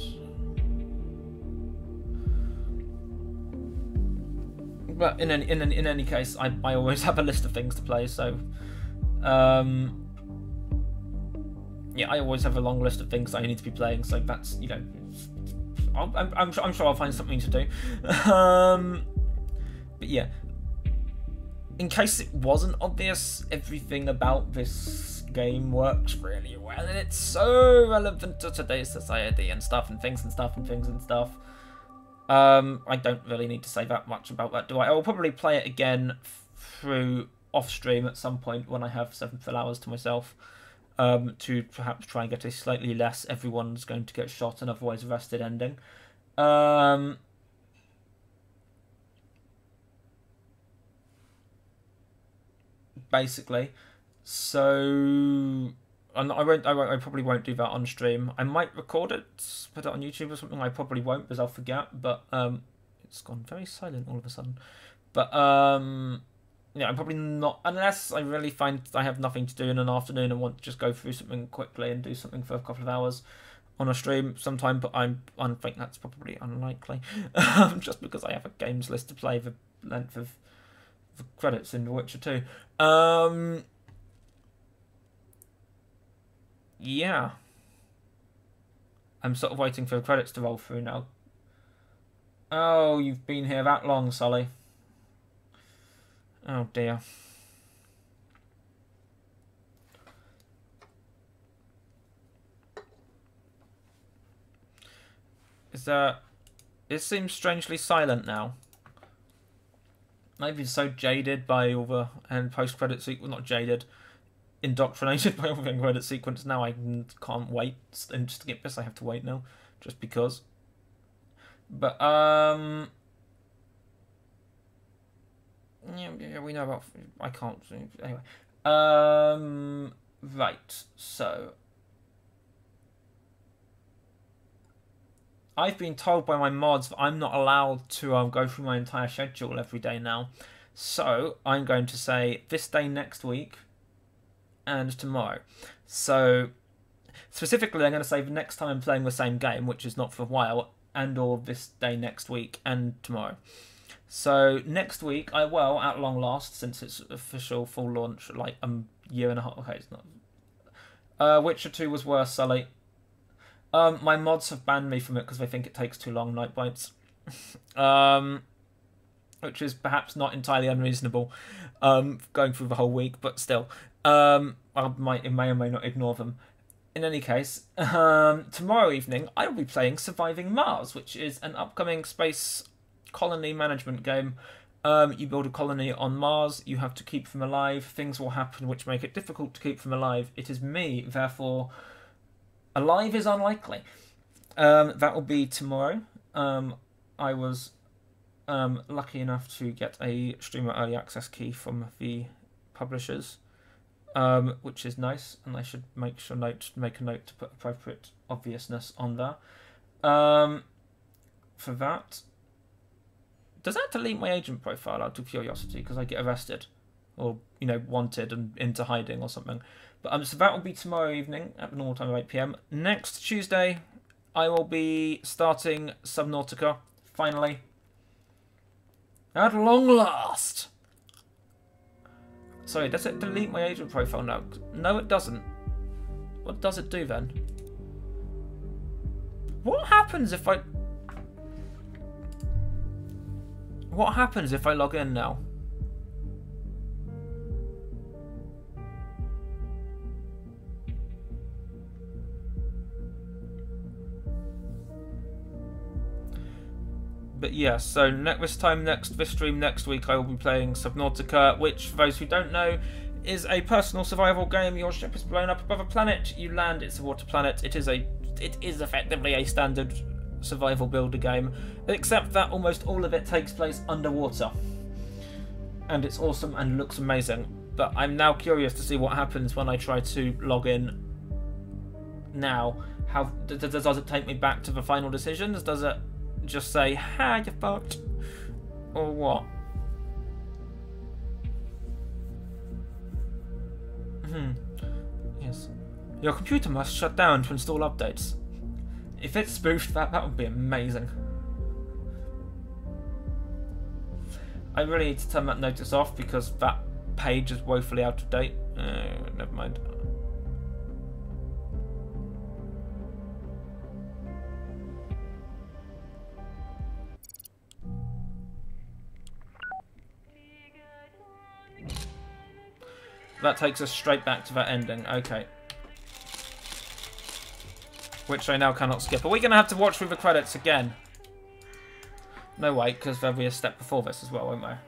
S1: But in any case, I always have a list of things to play, so yeah, I always have a long list of things that I need to be playing, so that's, you know, I'm sure I'll find something to do. But yeah, in case it wasn't obvious, everything about this game works really well, and it's so relevant to today's society and stuff, and things and stuff and things and stuff. I don't really need to say that much about that, do I? I will probably play it again through off stream at some point when I have 7 full hours to myself, to perhaps try and get a slightly less everyone's going to get shot and otherwise arrested ending. Basically, so I probably won't do that on stream. I might record it, put it on YouTube or something. I probably won't because I'll forget. But it's gone very silent all of a sudden. But yeah, I'm probably not, unless I really find I have nothing to do in an afternoon and want to just go through something quickly and do something for a couple of hours on a stream sometime. But I think that's probably unlikely, just because I have a games list to play, the length of the credits in The Witcher 2. Yeah. I'm sort of waiting for the credits to roll through now. Oh, you've been here that long, Sully. Oh dear. It seems strangely silent now. I've been so jaded by all the post-credit sequence, not jaded, indoctrinated by all the credit sequence. Now I can't wait and skip this. I have to wait now, just because. But yeah, we know about. I can't anyway. Right. So I've been told by my mods that I'm not allowed to go through my entire schedule every day now. So I'm going to say this day next week and tomorrow. So specifically, I'm going to say the next time I'm playing the same game, which is not for a while, and or this day next week and tomorrow. So next week I will, at long last, since it's official full launch, like a year and a half. Okay, it's not. Witcher 2 was worse, Sully. My mods have banned me from it because they think it takes too long, Night Bites. Which is perhaps not entirely unreasonable, going through the whole week, but still. I may or may not ignore them. In any case, tomorrow evening I will be playing Surviving Mars, which is an upcoming space colony management game. You build a colony on Mars, you have to keep them alive, things will happen which make it difficult to keep them alive. It is me, therefore alive is unlikely. That will be tomorrow. I was lucky enough to get a streamer early access key from the publishers, which is nice, and I should make a note to put appropriate obviousness on there. For that, does that delete my agent profile out of curiosity because I get arrested, or wanted and into hiding or something? But so that will be tomorrow evening at the normal time of 8 PM. Next Tuesday, I will be starting Subnautica finally. At long last. Sorry, does it delete my agent profile now? No, it doesn't. What does it do then? What happens if I... What happens if I log in now? But yeah, so this stream next week, I will be playing Subnautica, which, for those who don't know, is a personal survival game. Your ship is blown up above a planet. You land. It's a water planet. It is effectively a standard survival builder game, except that almost all of it takes place underwater, and it's awesome and looks amazing. But I'm now curious to see what happens when I try to log in now. How does it take me back to the final decisions? Does it just say, "Ha, you fucked," or what? Yes. Your computer must shut down to install updates. If it's spoofed, that would be amazing. I really need to turn that notice off because that page is woefully out of date. Never mind. That takes us straight back to that ending. Okay. Which I now cannot skip. Are we going to have to watch through the credits again? No, wait, because there'll be a step before this as well, won't there?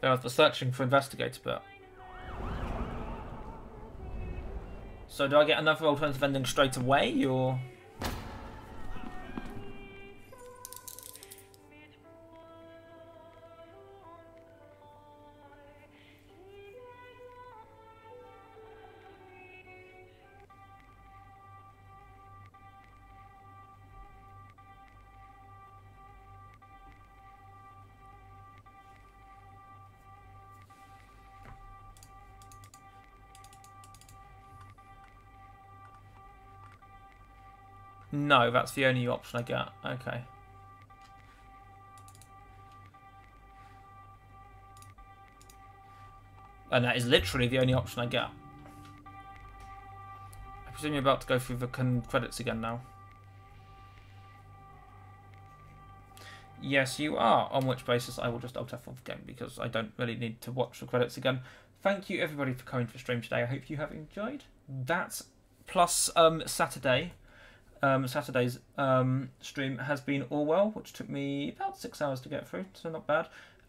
S1: There's the searching for investigator bit. So do I get another alternative ending straight away, or...? No, that's the only option I get. Okay. And that is literally the only option I get. I presume you're about to go through the credits again now. Yes, you are. On which basis I will just alt F off the game because I don't really need to watch the credits again. Thank you everybody for coming to the stream today. I hope you have enjoyed. That plus Saturday's stream has been Orwell, which took me about 6 hours to get through, so not bad.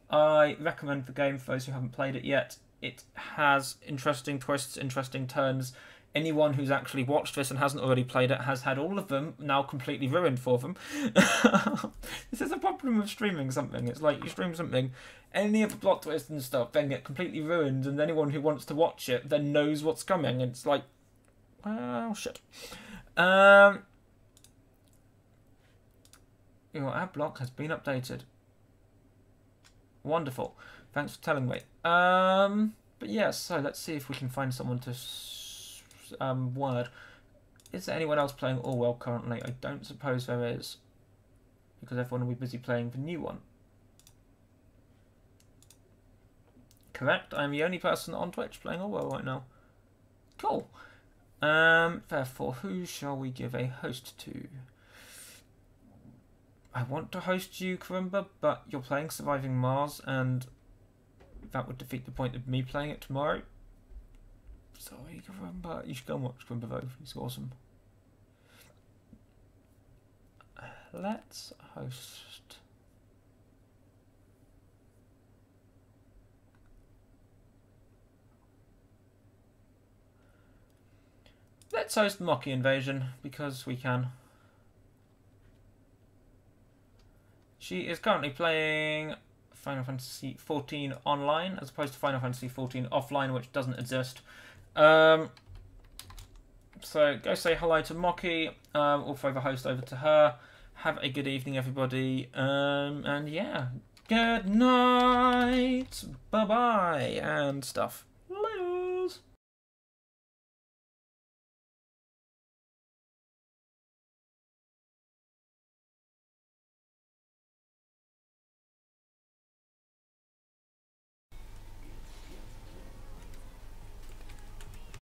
S1: I recommend the game for those who haven't played it yet. It has interesting twists, interesting turns. Anyone who's actually watched this and hasn't already played it has had all of them now completely ruined for them. This is a problem with streaming something. It's like you stream something, any of the plot twists and stuff then get completely ruined, and anyone who wants to watch it then knows what's coming. It's like, Well, shit. Your ad block has been updated. Wonderful. Thanks for telling me. But yeah, so let's see if we can find someone to word. Is there anyone else playing Orwell currently? I don't suppose there is, because everyone will be busy playing the new one. Correct. I'm the only person on Twitch playing Orwell right now. Cool. Therefore, who shall we give a host to? I want to host you, Karimba, but you're playing Surviving Mars, and that would defeat the point of me playing it tomorrow. Sorry, Karimba. You should go and watch Karimba though. He's awesome. Let's host. Let's host Mocky Invasion, because we can. She is currently playing Final Fantasy XIV online, as opposed to Final Fantasy XIV offline, which doesn't exist. So go say hello to Mocky. We'll throw the host over to her. Have a good evening, everybody. And yeah, good night, bye-bye, and stuff.